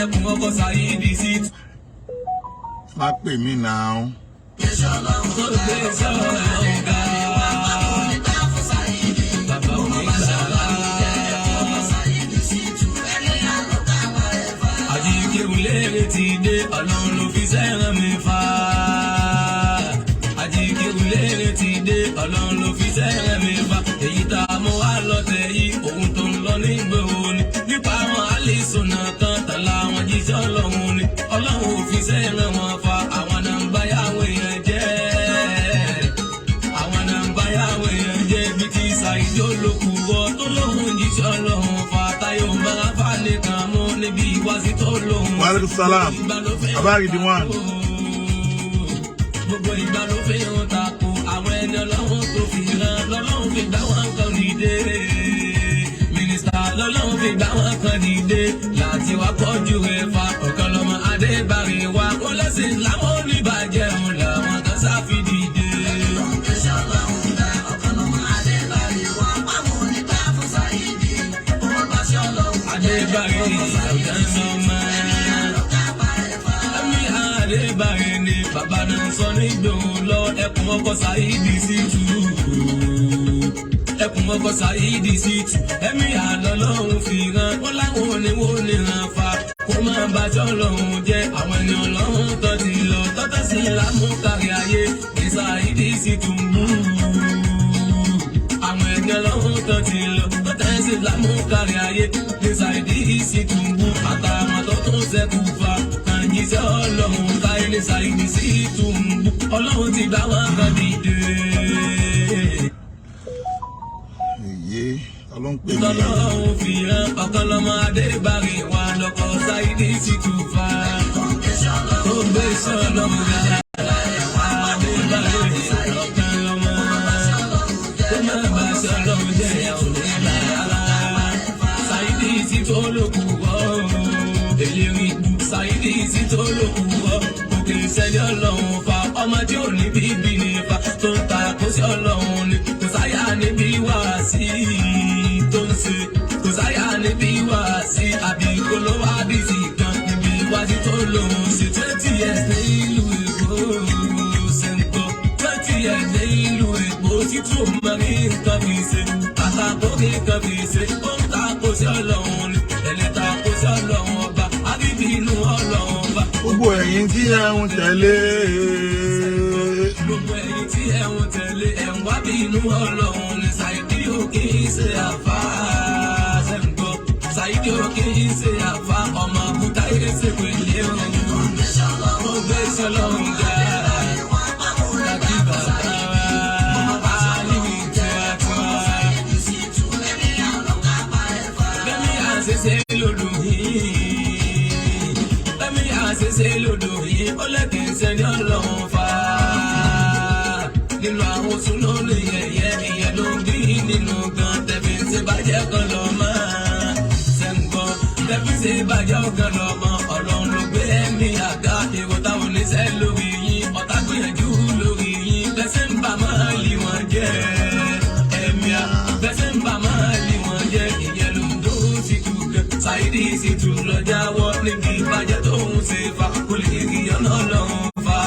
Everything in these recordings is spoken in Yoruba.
ẹkùn ọkọ̀ Saidi sí. Má pè mí náà. Tó gbé sọ̀rọ̀ ọ̀gá. Bàbá ò ní gbà. Àjíkẹ́wù lérè ti dé, Ọlọ́run ló fi sẹ́ràn mi fà. Àjíkẹ́wù lérè ti dé, Ọlọ́run ló fi sẹ́ràn mi fà. Èyí tá a mọ́ wá lọ́tẹ̀ yìí, ohun tó ń lọ ní ìgbòho ni. Nípa àwọn àlìsùnà kan tàlà àwọn jíjẹ́ Ọlọ́run ni. Ọlọ́run ò fi sẹ́ràn wọn fà. Àwọn náà ń bá yàwó èèyàn jẹ́. Àwọn náà ń bá yàwó èèyàn jẹ́. Bí ti Saidi olókùúrọ̀ tó lóhùn jíjẹ́ Ọlọ́run fà. Táyọ̀ bára fà nìkan mú níbi ìwásí tó lóhùn. Wàhálà sálàm. Abáàrí di wọ́n. Gbogbo ìgbà ló fi hàn tako àwọn ẹni Ọlọ́run tó fi hàn lọ́lọ́run fi gbá wọn kan dìde. Mínísítà lọ́lọ́run fi gbá wọn kan dìde. Láti wá pọ̀jù ẹ̀fà ọ̀kan lọ́mọ Adébárí wa. Wọ́n lẹ́sìn láwọn oníbàjẹ́ òun làwọn kan sáfi dìde. Adébárí ọ̀gá sọ́mọ́. Adébárí ni bàbá náà sọ nígbòho lọ ẹkùn ọkọ̀ Saidi sí tù. Ẹkùn ọkọ̀ Saidi sí tù. Ẹ̀mí àlọ́ lọ́hùn fi hàn wọ́n láwọn oníwó níran fa. Kó máa bàjọ́ lọ́hùn jẹ́ àwọn ẹni Ọlọ́run tó ti lọ. Tọ́tọ́ sí lámú kárí ayé ní Saidi sí tù ń bú. Àwọn ẹni Ọlọ́run tó ti lọ. Tọ́tọ́ sí lámú kárí ayé ní Saidi sí tù ń bú. Àtàwọn tó tún ṣẹ́kù fa. Jíṣẹ́ Ọlọ́run táyé ní Saidi sí túnbù. Ọlọ́run ti gbá wọn kan dìde. Èyí Ọlọ́run pè mí. Ọlọ́run fi hàn ọ̀kan lọ́mọ Adébárí wa lọ́kọ̀ Saidi sí túfà. Tó gbé iṣẹ́ Ọlọ́run ga. Adébárí ọ̀kan lọ́mọ. Tó máa bá iṣẹ́ Ọlọ́run jẹ́ ìyàwó nígbà yàrá. Saidi sí tó lókù wọ́. Èlé rí Saidi sí tó lókùúrọ̀ òkè ìṣẹ́lẹ̀ Ọlọ́run fa ọmọ tí ò ní bíbí ní fa tó ń ta kó sí Ọlọ́run ni kò sáyà níbi wá sí tó ń ṣe kò sáyà níbi wá sí àbí olówó àdìsí kan níbi ìwádìí tó lòun ṣe 20 years ní ìlú Èkó ṣẹ́ńtọ́ 20 years ní ìlú Èkó títú òmùmọ́rí nǹkan fi ṣe àtàkó nǹkan fi ṣe ó ń ta kó sí Ọlọ́run ni ẹ̀lẹ́ta kó sí Ọlọ́run ọba inú Ọlọ́run bá. Gbogbo ẹ̀yin tí ẹ ń tẹ̀lé. Gbogbo ẹ̀yin tí ẹ ń tẹ̀lé ẹ̀ ń wá bí inú Ọlọ́run ní Saidi ò kì í ṣe àfá. Ṣẹ́ńgbọ́ Saidi ò kì í ṣe àfá ọmọ àbúta yé ṣe pèlè òun. Mo gbé sọlọ́run ga. Láti bàbá wa, àlìmí tiwa. Bẹ́ẹ̀ni àṣẹṣe lòdù yìí. Àṣẹṣe lòdò yìí ó lẹ́kìn sẹ́ni Ọlọ́run fa. Nínú àwọn tún ló lè yẹ̀yẹ́ ìyẹn ló ń bí nínú gan. Tẹ̀bí ṣe bàjẹ́ kan lọ mọ́. Ṣẹ́ńgbọ́n tẹ̀bí ṣe bàjẹ́ kan lọ mọ́. Ọlọ́run ló gbé ẹ̀mí àga. Èrò táwọn oníṣẹ́ lórí yín. Ọ̀tá gbìyànjú lórí yín. Bẹ́sẹ̀ ń bà máa lì wọ́n jẹ́. Ẹ̀mí à bẹ́sẹ̀ ń bà máa lì wọ́n jẹ́. Ìyẹn ló ń dó sí tù gan. Saidi sì tù lọ jáwọ́ níbi ìbàjẹ́ tó ń ṣe fa. Kò lè rí ọ̀nà Ọlọ́run fa.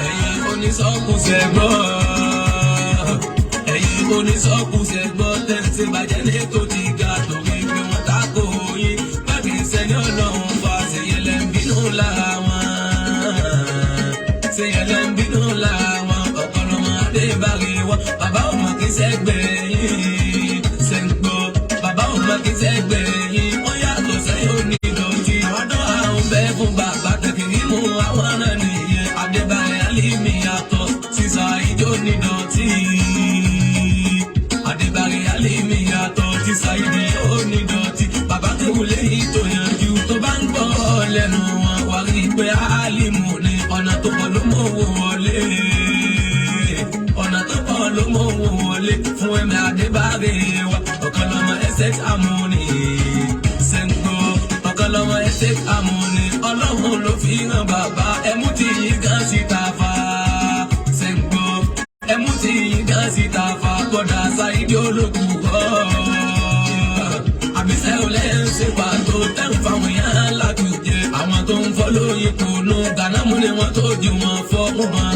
Ẹ̀yin onísọkúsẹ̀ gbọ́. Ẹ̀yin onísọkúsẹ̀ gbọ́. Tẹ̀sí bàjẹ́ ní tó ti ga torí pé wọ́n tako yín. Báàgì sẹ́ni Ọlọ́run fa. Ṣèyẹlẹ̀ ń bínú lára wọn. Ṣèyẹlẹ̀ ń bínú lára wọn. Ọ̀kan lọ́mọ Adébárí wa. Bàbá ò mọ̀ kí sẹ́gbẹ̀ yín. Ṣẹ́ńgbọ́ bàbá ò mọ̀ kí sẹ́gbẹ̀ yín. Wọ́n yàtọ̀ sẹ́yìn onídọ̀tí. Àwọn dán àrùn bẹ́ẹ̀ fún bàbá tẹ̀kìrì mú àwọn náà nìyẹn. Adébárí Alímì yàtọ̀ sí Saidi onídọ̀tí. Adébárí Alímì yàtọ̀ sí Saidi onídọ̀tí. Bàbá kéwùlé yìí tó yanjú tó bá ń gbọ́ lẹ́nu wọn. Wà rí pé Alimu ni ọ̀nà tó pọ̀ ló mọ̀ wò wọlé. Ọ̀nà tó pọ̀ ló mọ̀ wò wọlé fún ẹ̀mí Adébárí wa. Ọ̀kan lọ́mọ ẹsẹ̀ àmúni. Ṣẹ́ńgbọ́ ọ̀kan lọ́mọ ẹsẹ̀ àmúni. Ọlọ́run ló fi hàn bàbá ẹ̀mú tí yìí gan síta fa.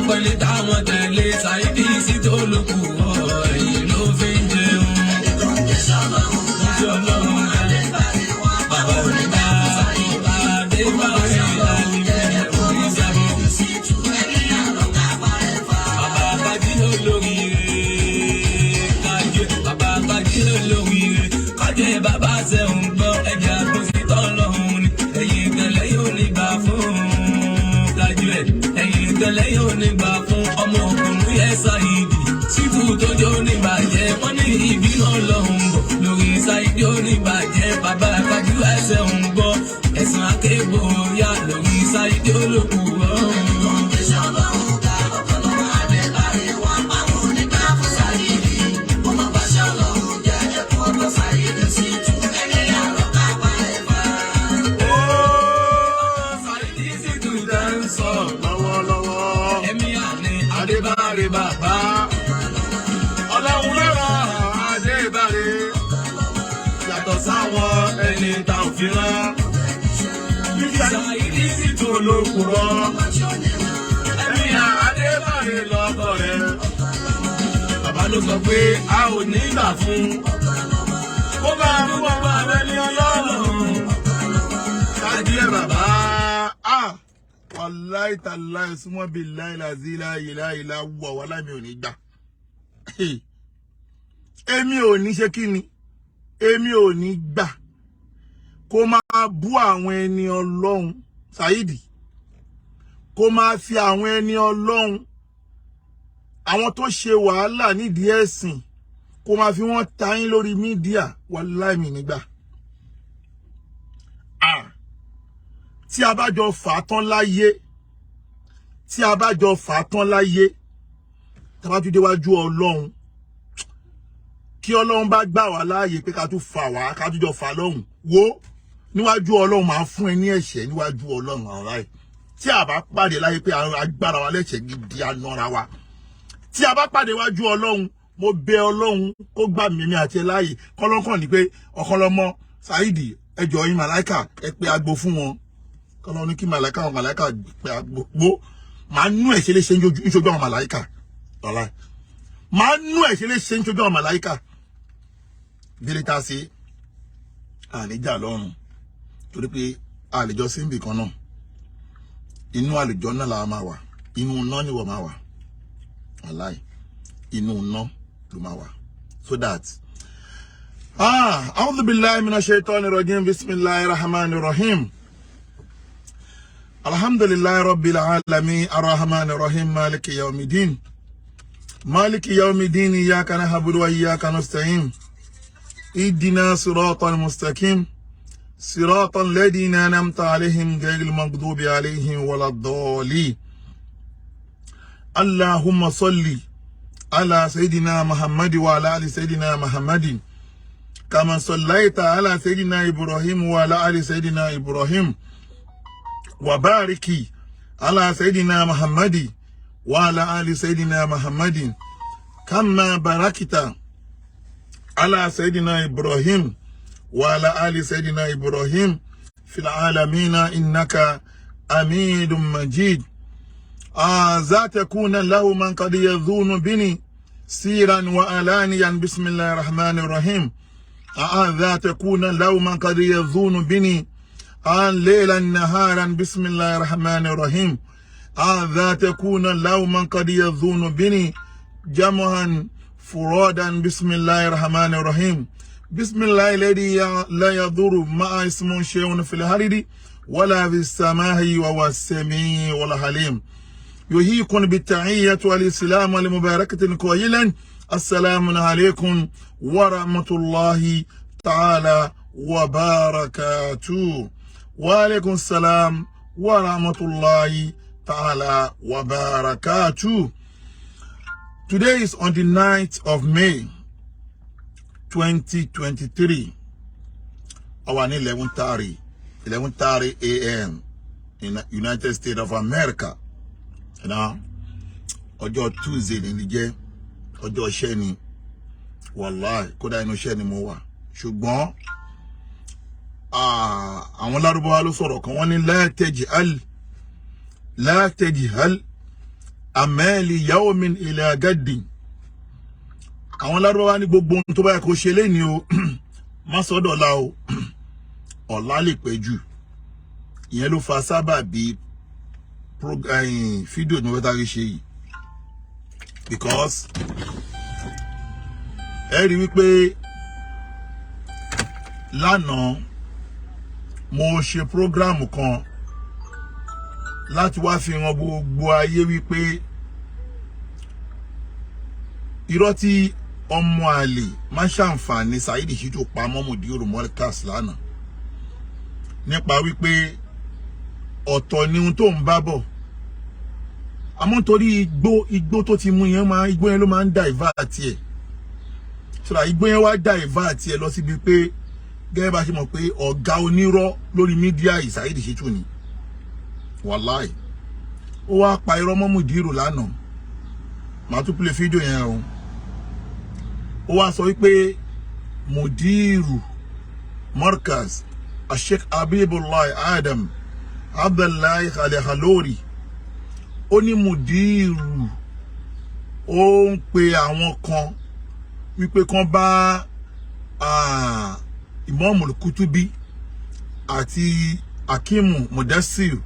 àpẹẹlẹ táwọn tẹ̀lé Saidi sí tó lókù ẹ̀yìn ló fi ń jẹun. Bàbá onígbà Adébáyé àlìfẹ́ oníṣàbọ̀. Bàbá Bájí olóríire kájé, bàbá Bájí olóríire kájé, bàbá sẹ́hùn gbọ́ ẹ̀jẹ̀ àgbọ̀nsí tọ́lọ́hún ni ẹ̀yìn tẹ̀lé yóò nígbà fún kájú ẹ̀, ẹ̀yìn tẹ̀lé yóò nígbà fún ọmọ òkùnrin yẹn Saidi. Ṣítù tó jó níbàjẹ́ wọ́n ní ìbínú Ọlọ́run bọ̀ lórí Saidi oníbàjẹ́, bàbá kájú ẹsẹ̀ ń gbọ́ ẹ̀sùn akébò yá lórí Saidi olókù Adébáre bàbá Ọlọ́run lọ́rọ̀ Adébáre yàtọ̀ sáwọn ẹni tá ò fi rán. Saidi sì tó lókùrọ̀ ẹ̀mí Adébáre lọ́kọ̀ rẹ̀. Bàbá ló sọ pé a ò ní gbà fún ó bá fún gbogbo abẹ́lé Ọlọ́run. Kájí ẹ̀ bàbá wàláì tàláì súnmọ́ bí láìláìlá ìlà wà wà láì mi ò ní gbà. Èmi ò ní ṣe kí ni, èmi ò ní gbà kó máa bú àwọn ẹni Ọlọ́run Saidi, kó máa fi àwọn ẹni Ọlọ́run, àwọn tó ṣe wàhálà nídìí ẹ̀sìn, kó máa fi wọ́n tayín lórí mídíà. Wàláì mi nígbà. Tí a bá jọ fà tán láyé, tí a bá jọ fà tán láyé, tá bá tún déwájú Ọlọ́run, kí Ọlọ́run bá gbà wá láàyè pé ká tún fà wá, ká tún jọ fà lọ́hùn, wo níwájú Ọlọ́run máa fún ẹ ní ẹ̀ṣẹ̀ níwájú Ọlọ́run ọ̀rá ẹ̀. Tí a bá pàdé láyé pé agbára wa lẹ́ṣẹ̀ gidi anọ́ra wa, tí a bá pàdé wájú Ọlọ́run, mo bẹ̀ Ọlọ́run kó gbà mímí àti ẹ láàyè kọ́lọ́kàn ní pé ọ̀kanlọ́mọ Saidi ẹjọ́ yín màláìkà ẹ pé agbo fún wọn. Kọ́lọ́ ní kí màláìkà àwọn màláìkà pé agbo máa nú ẹ̀ ṣe lè ṣe níṣojú àwọn màláìkà. Ọ̀la máa nú ẹ̀ ṣe lè ṣe níṣojú àwọn màláìkà. Délé tá a ṣe àníjà lọ́rùn torí pé àlejò síbì kan náà, inú àlejò náà la máa wà, inú iná ni wọ́n máa wà. Wàláì inú iná ló máa wà. So that a'udhu billahi minash shaitani rajim, bismillahir rahmanir rahim. Alhamdulillahi rabbil alamin, arrahmanir rahim, maliki yawmiddin. Maliki yawmiddin, iyyaka na'budu wa iyyaka nasta'in. Ihdina siratal mustaqim. Siratal ladina an'amta alaihim ghayril maghdubi alaihim waladdallin. Allahumma salli ala sayyidina Muhammad wa ala ali sayyidina Muhammadin kama sallaita ala sayyidina Ibrahim wa ala ali sayyidina Ibrahim wa bariki ala sayyidina Muhammadi wa ala ali sayyidina Muhammadin kama barakita ala sayyidina Ibrahim wa ala ali sayyidina Ibrahim fil alamina innaka amidum majid. ذات يكون له من قد يذون بني سيرا وألانيا بسم الله الرحمن الرحيم. ذات يكون له من قد يذون بني ليلا نهارا بسم الله الرحمن الرحيم. ذات يكون له من قد يذون بني جمعا فرادا بسم الله الرحمن الرحيم. بسم الله الذي لا يضر مع اسم شيء في الأرض ولا في السماء وهو السميع العليم. يحييكم بالتحية والسلام والمباركة قائلا السلام عليكم ورحمة الله تعالى وبركاته. وعليكم السلام ورحمة الله تعالى وبركاته. Today is on the 9th of May 2023. Our 11:30 a.m. in the United States of America. Ọjọ́ Tuesday ni jẹ́, ọjọ́ iṣẹ́ ni, wàláì kódà inú iṣẹ́ ni mo wà. Ṣùgbọ́n àwọn Lárúbáwá ló sọ̀rọ̀ kan, wọ́n ní la tajhal amali yawmin ila gadin àwọn Lárúbáwá ní gbogbo ohun tó bá yẹ kó ṣe lẹ́ni o má sọ dọ̀la o ọ̀la lè pẹ́ jù ìyẹn ló fa sábàbí fídíò ní wọ́n tàrí ṣe yìí because ẹ rí wípé lánàá mo ṣe prógrámù kan láti wá fi hàn gbogbo ayé wípé irọ́ tí ọmọ àlè má ṣàǹfààní Saidi Shittu pa Mudiru Morkas lánàá nípa wípé ọ̀tọ̀ ni ohun tó ń bá bọ̀ àmọ́ torí igbó tó ti mú yẹn igbó yẹn ló máa ń divert ẹ̀ ṣọ́ra igbó yẹn wá divert ẹ̀ lọ síbi pé gẹ́gẹ́ bá ṣe mọ̀ pé ọ̀gá onírọ́ lórí mídíà yìí Saidi Shittu ni wàláì ó wá pa irọ́ mọ́ Mudiru lánàá màá tún play fídíò yẹn o ó wá sọ wípé Mudiru Morkas Sheikh Abibullah Adam Abdullahi Khalori ó ní Mudiru ó ń pe àwọn kan wípé kan bá Imamul Kutubi àti Akimu Mudassir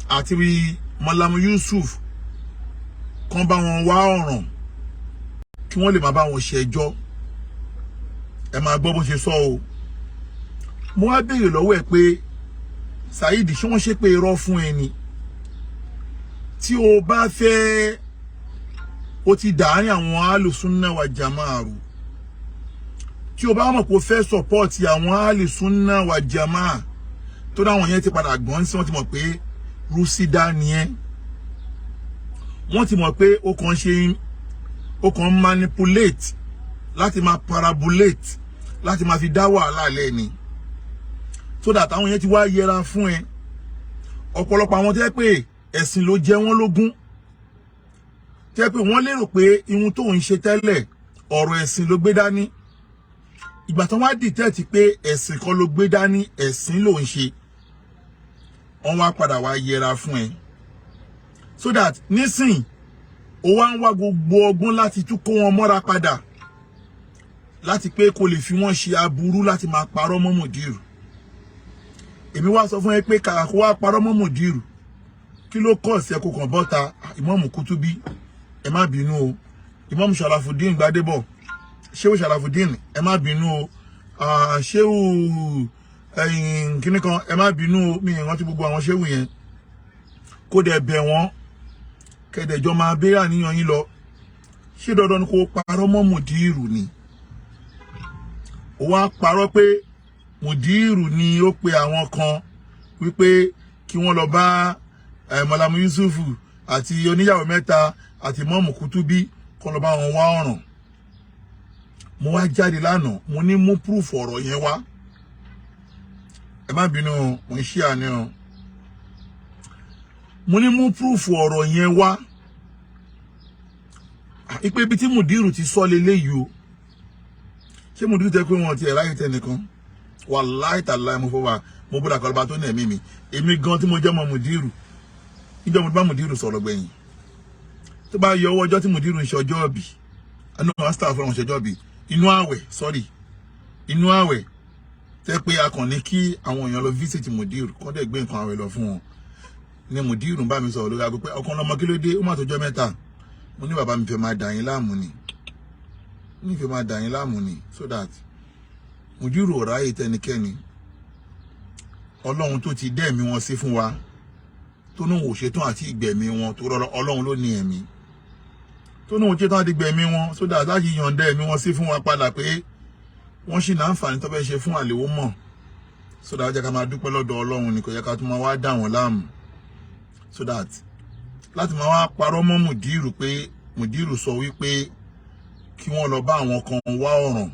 àti Malam Yusuf kan bá wọn wá ọ̀ràn kí wọ́n lè máa bá wọn ṣẹjọ́ ẹ máa gbọ́ bó ṣe sọ o mo wá béèrè lọ́wọ́ ẹ̀ pé Saidi ṣé wọ́n ṣe pé irọ́ fún ẹni tí o bá fẹ́ o ti dàárín àwọn alùsùnà wà jamaaru tí o bá mọ̀ pé o fẹ́ sọ́pọ́ọ̀tì àwọn alùsùnà wà jamaa tó dáwọn yẹn ti padà gbọ́n sí wọ́n ti mọ̀ pé rúsídà nìyẹn wọ́n ti mọ̀ pé ó kàn manipulate láti máa parabolate láti máa fi dá wàhálà lẹ́ni so that àwọn yẹn ti wá yẹra fún ẹ ọ̀pọ̀lọpọ̀ àwọn tẹ́ pé ẹ̀sìn ló jẹ wọ́n lógún tẹ́ pé wọ́n lérò pé ihun tó ń ṣe tẹ́lẹ̀ ọ̀rọ̀ ẹ̀sìn ló gbé dání ìgbà tán wá dìtẹ́ẹ̀tì pé ẹ̀sìn kan ló gbé dání ẹ̀sìn ló ń ṣe wọ́n wá padà wá yẹra fún ẹ so that nísìn ó wá ń wá gbogbo ọgbọ́n láti tún kó wọn mọ́ra padà láti pé kó lè fi wọ́n ṣe aburú láti máa parọ́ mọ́ Mudiru èmi wá sọ fún ẹ pé kàkà kó wá parọ́ mọ́ Mudiru kí ló kọ́ sí ẹkọ kan bọ́ta Imam Kutubi ẹ má bínú o Imam Sharafudin Gbadebo Shehu Sharafudin ẹ má bínú o Shehu kíní kan ẹ má bínú o mi ìrántí gbogbo àwọn Shehu yẹn kó dẹ̀ bẹ̀ wọ́n kẹ́dẹ̀jọ́ máa béèrè àníyàn yín lọ ṣé dandan ni kó parọ́ mọ́ Mudiru ni ó wá parọ́ pé Mudiru ni ó pe àwọn kan wípé kí wọ́n lọ bá Malam Yusuf àti oníyàwó mẹ́ta àti Imam Kutubi kan lọ bá wọn wá ọ̀ràn mo wá jáde lánàá mo ní mú proof ọ̀rọ̀ yẹn wá ẹ má bínú mo ń ṣí àní o mo ní mú proof ọ̀rọ̀ yẹn wá ipe ibi tí Mudiru ti sọ leléyìí o ṣé Mudiru tẹ́ pé wọn ti ráyè tẹnìkan wallahi tallahi mo fọwọ́ mo búra kọlọba tó ní ẹ̀mí mi èmi gan tí mo jẹ́ mọ́ Mudiru ìjọ mo bá Mudiru sọ̀rọ̀ gbẹ̀yìn tó bá yọ ọjọ́ tí Mudiru ń ṣe ọjọ́ ọ̀bì àná master fún ọ̀ṣẹ́ ọjọ́ ọ̀bì inú àwẹ̀ tẹ́ pé a kàn ní kí àwọn èèyàn lọ visit Mudiru kọ́ dẹ̀ gbé nǹkan àwẹ̀ lọ fún wọn ní Mudiru ń bá mi sọ̀rọ̀ lórí aago pé ọkàn ọmọ kí ló dé ó má tọjọ́ mẹ́ta mo ní bàbá mi fẹ́ máa dà yín láàmú ni so that Mudiru ò ráyè tẹnikẹ́ni ọlọ́run tó ti dẹ́ẹ̀mí wọn sí fún wa tó ní òṣètò àti ìgbẹ̀mí wọn tó rọrọ ọlọ́run ló ní ẹ̀mí tó ní òṣètò àti ìgbẹ̀mí wọn so that láti yọ̀ǹda ẹ̀mí wọn sí fún wa padà pé wọ́n sì náà àǹfààní tó fẹ́ ṣe fún àlèwò mọ̀ so that ó jẹ́ ká máa dúpẹ́ lọ́dọ̀ ọlọ́run ní kò yẹ ká tún máa wá dà wọ́n láàmú so that láti máa wá parọ́ mọ́ Mudiru pé Mudiru sọ wípé kí wọ́n lọ bá àwọn kan wá ọ̀ràn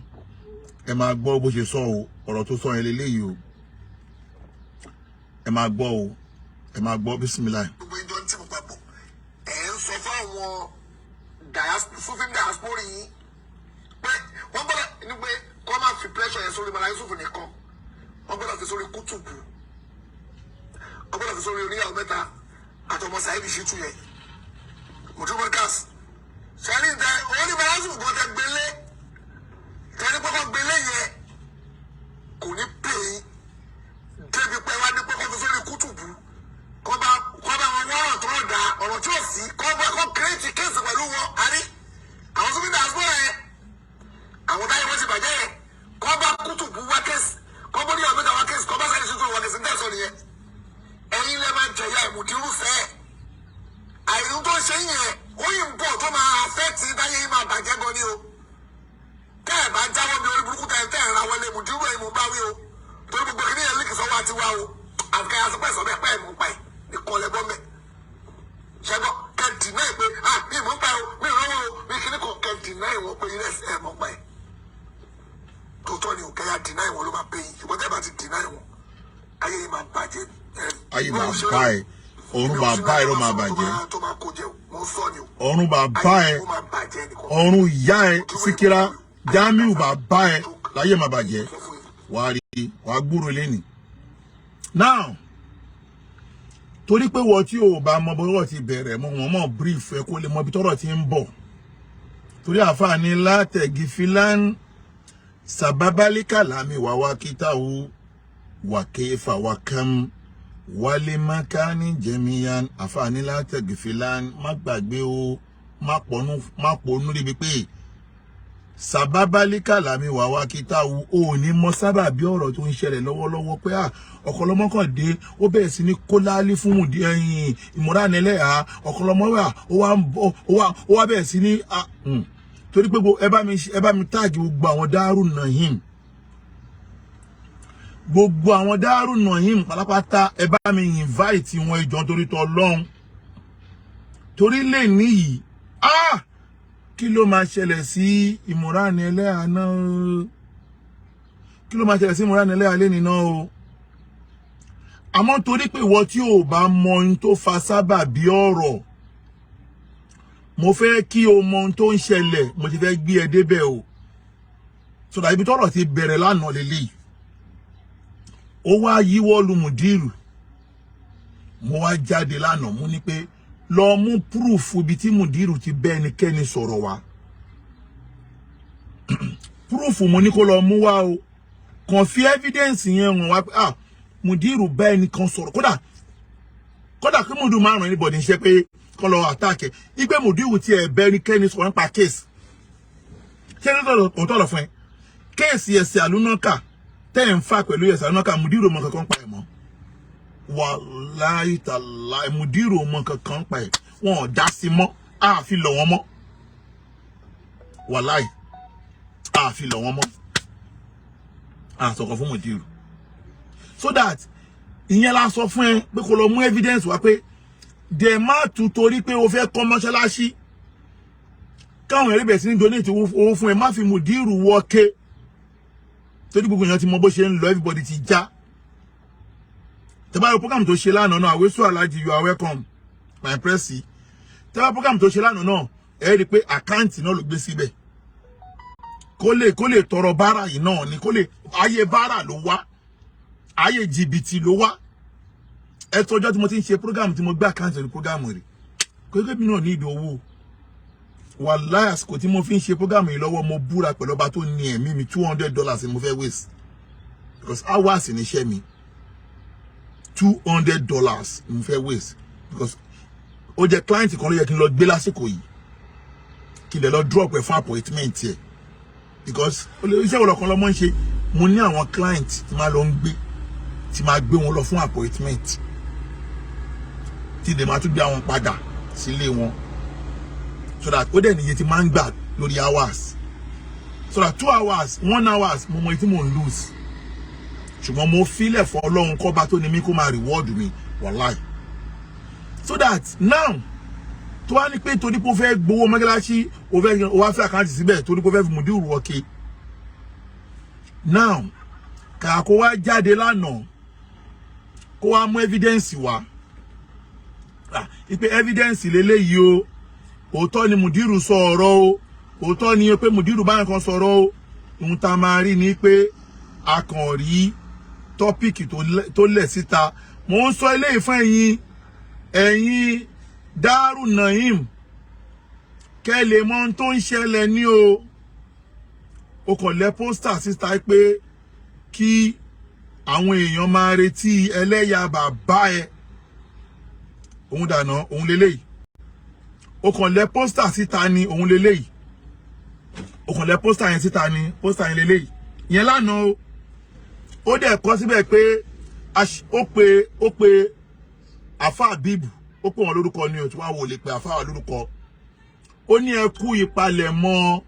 ẹ máa gbọ́ bó ṣe sọ o ọ̀rọ̀ tó sọ yẹn leléyìí o ẹ máa gbọ́ bismillah. gbogbo ìjọ tí mo papọ̀ ẹ̀ ń sọ fún àwọn sufin diaspora yìí pé wọ́n gbọ́dọ̀ ní pé kọ́ máa fi pressure yẹn sórí Malam Yusuf nìkan wọ́n gbọ́dọ̀ fi sórí Kutubu wọ́n gbọ́dọ̀ fi sórí oníyàwó mẹ́ta àtọmọ Saidi Shittu yẹn Mutu podcast. Sẹ́ni tẹ only balance go tẹ gbélé. Tẹ́ni pọ́kọ́ gbélé yẹn kò ní pè é. Débi pé wá ní pọ́kọ́ tó sórí kútùbù. Kọ́ bá wọn wọ́rọ̀ tó rọ̀ dá ọ̀rọ̀ tí ò sí. Kọ́ kírètì kéèsì pẹ̀lú wọn. Àrí àwọn sóbì dà sọ́ọ̀ yẹn. Àwọn táyé wọ́n ti bàjẹ́ yẹn. Kọ́ bá kútùbù wá kéèsì. Kọ́ bó ní ọ̀gbẹ́ta wá kéèsì. Kọ́ bá sáré ṣètò wá kéèsì. Ń tẹ̀sán nìyẹn. Ẹ̀yin lẹ́ máa jẹ̀yà ìmùdírù fẹ́ẹ̀. Àìrún tó ṣe yẹn ó yìí ń bọ̀ tó máa fẹ́ tí táyé yìí máa bàjẹ́ gan ni o. Tẹ́ ẹ̀ bá jáwọ́ bí orí burúkú tẹ́ ẹ̀ ra wọlé ìmùdírù ẹ̀yìn mú bá wí o. Torí gbogbo kìíní yẹn líkì sọ́wọ́ àti wá o. Àfikẹ́ yà sọ pé ẹ̀sọ́ bẹ́ẹ̀ pẹ́ ẹ̀mú pa ẹ̀ ìkọlẹ̀ bọ́mẹ̀. Ṣẹ́gbọ́ kẹ́ dìná ẹ̀ pé mi ìmú pa o mi ìrànwọ́ o mi kìíní kan kẹ́ dìná ìwọ̀n pé ilé ẹ̀mú pa ẹ̀. Tòótọ́ ni òkè yà dìná ìwọ̀n ló máa pè yín. Ìwọ́n tẹ́ bá ti dìná ìwọ̀n ayé yìí máa bàjẹ́. Ayé máa bá ẹ. Ọ̀run bàbá ẹ ló máa bàjẹ́. Ọ̀run bàbá ẹ, ọ̀run ìyá ẹ, Síkírá, Jamiu bàbá ẹ láyé máa bàjẹ́. Wàá rí, wàá gbúrò lẹ́nì. Now, torí pé wọ́n tí ò bá mọ bọ́rọ̀ ti bẹ̀rẹ̀ mọ́ wọn mọ̀ brief ẹ kó lè mọ ibi tọ́rọ̀ ti ń bọ̀. Torí àfààní látẹ̀gì filan sàbábálíkà lámì wàwá kítáwó wàkéfà wàkàm. Wale makani jemiyan àfààní látẹ̀gì filan má gbàgbé o má pọnú ríbi pé sàbábálíkà lámì wàwá kítáwù ò ní mọ sábà bí ọ̀rọ̀ tó ń ṣẹlẹ̀ lọ́wọ́lọ́wọ́ pé ọ̀kọ̀lọ́mọ kan dé ó bẹ̀rẹ̀ sí ní kólálí fún ẹ̀yìn Imuran Eleha ọ̀kọ̀lọ́mọ wà ó wá bẹ̀rẹ̀ sí ní torí pé ẹ bá mi táàgì gbogbo àwọn Daaru Naim gbogbo àwọn Daaru Naim pátápátá ẹ bá mi invite wọn ìjọ torí tọ Ọlọ́run torí lè níyì kí ló máa ṣẹlẹ̀ sí Imuran Eleha náà kí ló máa ṣẹlẹ̀ sí Imuran Eleha lẹ́ni náà o àmọ́ torí pé ìwọ tí ò bá mọ ohun tó fa sábà bí ọ̀rọ̀ mo fẹ́ kí o mọ ohun tó ń ṣẹlẹ̀ mo ti fẹ́ gbé ẹ débẹ̀ o so that ibi tọ́rọ̀ ti bẹ̀rẹ̀ lánàá lélẹ́yìí ó wá yíwọ́ lu mùdírù mo wá jáde lánàá mo ní pé lọ mú proof ibi tí mùdírù ti bẹ́ ẹnikẹ́ni sọ̀rọ̀ wá proof mo ní kó lọ mú wá o kàn fi evidence yẹn hàn wá pé mùdírù bá ẹnìkan sọ̀rọ̀ kódà kí mùdírù máa ràn anybody níṣẹ́ pé kọ́ lọ attack ẹ̀ ipe mùdírù ti ẹ̀ bẹ́ ẹnikẹ́ni sọ̀rọ̀ nípa case ṣé ní tọ̀rọ̀ lọ fún ẹ case ẹ̀sẹ̀ àlùnáka tẹ́ ń fà pẹ̀lú ẹ̀sẹ̀ àlùnáka mùdírù mọ̀ kankan pa ẹ̀ mọ́ wàláì tàláì mùdírù mọ̀ kankan pa ẹ̀ wọn ò dá sí mọ́ àfi lọ̀ wọ́n mọ́ wàláì àfi lọ̀ wọ́n mọ́ àsọ̀kan fún mùdírù so that ìyẹn la sọ fún ẹ pé kó lọ mú evidence wá pé dẹ̀ má tún torí pé o fẹ́ kọ́ mọ́ṣáláṣí káwọn ẹ̀rí bẹ̀ sí ní donate owó fún ẹ má fi mùdírù wọ́ọ́ké torí gbogbo èèyàn ti mọ bó ṣe ń lọ everybody ti já tẹ́bá program tó ṣe lánàá náà àwésù aláàjì you are welcome my pressy tẹ́bá program tó ṣe lánàá náà ẹ rí i pé àkáǹtì náà ló gbé síbẹ̀ kó lè tọrọ báárà yìí náà ni kó lè ayé báárà ló wá ayé jìbìtì ló wá ẹ tọjọ́ tí mo ti ń ṣe program tí mo gbé àkáǹtì ní program rẹ̀ kékeré mi náà ní ìdí owó wàláhì àsìkò tí mo fi ń ṣe program yìí lọ́wọ́ mo búra pẹ̀lú ọba tó ní ẹ̀mí mi $200 ni mo fẹ́ waste because hours ní iṣẹ́ mi $200 ni mo fẹ́ waste because ó jẹ́ client kan ló yẹ kí n lọ gbé lásìkò yìí kí n lè lọ drop ẹ̀ fún appointment yẹ because iṣẹ́ wo lọ́kàn lọ́mọ ń ṣe mo ní àwọn client tí máa lọ ń gbé tí máa gbé wọn lọ fún appointment tí dè máa tún gbé àwọn padà sílé wọn so that ó dẹ̀ níye tí máa ń gbà lórí hours so that 2 hours 1 hours mo mọ èyí tí mò ń lose ṣùgbọ́n mo fílẹ̀ fún Ọlọ́run kọ́ba tó ní mí kó máa reward mi wàláì so that now tó wá ní pé torí pé ó fẹ́ gbowó mọ́gàláṣí ó wá fẹ́ àkáǹtì síbẹ̀ torí pé ó fẹ́ fi mùdírù wọ́ọ̀kẹ́ now kàkó wá jáde lánàá kó wá mú evidence wá ipe evidence lélẹ́yìí o òótọ́ ni mùdírù sọ ọ̀rọ̀ o òótọ́ ni pé mùdírù báyìí kan sọ̀rọ̀ o ohun tá a máa rí ni pé a kàn rí tọ́pìkì tó lẹ̀ síta mo ń sọ eléyìí fún ẹ̀yin Daaru Naim kẹ́ lè mọ̀ ohun tó ń ṣẹlẹ̀ ní o. Ó kàn lẹ pósítà síta pé kí àwọn èèyàn máa retí ẹlẹ́yà bàbá ẹ. Òun dànà, òun leléyìí. Ó kàn lẹ pósítà síta ni, òun leléyìí. Ó kàn lẹ pósítà yẹn síta ni, pósítà yẹn leléyìí. Ìyẹn lánàá o. Ó dẹ̀ kọ síbẹ̀ pé ó pe àfà Bíbù, ó pè wọ́n lórúkọ ni o, tí wọ́n wò lè pe àfà wa lórúkọ. Ó ní ẹ kú ìpalẹ̀mọ́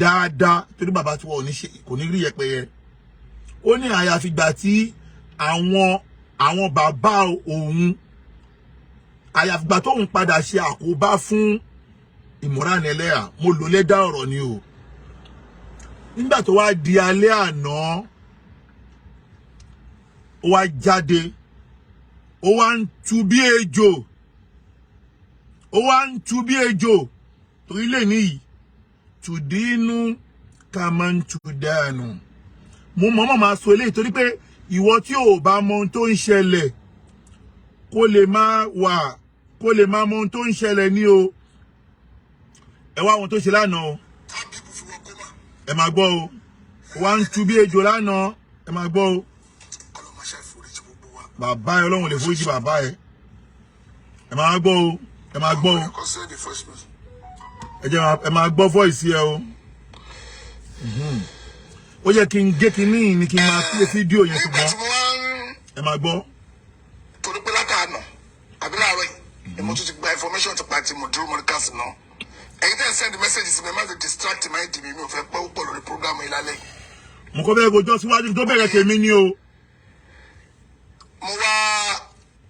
dáadáa torí bàbá tí wọ́n ò ní ṣe kò ní rí yẹpẹyẹ. Ó ní àyàfìgbà tí àwọn bàbá òun àyàfìgbà tóun padà ṣe àkóbá fún Imuran Eleha, mo lò lẹ́dá ọ̀rọ̀ ni o. Nígbà tó wá di alẹ́ àná, ó wá jáde, ó wá ń tu bí ejò, torí lè níyì tùdínú kàmántùdánù. Mo mọ̀mọ́ máa sọ eléyìí torí pé ìwọ tí ò bá mọ ohun tó ń ṣẹlẹ̀ kó lè máa mọ ohun tó ń ṣẹlẹ̀ ní o. Ẹ wá ohun tó ṣe lánàá o. Ẹ máa gbọ́ o. Wá ń tu bí ejò lánàá. Ẹ máa gbọ́ o. Bàbá ẹ Ọlọ́run lè foríjì bàbá ẹ. Ẹ máa gbọ́ o. Ẹ máa gbọ́ o. Ẹ máa gbọ́ voice ẹ o. Ó yẹ kí n gé kinní ni kí n máa play fídíò yẹn ṣùgbọ́n ẹ máa gbọ́. Torí pé látàánà àbí láàárọ̀ yìí mo tún ti gba information ti pa ti mo dúró mọ́ríkàsì náà. Ẹ̀yin tẹ́ ẹ send messages mi má ṣe distract my dì mí, mi ò fẹ́ pẹ́ púpọ̀ lórí program yìí lálẹ́. Mo kọ́ bẹ́ẹ̀ gojọ́ síwájú tó bẹ̀rẹ̀ tèmi ni o. Mo wá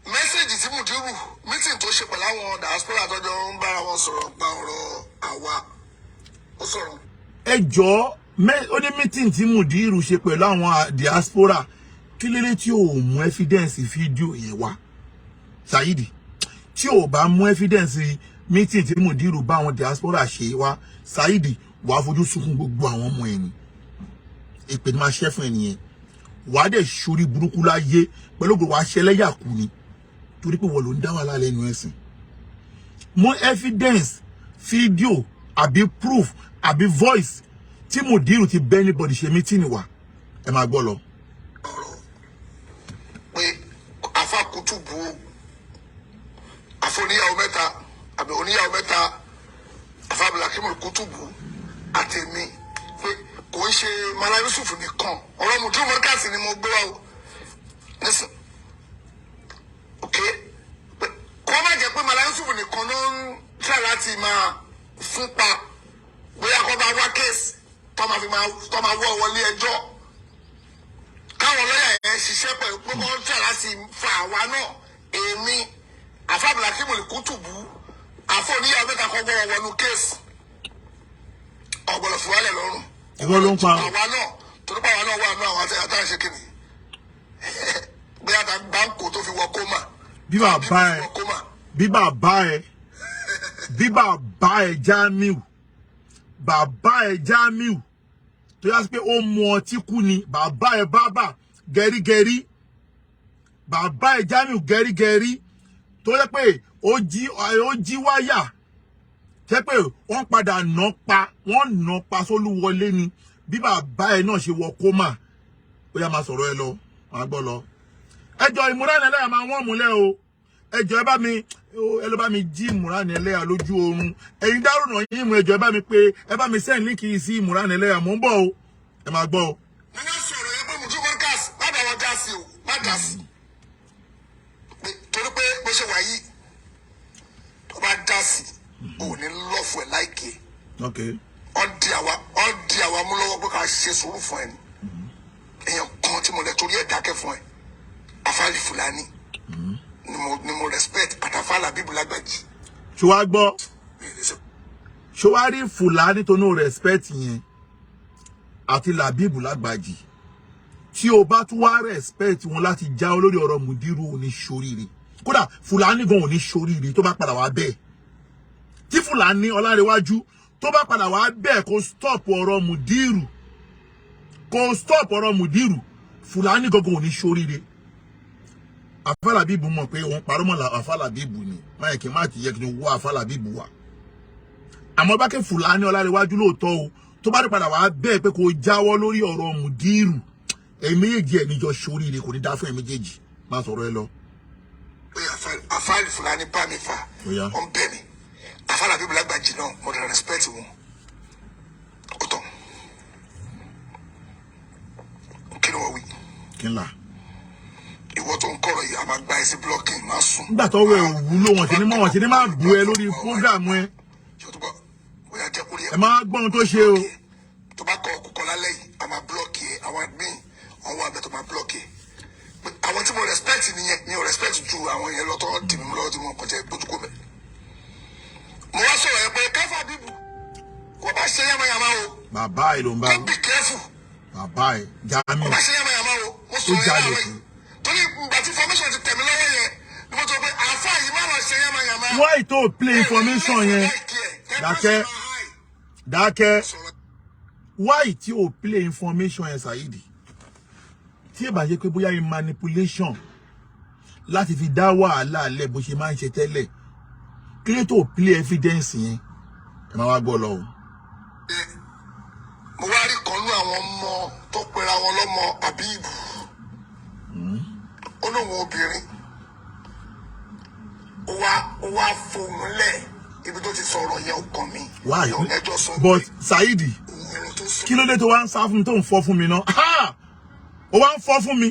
mẹ́sẹ̀gì tí mo dúró meeting tó ṣe pẹ̀lú àwọn diaspora tọ́jọ́ ń bára wọn sọ̀rọ̀ pa ọ̀rọ̀ àwa. Ó sọ̀rọ̀. Ẹ jọ̀ọ́ ó ní meeting tí Mudiru ṣe pẹ̀lú àwọn diaspora, kí lélẹ́ tí ò mú evidence fídíò yẹn wá. Saidi, tí ò bá mú evidence meeting tí Mudiru bá àwọn diaspora ṣe wá, Saidi, wàá fojú sunkún gbogbo àwọn ọmọ ẹni. Èpè ni máa ṣẹ́ fún ẹnìyẹn. Wàá dẹ̀ ṣorí burúkú láyé pẹ̀lú gbogbo aṣẹlẹ́yà kù ni torí pé wọ́n ló ń dá wà lálẹ́ inú ẹ̀sìn. Mú evidence fídíò àbí proof àbí voice tí Mudiru ti bẹ́ anybody ṣe meeting wa. Ẹ máa gbọ́ lọ. Pé àfàkùtù bu àfoníyàwó mẹ́ta àbí oníyàwó mẹ́ta àfàbìlàkímù kùtùbù àtẹ̀mí pé kò ń ṣe Mala Yusuf nìkan ọ̀rọ̀ Mudiru mọ́ríkàsì ni mo gbé wá o. Listen, okay, pé kó má jẹ́ pé Mala Yusuf nìkan ló ń tẹ̀ láti máa fún pa bóyá kó bá wá kéèsì tó máa wọ́ wọlé ẹjọ́ káwọn lọ́yà yẹn ṣiṣẹ́ pẹ̀lú pé wọ́n tẹ̀ láti fa àwa náà èmi àfàbìlàkímù kùtùbù àfọ̀níyàwó mẹ́ta kọ́ gbọ́ wọnú kéèsì ọ̀gbọ̀nọ̀ fìwálẹ̀ lọ́rùn. Ìwọ ló ń pa àwa náà torí pé àwa náà wà nínú àwọn àtàwọn ṣe kìnnì bí a ta báńkò tó fi wọ kómà. Bí bàbá ẹ Jamiu, bàbá ẹ Jamiu tó yá sí pé ó mu ọtí kú ni, bàbá ẹ bàbá gẹrígẹrí, bàbá ẹ Jamiu gẹrígẹrí tó yẹ pé ó jí wáyà tẹ́ pé wọ́n padà nà pa sólúwọlé ni. Bí bàbá ẹ náà ṣe wọ kómà, ó yá máa sọ̀rọ̀ ẹ lọ, máa gbọ́ lọ. Ẹjọ́ Imuran Eleha máa wọ́n múlẹ̀ o. Ẹjọ́ ẹ lọ bá mi jí Imuran Eleha lójú oorun. Ẹ̀yin Daaru náà yín mú ẹjọ́ ẹ bá mi send link yìí sí Imuran Eleha, mò ń bọ̀ o. Ẹ máa gbọ́ o. Nínú sọ̀rọ̀ yẹn pé Mudiru mọ́ríkàsì má bá wọn dá sí o, má dá sí. Torí pé bó ṣe wà yìí tó bá dá sí ò ní lọ́ọ̀fù ẹ̀ láìké. Ọ́ di àwa mú lọ́wọ́ pé ká ṣe sùúrù fún ẹ ni. Èèyàn kan tí mo lè torí ẹ̀ dákẹ́ fún ẹ. Afáàlì Fúlàní ni mo respect àtàfàlà bíbù lágbàjì. Ṣé wàá gbọ́? Ṣé wàá rí Fúlàní tó ní respect yẹn àti Làbíbù lágbàjì? Tí o bá tún wá respect wọn láti já olórí ọ̀rọ̀ Mudiru ò ní ṣoríire. Kódà Fúlàní gan ò ní ṣoríire tó bá padà wá bẹ́ẹ̀. Tí Fúlàní Ọlárẹ̀wájú tó bá padà wá bẹ́ẹ̀ kó stop ọ̀rọ̀ Mudiru, Fúlàní gangan ò ní ṣoríire. Afala Bíbù mọ̀ pé òun parọ́ mọ́ Afala Bíbù ni. Máyẹ̀ kí má ti yẹ kí n wọ́ Afala Bíbù wá. àmọ́ bá ké Fúlàní Ọlárẹ̀wájú lóòótọ́ o tó bá dé padà wá bẹ́ẹ̀ pé kò jáwọ́ lórí ọ̀rọ̀ Mùdírù ẹ̀yin méjèèjì ẹ̀ níjọ ṣoríire kò ní dá fún ẹ̀yin méjèèjì má sọ̀rọ̀ ẹ lọ. Àfáàlì Fúlàní bá mi fà ọ̀n bẹ́ẹ̀ mi àfáàlì àbí Bùlágbàjì náà mo dẹ̀ respect wọn ó tán kí ni wọ́n wí. kí n là. ìwọ tó ń kọ̀rọ̀ yìí a máa gba ẹsẹ̀ blocking máa sùn. nígbà tó wẹ̀ òwúlò wọn ṣe ní máa bú ẹ lórí prógrámù ẹ. ẹ máa gbọ́ ohun tó ṣe o. tó bá kọ ọkùnkọ lálẹ́ yìí a máa blọ́ọ̀kì ẹ àwọn admin ọwọ́ abẹ tó máa blọ́ọ̀kì ẹ. àwọn tí mo respect nìyẹn mi ò respect ju àwọn yẹn lọ́tọ́ dì mí lọ́wọ́ tí mo kọjá ìgbójúkọ mẹ́. mo wá sọ̀rọ̀ ẹ pé káfà bíbù kò bá ṣe yamayama o. bàbá ẹ ló ń bá wí. be careful. bàbá ẹ Jamiu. kò bá ṣe yamayama o. mo sọ̀rọ̀ ẹ lọ́wọ́ yìí torí ìgbà tí information ti tẹ̀mí lọ́wọ́ yẹn ni mo sọ pé àáfà yìí má lọ ṣe yamayama. why tó play information yẹn dákẹ́ why tí o play information yẹn Saidi tí ẹ bá jẹ́ pé bóyá manipulation láti fi dá wàhálà lẹ̀ bó ṣe máa ń ṣe tẹ́lẹ̀ kí ló tó play evidence yẹn ẹ máa wá gbọ́ lọ o. mo wá rí kan ní àwọn ọmọ tó pera wọn lọ́mọ Àbíbù ó lóun obìnrin ó wá fòun lẹ̀ ibi tó ti sọ̀rọ̀ yẹn ó kàn mí. why but Saidi kí ló dé tó wá ń sá fún mi tó ń fọ́ fún mi náà ó wá ń fọ́ fún mi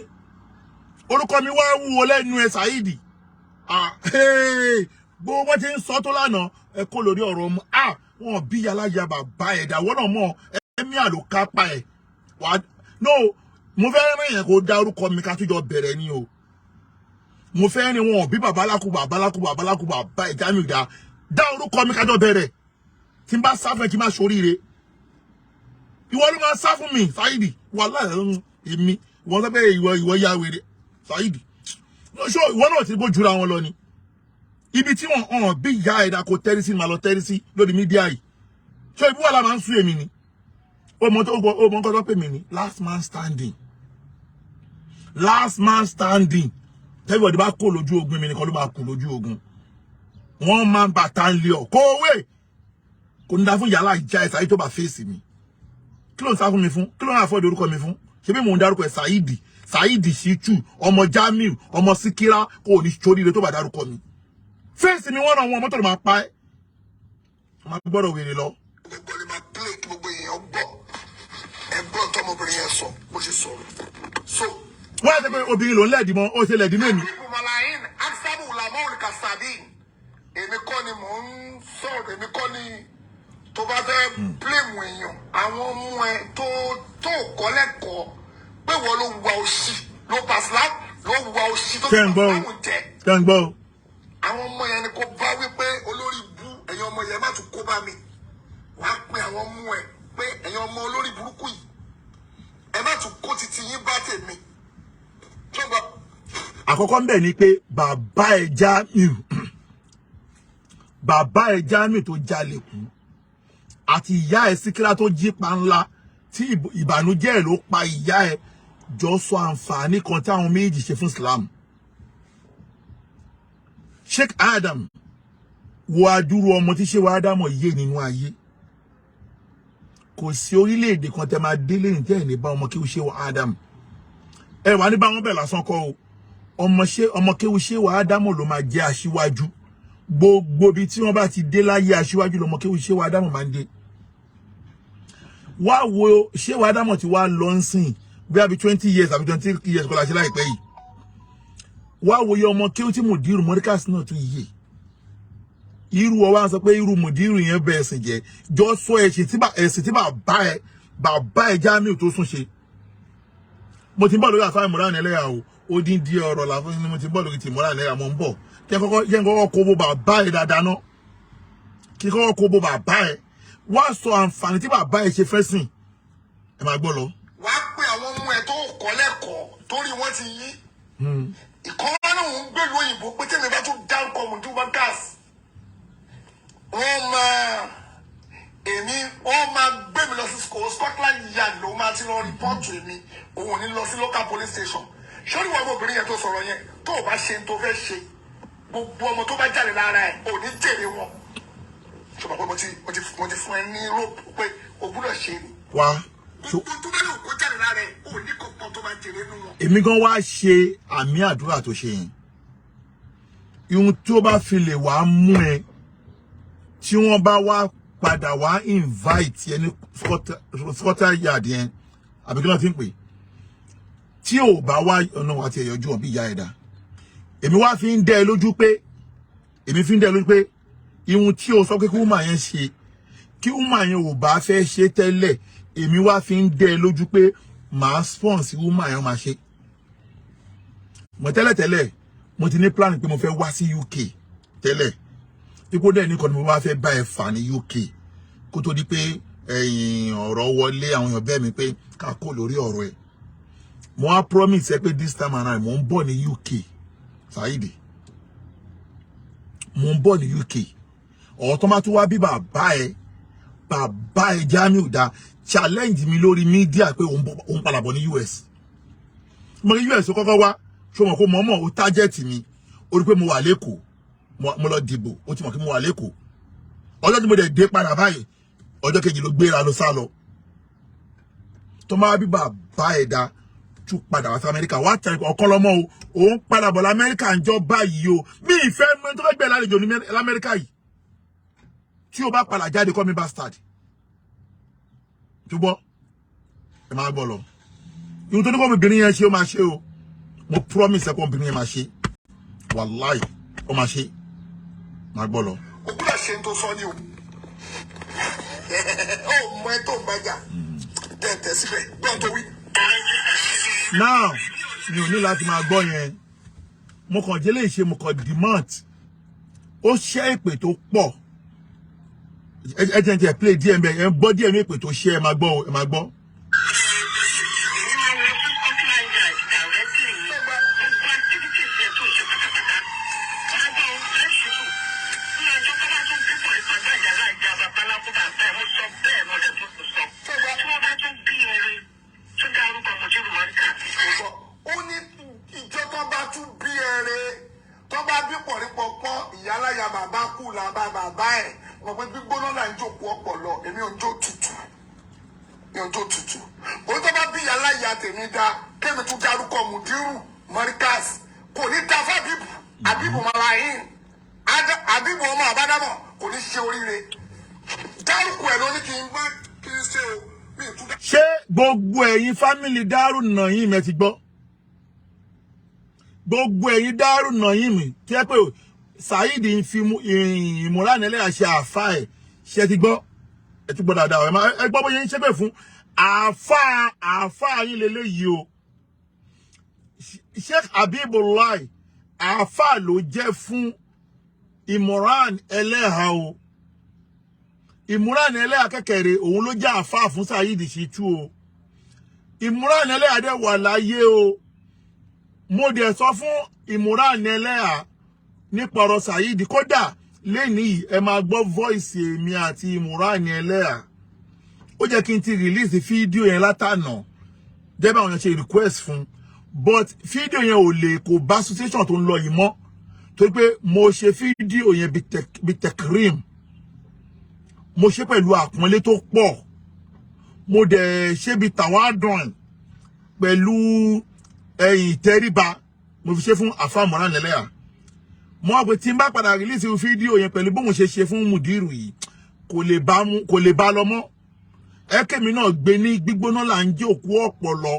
orúkọ mi wá wúwo lẹ́nu ẹ Saidi bó wọ́n ti ń sọ tó lánàá ẹ kó lórí ọ̀rọ̀ ọmọ wọn bí aláya bàbá ẹ̀ dáwọ́ náà mọ̀ ẹ̀mí àlòkápá ẹ̀ wá no mo fẹ́ rìn yẹn kó dá orúkọ mi ká tó jọ bẹ̀rẹ̀ ni o mo fẹ́ rìn wọn bí bàbá alákùbà bá ẹ̀ Jamiu dá orúkọ mi ká jọ bẹ̀rẹ̀ tí n bá sá fún ẹ kí n má ṣoríire ìwọ ló máa sá fún mi Saidi wàhálà èmi ìwọ sọ pé ìwọ ya wèrè Saidi ṣó ìwọ náà ti bó jura wọn lọ ni ibi tí wọn hàn bí ìyá ẹ̀dá kò tẹ́rí sí máa lọ tẹ́rí sí lórí mídíà yìí ṣó ibi wà láà máa ń sún èmi ni ó mọ nǹkan tó pè mí ni last man standing everybody bá kó lójú ogun mi nìkan ló máa kú lójú ogun wọn máa ń bàtà ń lé ọ kó wé kò ní dá fún yàrá ìjà ẹ Saidi tó bá fèsì mi kí ló ń sá fún mi fún kí ló ń àfọ́dé orúkọ mi fún ṣé bí mò ń dárúkọ ẹ Saidi Shittu ọmọ Jamiu ọmọ Síkírá kò ní ṣoríire tó bá dárúkọ mi fèsì mi wọ́n náà wọn mọ́tò ló máa pa ẹ́ máa gbọ́dọ̀ wèrè lọ. gbogbo lè máa play kí gbogbo èèyàn gbọ́ ẹgbọ́n tọmọbìnrin yẹn sọ bó ṣe sọ̀rọ̀ so. wọ́n á ti pé obìnrin ló ń lẹ̀dí mọ́ ó ṣe lẹ̀dí mẹ́mi. èmi kọ́ ni mò ń sọ̀rọ̀ èmi kọ́ ni tó bá fẹ́ blame èèyàn àwọn ọmọ ẹ tó kọ́ lẹ́kọ̀ọ́ pé wọ́n ló wà òṣì ló pàṣẹ ló wà òṣì tó fi báwọn jẹ. kẹ́ńgbọ́. àwọn ọmọ yẹn ni kò bá wípé olórí bú ẹ̀yin ọmọ yẹn má tún kó bá mi wàá pe àwọn ọmọ ẹ pé ẹ̀yin ọmọ olórí burúkú yìí ẹ má tún kó titi yín bá tèmi. àkọ́kọ́ ń bẹ̀ ni pé bàbá ẹ̀ Jamiu tó jalè kú àti ìyá ẹ̀ Síkírá tó jí pa ńlá tí ìbànújẹ́ ẹ̀ ló pa ìyá ẹ̀ jọ sọ àǹfààní kan tí àwọn méjì ṣe fún Islam. Sheikh Adam wo adúrú ọmọ tí Sheikh Adam yé nínú ayé kò sí orílẹ̀-èdè kan tẹ́ máa délé ní tẹ́ ẹ̀ ní bá ọmọ kéwú Sheikh Adam ẹ wà ní bá wọn bẹ̀ lásán kọ́ o ọmọ kéwú Sheikh Adam ló máa jẹ́ aṣíwájú gbogbo bí tí wọ́n bá ti dé láyé aṣíwájú lọmọ kéwú Sheikh Adam máa ń dé wá wo Sheikh Adam ti wá lọ ń sìn bí àbí 20 years àbí 20 years kọ́ la ṣe láìpẹ́ yìí wá wo yẹ ọmọ kéwú tí Mùdírù Mọ́ríkàs náà tún yìí irú ọ wá sọ pé irú Mùdírù yẹn bẹ ẹ̀sìn jẹ́ jọ sọ ẹ̀sìn tí bàbá ẹ̀ Jamiu tó sún ṣe mo ti ń bọ̀ lórí àfáà Imuran Eleha o ó dín díẹ̀ ọ̀rọ̀ làfún ni mo ti ń bọ̀ lórí ti Imuran Eleha mo ń bọ̀ jẹ́ kọ́kọ́ kó bó bàbá ẹ̀ dáadáa náà kí kọ́kọ́ kó bó bàbá ẹ̀ wá sọ àǹfààní tí bàbá ẹ̀ ṣe fẹ́ sìn ẹ máa gbọ́ lọ. wàá pé àwọn ọmọ ẹ tó kọ́ lẹ́kọ̀ọ́ torí wọ́n ti yí ìkọ́ wọn náà ń gbèlú òyìnbó pé tèmi bá tún dárúkọ mọ̀jú bá gáàsì wọ́n máa gbé mi lọ sí Scotland Yard ló máa ti lọ rìpọ́ọ̀tù èmi òun ò ní lọ sí local police station sórí wọn obìnrin yẹn tó sọ̀rọ̀ yẹn tó o bá ṣe tó fẹ́ ṣe gbogbo ọmọ tó bá jáde lára ẹ̀ ò ní jèrè wọn ṣùgbọ́n pé mo mo ti fún ẹ ní rope pé o gbọ́dọ̀ ṣe ni. wá tó bá lè kó jáde lára ẹ ò ní kankan tó bá jèrè nínú wọn. èmi gan wá ṣe àmì àdúrà tó ṣe yẹn ihun tí ó bá fi lè wá mú ẹ tí wọ́n bá wá padà wá invite ẹni squatter yard yẹn àbí kí ló ti ń pè tí ò bá wá ọ̀nà àti ẹ̀yọ́jú wọn bí ìyá ẹ̀dá èmi wá fi ń dẹ́ ẹ lójú pé ihun tí o sọ pé kí woman yẹn ṣe kí woman yẹn ò bá fẹ́ ṣe tẹ́lẹ̀ èmi wá fi ń dẹ́ ẹ lójú pé màá sponsor woman yẹn máa ṣe mo tẹ́lẹ̀ mo ti ní plan pé mo fẹ́ wá sí UK tẹ́lẹ̀ ipò dẹ̀ ní kan ni mo bá fẹ́ bá ẹ fà ní UK kó tó di pé ẹ̀yìn ọ̀rọ̀ wọlé àwọn èèyàn bẹ́ẹ̀ mi pé ká kó lórí ọ̀rọ̀ ẹ̀ mo wá promise ẹ pé this time around mo ń bọ̀ ní UK Saidi mo ń bọ̀ ní UK ọ̀rọ̀ tó máa tún wá bí bàbá ẹ Jamiu dá challenge mi lórí media pé òun padà bọ̀ ní US mo ní US kọ́kọ́ wá ṣó mọ̀ kó mọ̀ọ́mọ̀ ó target mi ó rí pé mo wà lẹ́kọ̀ọ́ mo lọ dìbò ó ti mọ̀ kí mo wà lẹ́kọ̀ọ́ ọjọ́ tí mo dẹ̀ dé padà báyìí ọjọ́ kejì ló gbéra lọ sá lọ tó máa bí bàbá ẹ̀ dá tún padà wá sí Amẹ́ríkà wá tẹ̀ ọ̀kan lọ́mọ o òun padà bọ̀ lamẹ́ríkà ń jọ báyìí o mi ìfẹ́ mẹ́rin tó fẹ́ gbé lálejò ní lamẹ́ríkà yìí tí o bá padà jáde kọ́ mi bastard túbọ̀ ẹ máa gbọ́ lọ ìhun tó ní kọ́ obìnrin yẹn ṣe ó máa ṣe o mo promise ẹ kọ́ obìnrin yẹn máa ṣe wàláì ó máa ṣe máa gbọ́ lọ. o kúrò ṣe ń tó sọ ni o ó mọ ẹ tó ń bájà tẹ̀ síbẹ̀ gbọ́n tó wí. now mi ò ní láti máa gbọ́ yẹn mo kàn jẹ́lé ìṣe mo kàn demand ó ṣẹ́ ìpè tó pọ̀ ẹ jẹ́ play díẹ̀ mbẹ́ ẹ gbọ́ díẹ̀ mi ìpè tó ṣẹ́ ẹ máa gbọ́. ṣé gbogbo ẹ̀yin family Daaru Naim ẹ ti gbọ́ gbogbo ẹ̀yin Daaru Naim tí ẹ pé Saheed ń fi Imuran Eleha ṣe àfà ẹ̀ ṣe ti gbọ́ ẹ ti gbọ́ dáadáa ẹ gbọ́ bóyá ń ṣe pé fún àfà yín lélẹ́yìí o Sheikh Abibullah àfà ló jẹ́ fún Imuran Eleha o Imuran Eleha kékeré òun ló jẹ́ àfà fún Saheed Shittu o Imuran Eleha dẹ̀ wà láyé o mo dẹ̀ sọ fún Imuran Eleha nípa ọ̀rọ̀ Saheed kódà lẹ́ni ẹ máa gbọ́ voice mi àti Imuran Eleha ó jẹ́ kí n ti release fídíò yẹn látànà dẹ́bà àwọn yẹn ṣe request fún but fídíò yẹn ò lè kò bá situation tó ń lọ yìí mọ́ torí pé mo ṣe fídíò yẹn bí tekrim mo ṣe pẹ̀lú àpọ́nlé tó pọ̀ mo dẹ̀ ṣe bí tàwádùn pẹ̀lú ìtẹríba mo fi ṣe fún àfà Imuran Eleha mo wá pé tí n bá padà release fídíò yẹn pẹ̀lú bóun ṣe fún Mudiru yìí kò lè bá lọ mọ́ ẹ̀kẹ́mi náà gbé ní gbígbóná là ń jẹ́ òkú ọ̀pọ̀lọ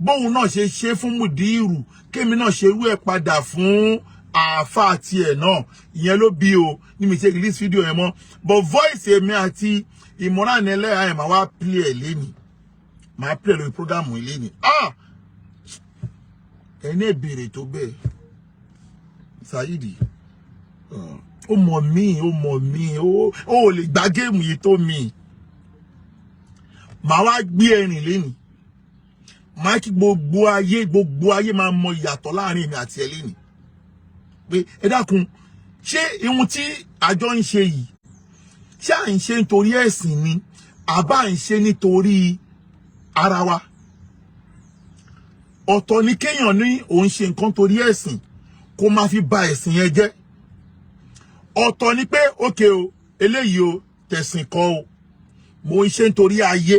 bóun náà ṣe fún Mudiru kémi náà ṣe irú ẹ̀ padà fún àfà tiẹ̀ náà ìyẹn ló bí o ní mi ṣe release fídíò yẹn mọ́ but voice èmi àti Imuran Eleha ẹ̀ máa wá play ẹ̀ lẹ́ni máa play lórí program ẹ̀ lẹ́ni ẹni ìbéèrè tó bẹ́ẹ̀ Saheed ó mọ̀ mí ó lè gbá géèmù yìí tó mi màá wá gbé ẹ̀rìn lẹ́ni máa kí gbogbo ayé máa mọ ìyàtọ̀ láàrin èmi àti ẹ lẹ́ni pé ẹ dákun ṣé ihun tí àjọ ń ṣe yìí ṣé à ń ṣe nítorí ẹ̀sìn ni àbá ń ṣe nítorí ara wa ọ̀tọ̀ ni kéèyàn ní òun ṣe nǹkan torí ẹ̀sìn kó máa fi ba ẹ̀sìn yẹn jẹ́ ọ̀tọ̀ ni pé ókè o eléyìí o tẹ̀sìn kọ́ o mo ń ṣe nítorí ayé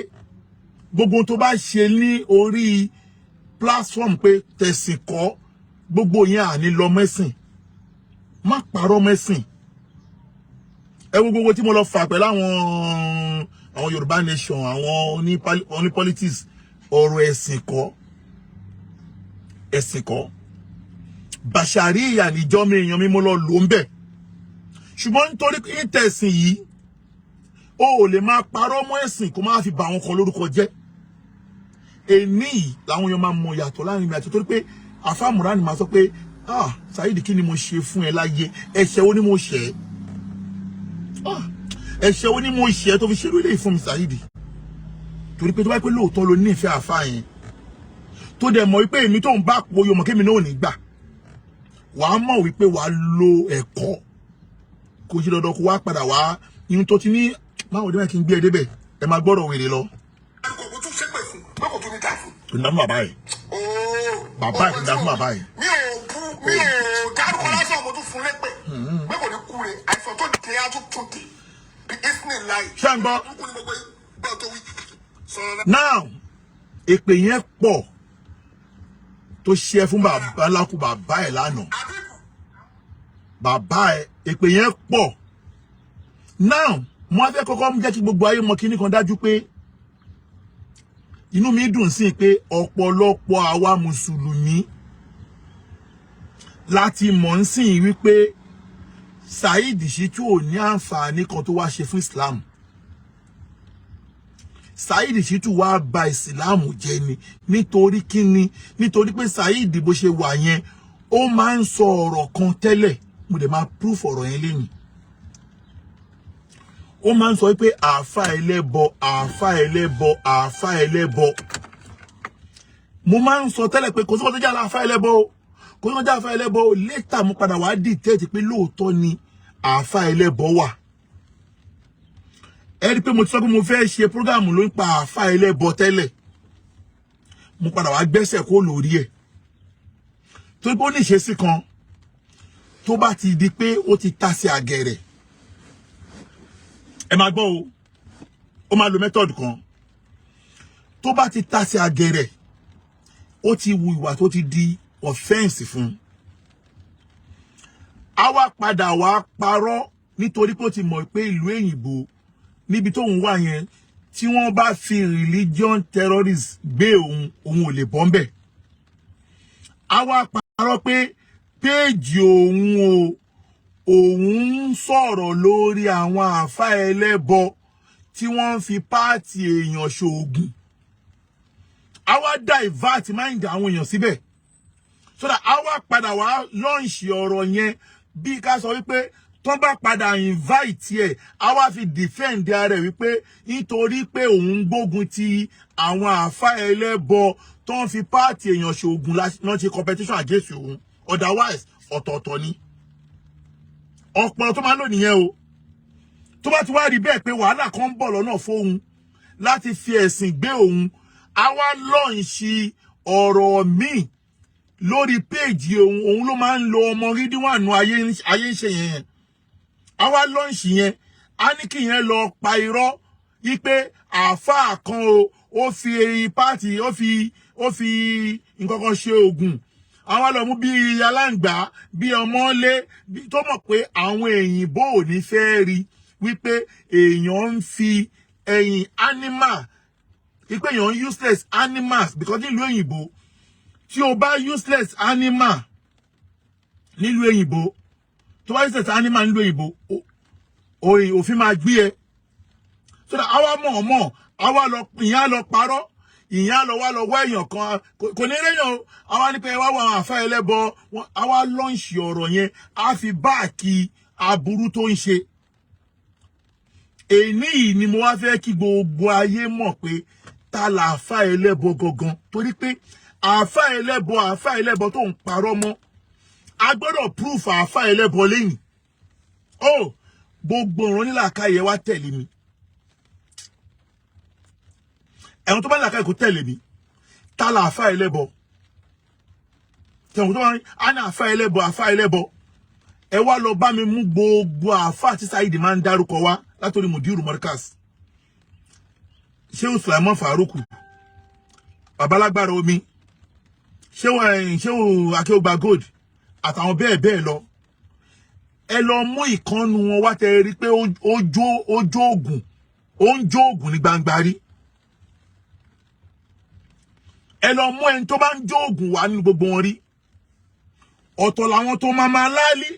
gbogbo tó bá ṣe ní orí platform pé tẹ̀sìn kọ́ gbogbo yẹn àní lọ mẹ́sìn má parọ́ mẹ́sìn ẹ wo gbogbo tí mo lọ fà pẹ̀lú àwọn Yorùbá nation àwọn oní politics ọ̀rọ̀ ẹ̀sìn kọ́ bàṣàríyà níjọ́ mi èèyàn mi mo lọ lò ń bẹ̀ ṣùgbọ́n nítorí ìtẹ̀sìn yìí o ò lè máa parọ́ mọ́ ẹ̀sìn kó máa fi bà àwọn kan lórúkọ jẹ́ èní yìí làwọn èèyàn máa mọ ìyàtọ̀ láàrin mi àti torí pé àfáà Imuran máa sọ pé Saheed kí ni mo ṣe fún ẹ láyé ẹ̀ṣẹ̀ wo ni mo ṣẹ̀ ẹ̀ṣẹ̀ wo ni mo ṣẹ̀ tó fi ṣe lórí fún mi Saheed torí pé tó bá pé lóòótọ́ ló nífẹ̀ẹ́ àfáà yẹn tó dẹ̀ mọ̀ wípé èmi tó ń bá po yọmọ kémi náà ò ní gbà wàá mọ̀ wípé wàá lo ẹ̀kọ́ kò ṣe dandan kó wá padà wá ihun tó ti ní máwọn ọdún kí n gbé ẹ débẹ̀ ẹ máa gbọ́dọ̀ wèrè lọ. kò tún ṣépè fún báwo tó ní ta fún. kò ní dá fún bàbá yìí. bàbá yìí kò ní dá fún bàbá yìí. mi ò dárúkọ lásán mo tún fún lépè pé kò ní kú re àìsàn tó dé á tún tún dé bí isnin láì. ṣé ń gbọ́. now èpè yẹn pọ̀ tó ṣe fún bàbá lákù bàbá ẹ̀ lánàá bàbá ẹ̀ èpè yẹn pọ̀ now mo á fẹ́ kọ́kọ́ jẹ́ kí gbogbo ayé mọ̀ kíní kan dájú pé inú mi dùn sí pé ọ̀pọ̀lọpọ̀ àwa mùsùlùmí láti mọ̀ ń sìn wípé Saheed Shittu ò ní àǹfààní kan tó wá ṣe fún Islam Saheed Shittu wá bà Islam jẹ́ ni nítorí kíni nítorí pé Saheed bó ṣe wà yẹn ó máa ń sọ ọ̀rọ̀ kan tẹ́lẹ̀ mo dẹ̀ máa proof ọ̀rọ̀ yẹn lẹ́yìn ó máa ń sọ pé àáfà ẹlẹ́bọ mo máa ń sọ tẹ́lẹ̀ pé kò sí kò tó jẹ́ àáfà ẹlẹ́bọ o kò sí kò tó jẹ́ àáfà ẹlẹ́bọ o later mo padà wá dìtẹ́ẹ̀tì pé lóòótọ́ ni àáfà ẹlẹ́bọ wà ẹ rí pé mo ti sọ pé mo fẹ́ ṣe prógámù ló ń pa àáfà ẹlẹ́bọ tẹ́lẹ̀ mo padà wá gbẹ́sẹ̀ kó lórí ẹ̀ torí pé ó ní ìṣesí kan tó bá ti di pé ó ti tasẹ̀ àgẹ̀rẹ̀ ẹ máa gbọ́ o ó máa lo method kan tó bá ti tasẹ̀ àgẹ̀rẹ̀ ó ti wu ìwà tó ti di offense fún a wá padà wá parọ́ nítorí pé ó ti mọ̀ pé ìlú èyìnbó níbi tóun wà yẹn tí wọ́n bá fi religion terrorist gbé òun ò lè bọ́ ń bẹ̀ a wá parọ́ pé péèjì òun ń sọ̀rọ̀ lórí àwọn àáfà ẹlẹ́bọ tí wọ́n ń fi páàtì èèyàn ṣoògùn a wá divert mind àwọn èèyàn síbẹ̀ so that a wá padà wá lọ́ǹṣì ọ̀rọ̀ yẹn bí ká sọ wípé tó bá padà invite ẹ̀ a wá fi defend ara rẹ̀ wípé nítorí pé òun gbógun ti àwọn àáfà ẹlẹ́bọ tó ń fi páàtì èèyàn ṣoògùn náà ṣe competition against òun otherwise ọ̀tọ̀ọ̀tọ̀ ni ọ̀pọ̀ tó máa ń lò nìyẹn o tó bá ti wá rí bẹ́ẹ̀ pé wàhálà kan ń bọ̀ lọ́nà fóun láti fi ẹ̀sìn gbé òun a wá lọ́ǹṣì ọ̀rọ̀ míì lórí péèjì òun ló máa ń lo ọmọ rídíwànú ayé ń ṣe yẹn a wá lọ́ǹṣì yẹn a ní kí yẹn lọ pa irọ́ wípé àáfàá kan ó fi pààtì ó fi nǹkan kan ṣe oògùn àwọn lọ mú bí aláǹgbá bí ọmọlé tó mọ̀ pé àwọn èyìnbó ò ní fẹ́ rí wípé èèyàn ń fi ẹ̀yìn animal wípé èèyàn useless animals because nílùú òyìnbó tí o bá useless animal nílùú òyìnbó tó bá useless animal nílùú òyìnbó òfin máa gbé ẹ so that àwa mọ̀ àwa lọ ìyẹn lọ parọ́ ìyẹn lọ wá lọ wá èèyàn kan kò ní réyàn o àwa ní pé wá wà àwọn àfáà ẹlẹ́bọ àwa lọ́ǹṣì ọ̀rọ̀ yẹn á fi báàkì aburú tó ń ṣe èní yìí ni mo wá fẹ́ kí gbogbo ayé mọ̀ pé ta là àfáà ẹlẹ́bọ gangan torí pé àfáà ẹlẹ́bọ tó ń parọ́ mọ́ a gbọ́dọ̀ proof àfáà ẹlẹ́bọ lẹ́yìn o gbogbo ọ̀rọ̀ nílàkàyè wá tẹ̀lé mi ẹ̀wọ̀n tó bá nílàkàyè kò tẹ̀lé mi ta là àfáà ẹlẹ́bọ tẹ̀wọ̀n tó bá ní àná àfáà ẹlẹ́bọ ẹ wá lọ bá mi mú gbogbo àfáà tí Saidi máa ń dárúkọ wá látòrí Mudiru Markaz, Shehu Sulaiman Faruku, Babalagbara Omi, Shehu Akoba Gold àtàwọn bẹ́ẹ̀ bẹ́ẹ̀ lọ. Ẹ lọ mú ìkànnù wọn wá tẹ́ rí pé ó ń jó ògùn ní gbangba rí. Ẹ lọ mú ẹni tó bá ń jó ògùn wá nínú gbogbo wọn rí. Ọ̀tọ̀ làwọn tó máa láálí,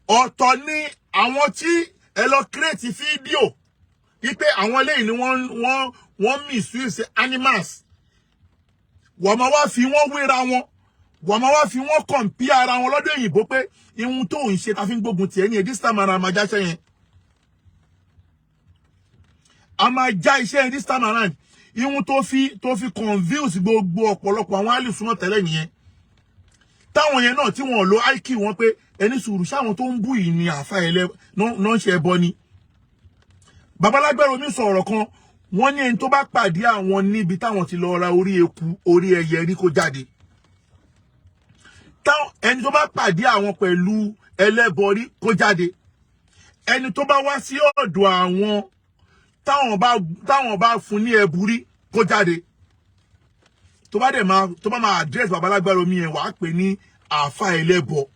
ọ̀tọ̀ ni àwọn tí ẹ lọ create fídíò wípé àwọn eléyìí ni wọ́n misuse animals. Wọ́n máa wá fi wọ́n wéra wọn, wọ́n máa wá fi wọ́n compare ara wọn lọ́dọ̀ òyìnbó pé ihun tó ń ṣe ta fi ń gbógun tiẹ̀ ní this time around máa jáṣẹ́ yẹn. A máa já iṣẹ́ yẹn this time around. Ihun tó fi convince gbogbo ọ̀pọ̀lọpọ̀ àwọn alùsùnà tẹ́lẹ̀ nìyẹn. Táwọn yẹn náà tí wọ́n lo IQ wọn pé ẹni sùúrù sáwọn tó ń bú yìí ni àfa ẹlẹ́ náà ń ṣe ẹbọ ni. Babalagbara Omi sọ ọ̀rọ̀ kan, wọ́n ní ẹni tó bá pàdé àwọn níbi táwọn ti lọ ra orí eku, orí ẹyẹ rí kó jáde. Ẹni tó bá pàdé àwọn pẹ̀lú ẹlẹ́bọ rí kó jáde. Ẹni tó bá wá sí ọ̀dọ̀ àwọn táwọn bá fún ní ẹbú rí kó jáde. Tó bá máa address Babalagbara Omi yẹn wàá pè ní àfa ẹlẹ́bọ.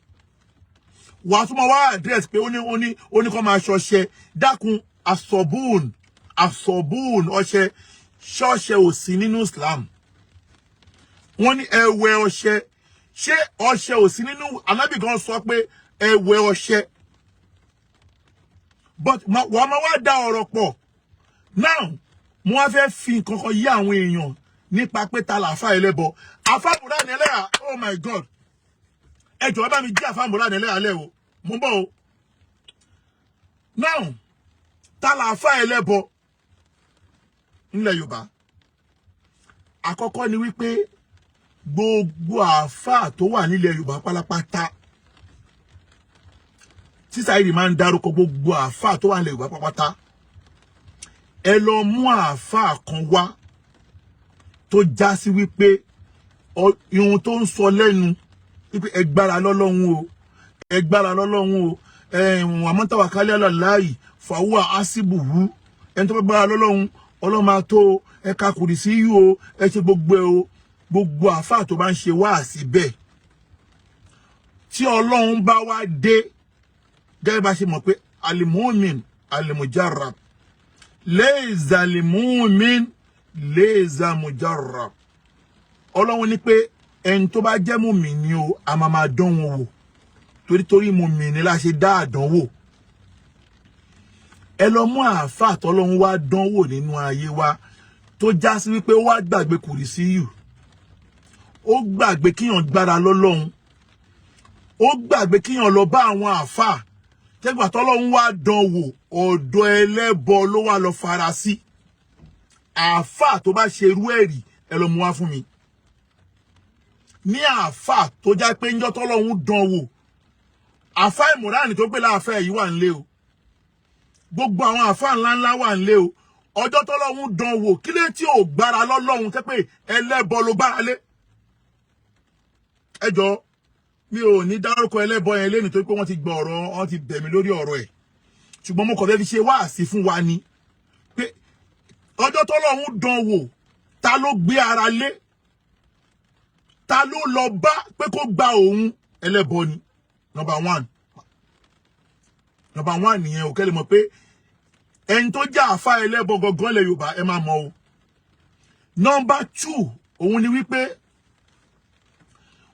Wàá tún máa wá address pé ó ní kó máa ṣọṣẹ. Dákun asọ̀bùn ọṣẹ ṣọ́ṣẹ ò sí nínú Islam. Wọ́n ní ẹwẹ́ ọṣẹ. Ṣé ọṣẹ ò sí nínú? Ànábì gan sọ pé ẹwẹ́ ọṣẹ. But wọ́n máa wá dá ọ̀rọ̀ pọ̀. Now, mo wá fẹ́ fi nǹkan kan yí àwọn èèyàn nípa pé ta làáfà ẹlẹ́bọ. Àfà Imuran Eleha, oh my God. Ẹ jọ̀ọ́ bá mi jí àfà Imuran Eleha lẹ́ o. Mo ń bọ̀ o. Now, ta làáfà ẹlẹ́bọ nílẹ̀ Yorùbá. Àkọ́kọ́ ni wípé gbogbo àfà tó wà nílẹ̀ Yorùbá pálápátá tí Saidi máa ń dárúkọ gbogbo àfà tó wà nílẹ̀ Yorùbá pálápátá. Ẹ lọ mú àfà kan wá tó já sí wípé ihun tó ń sọ lẹ́nu wípé ẹgbára lọ́lọ́run o, ẹgbára lọ́lọ́run o, àmọ́ tawakkali ala Allahi fahuwa hasibuhu, ẹni tó bá gbára lọ́lọ́run Ọlọ́run máa tó ẹ̀ka kùrìsíyù o, ẹ ṣe gbogbo ẹ o. Gbogbo àfà tó bá ń ṣe wáàsí bẹ́ẹ̀ tí Ọlọ́run bá wá dé, gẹ́gẹ́ bá ṣe mọ̀ pé al-mu'min al-mujarrab laysa al-mu'min laysa mujarrab. Ọlọ́run ní pé ẹni tó bá jẹ́ mùmínì o, a máa dán wọn wò torí mùmínì la ṣe dá àdánwò. Ẹ lọ mú àfà tọ́lọ́run wá dánwò nínú ayé wa tó já sí wípé ó wá gbàgbé kùrìsíyù, ó gbàgbé kíyàn gbára lọ́lọ́run, ó gbàgbé kíyàn lọ bá àwọn àfà tẹ́gbà tọ́lọ́run wá dánwò ọ̀dọ̀ ẹlẹ́bọ ló wá lọ fara sí. Àfà tó bá ṣe irú ẹ̀rí ẹ lọ mú wá fún mi. Ní àfà tó já pé ńjọ́ tọ́lọ́run dánwò, àfà Imuran tó pé láàfẹ́ yìí wà nílé o, gbogbo àwọn àfà ńláńlá wà nílé o. Ọjọ́ tọ́lọ́run dánwò kí lé tí ò gbára lọ́lọ́run tẹ́ pé ẹlẹ́bọ ló gbára lé. Ẹ jọ̀ọ́, mi ò ní dárúkọ ẹlẹ́bọ yẹn lẹ́nu tó pé wọ́n ti gbọ́ ọ̀rọ̀, wọ́n ti bẹ̀ mí lórí ọ̀rọ̀ ẹ̀. Ṣùgbọ́n mo kàn fẹ́ fi ṣe wáàsí fún wa ni pé ọjọ́ tọ́lọ́run dánwò ta ló gbé ara lé, ta ló lọ bá pé kó gba òun, ẹlẹ́bọ ni. Number one nìyẹn ò kẹ́lẹ̀ mọ̀ pé ẹni tó jẹ́ àfà ẹlẹ́bọ gangan lẹ̀ Yorùbá ẹ máa mọ̀ o. Number 2 òun ni wípé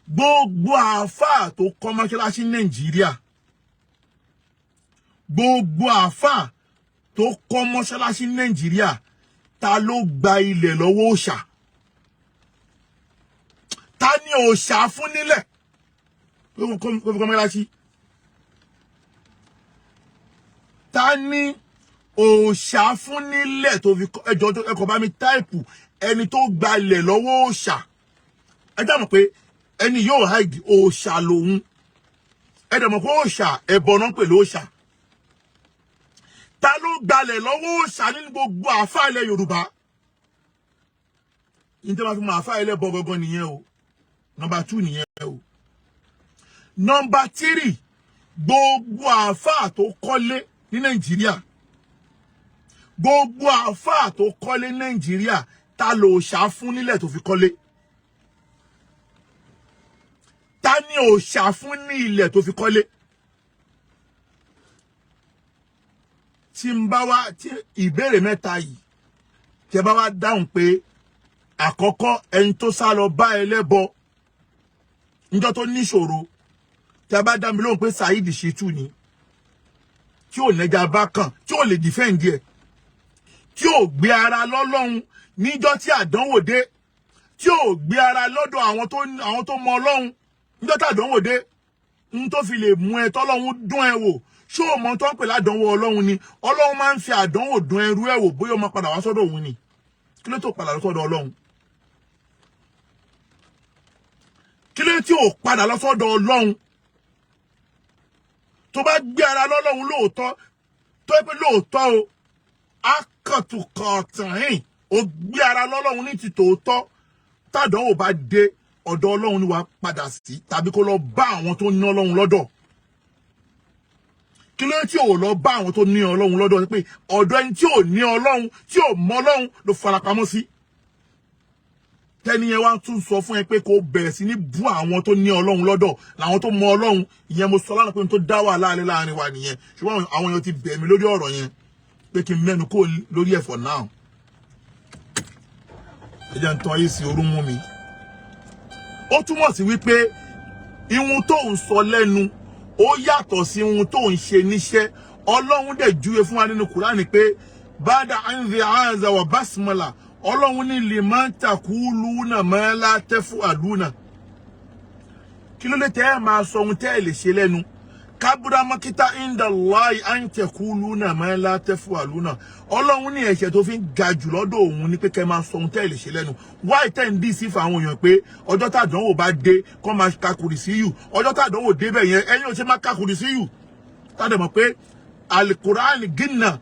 gbogbo àfà tó kọ́ mọ́ṣáláṣí Nàìjíríà, gbogbo àfà tó kọ́ mọ́ṣáláṣí Nàìjíríà, ta ló gba ilẹ̀ lọ́wọ́ òòṣà? Ta ni òòṣà fún nílẹ̀ tó fi kọ́ mọ́ṣáláṣí? Ta ni òòṣà fún nílẹ̀ tó fi ẹjọ́ ẹkọ̀ bá mi táìpù ẹni tó gba ilẹ̀ lọ́wọ́ òòṣà? Ẹ já mọ̀ pé ẹni yóò hide òòṣà lòun. Ẹ dẹ̀ mọ̀ pé òòṣà ẹbọ náà pè lóòṣà. Ta ló gbalẹ̀ lọ́wọ́ òòṣà nínú gbogbo àfà ilẹ̀ Yorùbá? Ní tí wọ́n fi mọ àfà ẹlẹ́bọ gangan nìyẹn o. Number 2 nìyẹn o. Number 3 gbogbo àfáà tó kọ́lé ní Nàìjíríà gbogbo àfáà tó kọ́lé ní Nàìjíríà ta ló ṣà fún nílẹ̀ tó fi kọ́lé ta ni ó ṣà fún ní ilẹ̀ tó fi kọ́lé tí ń bá wá tí ìbéèrè mẹ́ta yìí tẹ́ bá wá dáhùn pé àkọ́kọ́ ẹni tó sá lọ bá ẹlẹ́bọ ńjọ́ tó níṣòro tẹ́ bá dá mi lóhùn pé Saheed Shittu ni tí ò nẹja bá kàn tí ò lè defend ẹ tí ò gbé ara lọ́lọ́run níjọ́ tí àdánwò dé tí ò gbé ara lọ́dọ̀ àwọn tó mọ Ọlọ́run níjọ́ tí àdánwò dé ń tó fi lè mú ẹ tọ́lọ́run dún ẹ wò ṣó o mọ tó ń pè ládánwò Ọlọ́run ni Ọlọ́run máa ń fi àdánwò dún ẹrú ẹ wò bóyá o máa padà wá sọ́dọ̀ òun ni kí ló tó padà lọ sọ́dọ̀ Ọlọ́run kí ló tí ò padà lọ sọ́dọ̀ Ọlọ́run tó bá gbé ara lọ́lọ́run lóòótọ́ tó pé lóòótọ́ o akàtúkọ̀tàn ó gbé ara lọ́lọ́run ní ti tòótọ́ tàdánwò bá dé ọ̀dọ̀ Ọlọ́run ni wàá padà sí tàbí kó lọ bá àwọn tó ní Ọlọ́run lọ́dọ̀ kí ló tí ò lọ bá àwọn tó ní Ọlọ́run lọ́dọ̀ pé ọ̀dọ̀ ẹni tí ò ní Ọlọ́run tí ò mọ Ọlọ́run ló farapamọ́ sí tẹ́ni yẹn wá tún sọ fún ẹ pé kó bẹ̀rẹ̀ sí ní bú àwọn tó ní Ọlọ́run lọ́dọ̀ làwọn tó mọ Ọlọ́run ìyẹn mo sọ lánàá pé n tó dá wà láàrin wa nìyẹn ṣùgbọ́n àwọn èèyàn ti bẹ̀ mí lórí ọ̀rọ̀ yẹn pé kí n mẹ́nu kó lórí ẹ̀ for now ẹ jẹ́ n tán ayé sí orú mú mi ó túmọ̀ sí wípé ihun tó ń sọ lẹ́nu ó yàtọ̀ sí ihun tó ń ṣe níṣẹ́ Ọlọ́run dẹ̀ júwe fún wa nínú Kùránì pé bada anzi anza wa basmala Ọlọ́run ní liman taquluna ma la taf'aluna kí ló lè tẹ́ ẹ máa sọ ohun tẹ́ ẹ lè ṣe lẹ́nu kabura makita inda Allahi an taquluna ma la taf'aluna Ọlọ́run ní ẹ̀ṣẹ̀ tó fi ń ga jù lọ́dọ̀ òun ní pé kẹ́ máa sọ ohun tẹ́ ẹ lè ṣe lẹ́nu why ten dc fún àwọn èèyàn pé ọjọ́ tàdánwò bá dé kó máa ka kùrìsíyù ọjọ́ tàdánwò dé bẹ̀ yẹn ẹ̀yin ò ṣe máa ka kùrìsíyù tàdé mọ̀ pé al-Qur'an gínà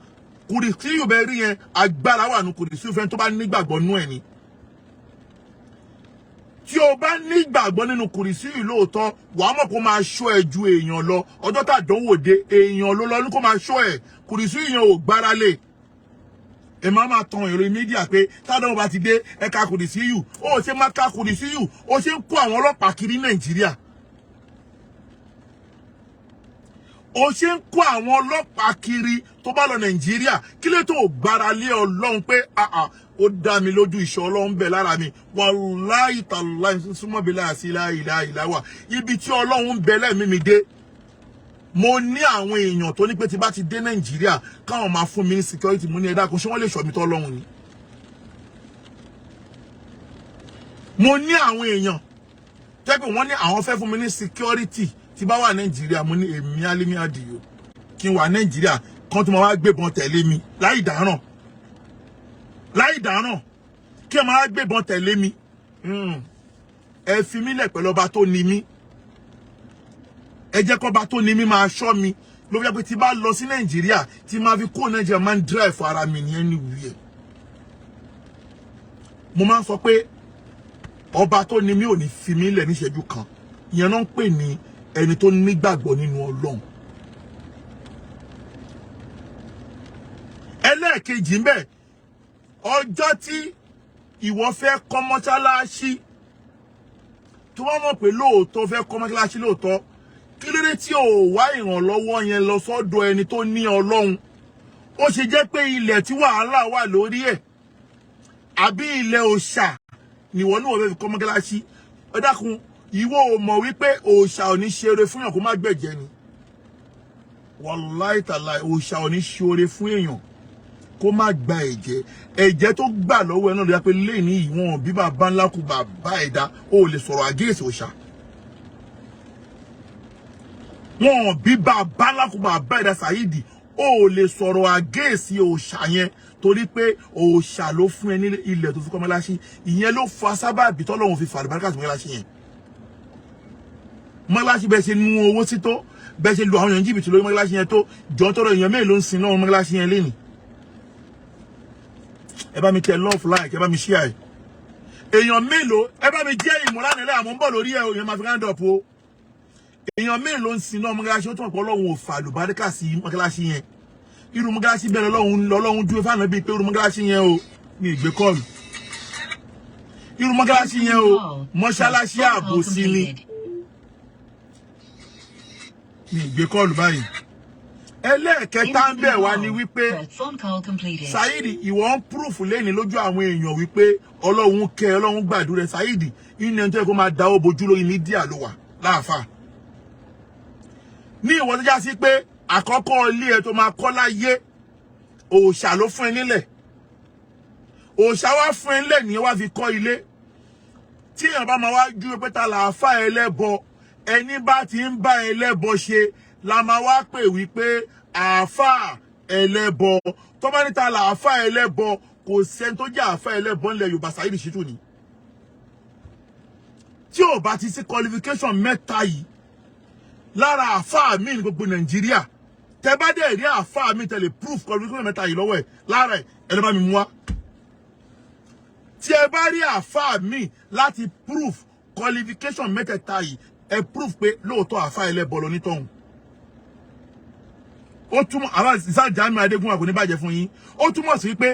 kùrìsíyù bẹ́ẹ̀ rí yẹn agbára wà nù kùrìsíyù fẹ́ tó bá nígbàgbọ́ nú ẹ̀ ni tí o bá nígbàgbọ́ nínú kùrìsíyù lóòótọ́ wàá mọ̀ kó máa ṣọ́ ẹ ju èèyàn lọ ọjọ́ tàdánwò dé èèyàn ló lọ ní kó máa ṣọ́ ẹ kùrìsíyù yẹn ò gbára lé ẹ máa tan èrò mídíà pé tàdánwò bá ti dé ẹ ka kùrìsíyù ó ṣe máa ka kùrìsíyù ó ṣe ń kó àwọn ọlọ́pàá kiri Nàìjíríà ó ṣe ń kó àwọn ọlọ́pàá kiri tó bá lọ Nàìjíríà kí ló tó gbára lé Ọlọ́run pé ó dá mi lójú ìṣọ́ Ọlọ́run bẹ̀ lára mi wàláhì tàláhì súnmọ́ bí láàsí láìláìláwà ibi tí Ọlọ́run bẹ̀ lẹ́mí mi dé mo ní àwọn èèyàn tó ní pé tí bá ti dé Nàìjíríà káwọn máa fún mi ní security mo ní ẹ dákun ṣé wọ́n lè ṣọ́ mi tọ́ Ọlọ́run ni mo ní àwọn èèyàn tẹ́ pé wọ́n ní àwọn fẹ́ fún mi ní security tí bá wà Nàìjíríà mo ní èmi alimi adìyó kí n wà Nàìjíríà kan tó máa wá gbébọn tẹ̀lé mi láì dáràn kí ẹ máa gbébọn tẹ̀lé mi ẹ fi mí lẹ̀ pẹ̀lú ọba tó ní mí ẹ jẹ́ kó ọba tó ní mí máa ṣọ́ mi ló fi jẹ́ pé tí bá lọ sí Nàìjíríà tí máa fi kó Nàìjíríà máa ń drive ara mi ní anywhere mo máa ń sọ pé ọba tó ní mí ò ní fi mí lẹ̀ níṣẹ́jú kan ìyẹn náà ń pè ní ẹni tó nígbàgbọ́ nínú Ọlọ́run ẹlẹ́ẹ̀kejì ń bẹ ọjọ́ tí ìwọ fẹ́ kọ́ mọ́ṣáláṣí tó wọ́n mọ̀ pé lóòótọ́ fẹ́ kọ́ mọ́ṣáláṣí lóòótọ́ kí ló dé tí ò wá ìrànlọ́wọ́ yẹn lọ sọ́dọ̀ ẹni tó ní Ọlọ́run ó ṣe jẹ́ pé ilẹ̀ tí wàhálà wà lórí ẹ̀ àbí ilẹ̀ òòṣà nìwọ náà fẹ́ fi kọ́ mọ́ṣáláṣí ẹ dákun ìwọ ò mọ̀ wípé òòṣà ò ní ṣeré fún èèyàn kó má gbẹ̀jẹ̀ ni wàláì tàláì òòṣà ò ní ṣoore fún èèyàn kó má gba ẹ̀jẹ̀ tó gbà lọ́wọ́ ẹ náà lóyá pé lẹ́yìn ìwọ̀n bí bàbá ńlá kù bàbá ẹ̀dá ó lè sọ̀rọ̀ àgéèsì òòṣà wọn bí bàbá ńlá kù bàbá ẹ̀dá Saheed ó lè sọ̀rọ̀ àgéèsì òòṣà yẹn torí pé òòṣà ló fún ẹ ní ilẹ̀ tó fi kọ́ mọ́láṣí ìyẹn ló fa sábàbí tọ́lọ́run fi fàlùbáríkà sí mọ́láṣí yẹn mọ́láṣí bẹ́ẹ̀ ṣe nu owó sí tó bẹ́ẹ̀ ṣe lu àwọn èèyàn jìbìtì lórí mọ́láṣí yẹn tó jọ tọrọ èèyàn mélòó ń sin náà mọ́láṣí yẹn lénìí ẹ bá mi tẹ love like ẹ bá mi share èèyàn mélòó ẹ bá mi jẹ́ Imuran Eleha àmọ́ ń bọ̀ lórí ẹ̀ òyìn máa fi round up o èèyàn mélòó ló ń sin náà mọ́gàláṣí ó tún ọ̀pọ̀ ọlọ́run ò fà lùbáríkà sí mọ́gàláṣí yẹn irú mọ́gàláṣí bẹ́ẹ̀ lọ́lọ́run dúró fáànà bíi pé irú mọ́gàláṣí yẹn o ní ìgbé kọ́ọ̀lù irú mọ́gàláṣí yẹn o mọ́ṣáláṣí ààbò sí ni ní ìgbé kọ́ọ̀lù báyìí ẹlẹ́ẹ̀kẹta ń bẹ̀ wá ni wípé Saheed ìwọ ń púrùfù lẹ́ni lójú àwọn èèyàn wípé ọlọ́run kẹ́ ọlọ́run gbàdúrà Saheed ìní ẹni tó yẹ kó máa dáwọ́ bojú lórí mídíà ló wà láàfà ní ìwọ tó já sí pé àkọ́kọ́ ilé ẹ tó máa kọ́ láyé òòṣà ló fún ẹ nílẹ̀ òòṣà wá fún ẹ nílẹ̀ nìyẹn wá fi kọ́ ilé tí èèyàn bá máa wá ju pé ta làáfà ẹlẹ́bọ ẹni bá ti ń bá ẹlẹ́bọ ṣe la máa wá pè wípé àáfà ẹlẹ́bọ tó bá níta làáfà ẹlẹ́bọ kò sẹ́ni tó jẹ́ àáfà ẹlẹ́bọ ńlẹ̀ Yorùbá Saheed Shittu ni tí ò bá ti sí qualification mẹ́ta yìí lára àáfà mi ní gbogbo Nàìjíríà tẹ́ bá dẹ̀ rí àáfà mi tẹ̀lé proof qualification mẹ́ta yìí lọ́wọ́ ẹ̀ lára ẹ̀ ẹ lọ́ bá mi mú wá tí ẹ bá rí àáfà mi láti proof qualification mẹ́tẹ̀ẹ̀ta yìí ẹ proof pé lóòótọ́ àáfà ẹlẹ́bọ lọ nítọ̀hún ó túmọ̀ àwọn ìsájàmì adégún àkò ní bàjẹ́ fún yín ó túmọ̀ sí pé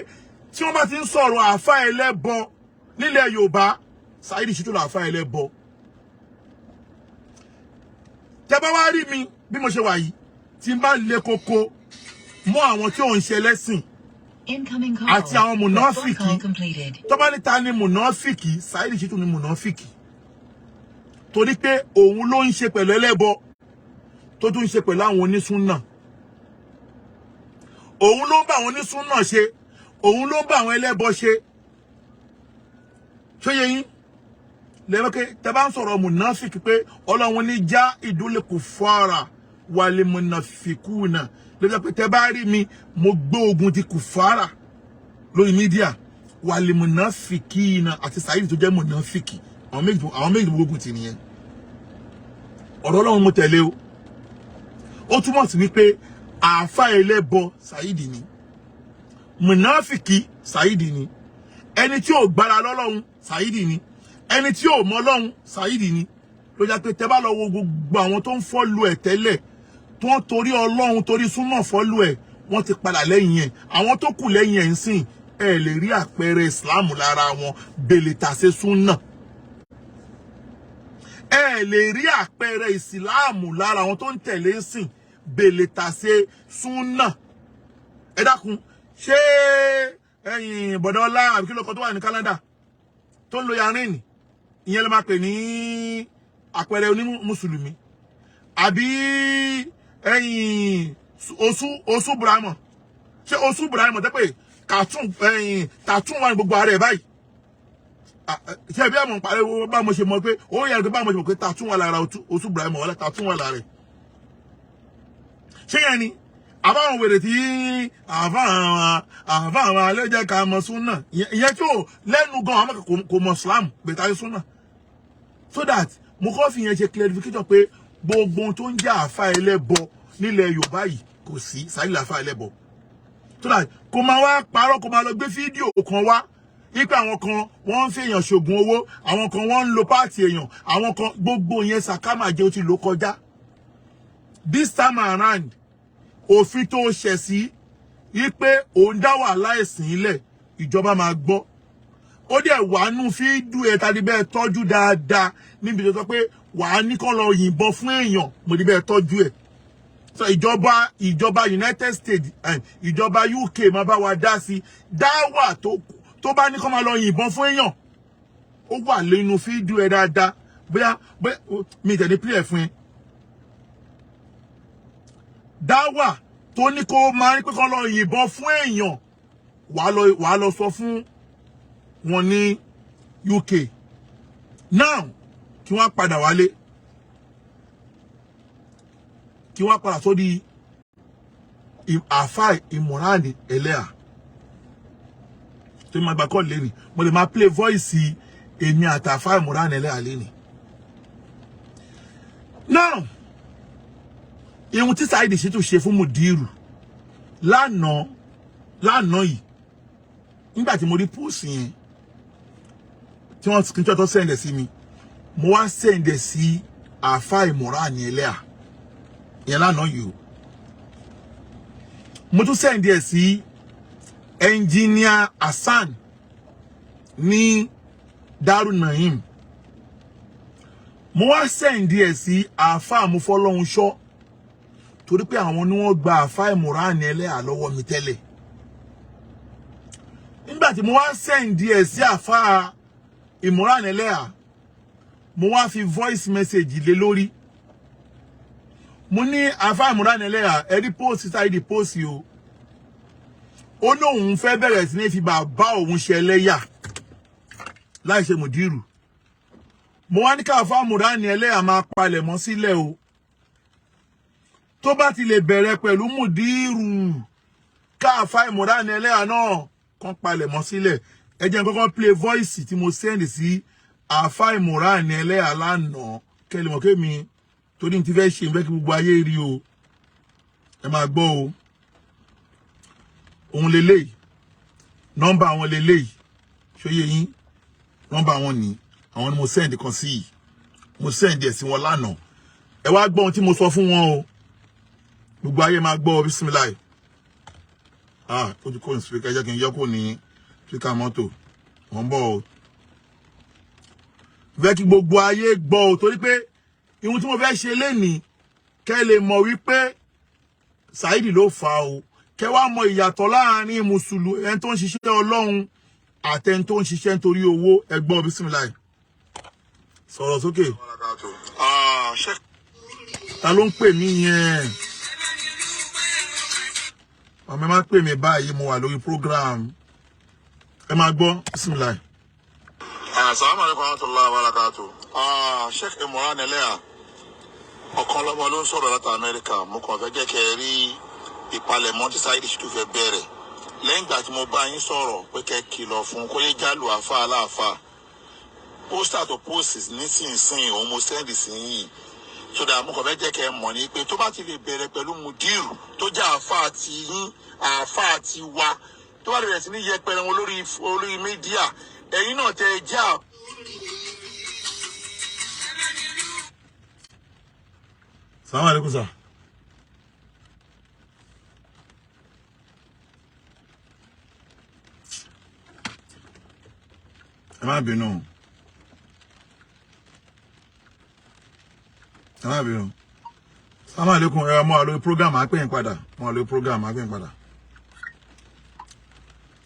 tí wọ́n bá ti ń sọ̀rọ̀ àáfà ẹlẹ́bọ nílẹ̀ Yorùbá Saheed Shittu làáfà ẹlẹ́bọ tẹ́ bá wá rí mi bí mo ṣe wà yìí tí n bá le koko mọ́ àwọn tí ò ń ṣe lẹ́sìn àti àwọn mùnáfìkì tó bá ní ta ni mùnáfìkì Saheed Shittu ni mùnáfìkì torí pé òun ló ń ṣe pẹ̀lú ẹlẹ́bọ tó tún ń ṣe pẹ̀lú àwọn onísúnnà òun ló ń bá àwọn onísúnnà ṣe òun ló ń bá àwọn ẹlẹ́bọ ṣe ṣó yé yín lẹ́wọ́kẹ́ tẹ́ bá ń sọ̀rọ̀ mùnáfìkì pé ọlọ́run ní já ìdúlé kò fara wàlẹ̀ mùnáfìkúnà lọ́jọ́ pé tẹ́ bá rí mi mo gbé ogun ti kò fara lórí mídíà wàlẹ̀ mùnáfìkínà àti Saheed tó jẹ́ mùnáfìkì àwọn méjì gbogbo ti nìyẹn ọ̀rọ̀ ọlọ́run mo tẹ̀lé o ó túmọ̀ sí wípé àáfà ẹlẹ́bọ Saheed ni mùnáfìkì Saheed ni ẹni tí ò gbára lọ́lọ́run Saheed ni ẹni tí ò mọ Ọlọ́run Saheed ni ló jẹ́ pé tẹ́ bá lọ wo gbogbo àwọn tó ń fọ́lù ẹ̀ tẹ́lẹ̀ tó ń torí Ọlọ́run torí súnà fọ́lù ẹ̀ wọ́n ti padà lẹ́yìn ẹ̀ àwọn tó kù lẹ́yìn ẹ̀ ń sìn ẹ lè rí àpẹẹrẹ Islam lára wọn bèlè tàṣe súnà ẹ lè rí àpẹẹrẹ Islam lára àwọn tó ń tẹ̀lé ń sìn bèlè tàṣe súnà ẹ dákun ṣé ẹ̀yin bọ̀dọ́lá àbí kí lóko tó wà ní Canada tó ń lo yarin ni ìyẹn ló máa pè ní àpẹẹrẹ onímùsùlùmí àbí ẹ̀yin oṣù Ibrahim ṣé oṣù Ibrahim tẹ́ pé tàtún wà ní gbogbo ara ẹ̀ báyìí ṣé bí àmọ̀ pariwo bá mo ṣe mọ̀ pé ó yẹ kí bá mo ṣe mọ̀ pé tàtún wà lára oṣù Ibrahim wọlé tàtún wà lára ẹ̀ ṣé yẹn ni àbáwọn wèrè tí àbá àwọn alẹ́jẹ́ ká mọ̀ súnà ìyẹn tí ó lẹ́nu gan àwọn kò mọ̀ Islam bẹ̀tàrí súnà so that mo kọ́ fi yẹn ṣe clarification pé gbogbo tó ń jẹ́ àáfà ẹlẹ́bọ nílẹ̀ Yorùbá yìí kò sí Saheed àáfà ẹlẹ́bọ so that kò máa wá parọ́ kò máa lọ gbé fídíò kan wá wípé àwọn kan wọ́n ń fi èèyàn ṣògùn owó àwọn kan wọ́n ń lo páàtì èèyàn àwọn kan gbogbo yẹn sàkámà jẹ́ ó ti lò kọjá this time around òfin tó ṣẹ̀ sí wípé òun dá wàhálà ẹ̀sìn ilẹ̀ ìjọba máa gbọ́ ó dẹ̀ wà nù fídíò ẹ̀ tàbí bẹ́ẹ̀ tọ́jú dáadáa níbi tó sọ pé wàá ní kán lọ yìnbọn fún èèyàn mo ní bẹ́ẹ̀ tọ́jú ẹ̀ so ìjọba United States ìjọba UK máa bá wa dá sí dáwà tó bá ní kán máa lọ yìnbọn fún èèyàn ó wà lẹ́nu fídíò ẹ̀ dáadáa bóyá mi tẹ̀lé pílẹ̀ fún ẹ dáwà tó ní kó máa ní pé kán lọ yìnbọn fún èèyàn wàá lọ sọ fún wọn ní UK now kí wọ́n padà wálé kí wọ́n padà sórí àfáà Imuran Eleha tó máa gbà kọ́ lẹ́nìí mo lè máa play voice èmi àtàfáà Imuran Eleha lẹ́nìí now ìhun tí Saheed Shittu ṣe fún Mudiru lánàá yìí nígbà tí mo rí post yẹn tí wọ́n screenshot tó send sí mi mo wá send sí àáfà Imuran ní Eleha yẹn lánàá yìí o mo tún send ẹ sí engineer Hassan ní Daaru Naim mo wá send ẹ sí àáfà Amúfọ́lọ́hun ṣọ́ torí pé àwọn ni wọ́n gba àáfà Imuran ní Eleha lọ́wọ́ mi tẹ́lẹ̀ nígbà tí mo wá send ẹ sí àáfà Imuran ní Eleha mo wá fi voice message lé lórí mo ní àáfà Imuran ní Eleha ẹ̀rí post side post o ó ní òun fẹ́ bẹ̀rẹ̀ sí ní fi bàbá òun ṣe ẹlẹ́yà láì ṣe mùdírù mo wá ní ká àáfà Imuran ní Eleha máa palẹ̀ mọ́ sílẹ̀ o tó bá ti lè bẹ̀rẹ̀ pẹ̀lú mùdírù ká àáfà Imuran ní Eleha náà kàn palẹ̀ mọ́ sílẹ̀ ẹ jẹ́ n kọ́kọ́ play voice tí mo send sí àáfà Imuran ní Eleha lánàá kẹ́lẹ́ mọ̀ kémi torí ti fẹ́ ṣe ń fẹ́ kí gbogbo ayé rí o ẹ máa gbọ́ o òun lélẹ́yìí nọ́mbà àwọn lélẹ́yìí ṣóyè yín nọ́mbà àwọn ni àwọn ni mo send kan sí yìí mo send ẹ̀ sí wọn lánàá ẹ wá gbọ́ ohun tí mo sọ fún wọn o gbogbo ayé máa gbọ́ bismillah ojú kò ní speaker jẹ́ kí n yọ kó ní speaker mọ́tò wọ́n bọ̀ o fẹ́ kí gbogbo ayé gbọ́ o torí pé ihun tí mo fẹ́ ṣe lénìí kẹ́ lè mọ̀ wípé Saidi ló fà o kẹ́ wá mọ̀ ìyàtọ̀ láàrin mùsùlùmí ẹni tó ń ṣiṣẹ́ Ọlọ́run àtẹni tó ń ṣiṣẹ́ nítorí owó ẹ gbọ́ bismillah sọ̀rọ̀ sókè ta ló ń pè mí yẹn ọmọ ẹ máa pè mí báyìí mo wà lórí program ẹ máa gbọ́ bismillah. Assalamu alaikum warahmatullahi wabarakatuh. Sheikh Imuran ní Eleha ọ̀kan lọ́mọ ló ń sọ̀rọ̀ láti Amẹ́ríkà mo kàn fẹ́ jẹ́ kẹ́ ẹ rí ìpalẹ̀mọ́ tí Saidi Shittu fẹ́ bẹ̀rẹ̀ lẹ́yìn ìgbà tí mo bá yín sọ̀rọ̀ pé kẹ́ kìlọ̀ fún kó yé jálù àfa aláàfà pósítà tó pósìs nísinsìnyí òun mo sẹ́ndì sí yìí sódà mo kàn fẹ́ jẹ́ kẹ́ ẹ mọ̀ ní pé tó bá ti lè bẹ̀rẹ̀ pẹ̀lú mùdírù tó jẹ́ àfa àti yín àfa àti wa tó bá lè bẹ̀rẹ̀ sí ní yẹpẹrẹ wọn lórí mídíà ẹ̀yin náà tẹ ẹ já. Salaam alaikum sir. Ẹ má bínú. Salaam alaikum ẹ mo lórí program á pè yín padà. Mo lórí program á pè yín padà.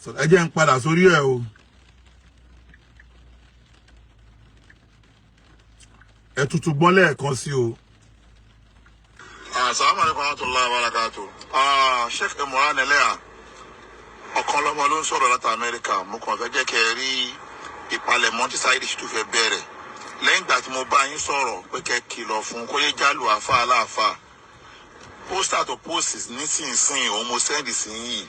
So ẹ jẹ́ n padà sórí ẹ̀ o. Ẹ tútù gbọ́ lẹ́ẹ̀kan sí o. Assalamu alaikum warahmatullahi wabarakatuh. Sheikh Imuran ní Eleha ọ̀kan lọ́mọ ló ń sọ̀rọ̀ láti Amẹ́ríkà mo kàn fẹ́ jẹ́ kẹ́ ẹ rí ìpalẹ̀mọ́ tí Saidi Shittu fẹ́ bẹ̀rẹ̀ lẹ́yìn ìgbà tí mo bá yín sọ̀rọ̀ pé kẹ́ kìlọ̀ fún kó yé jálù àfa aláàfà pósítà tó pósìs nísinsìnyí òun mo sẹ́ndì sí yìí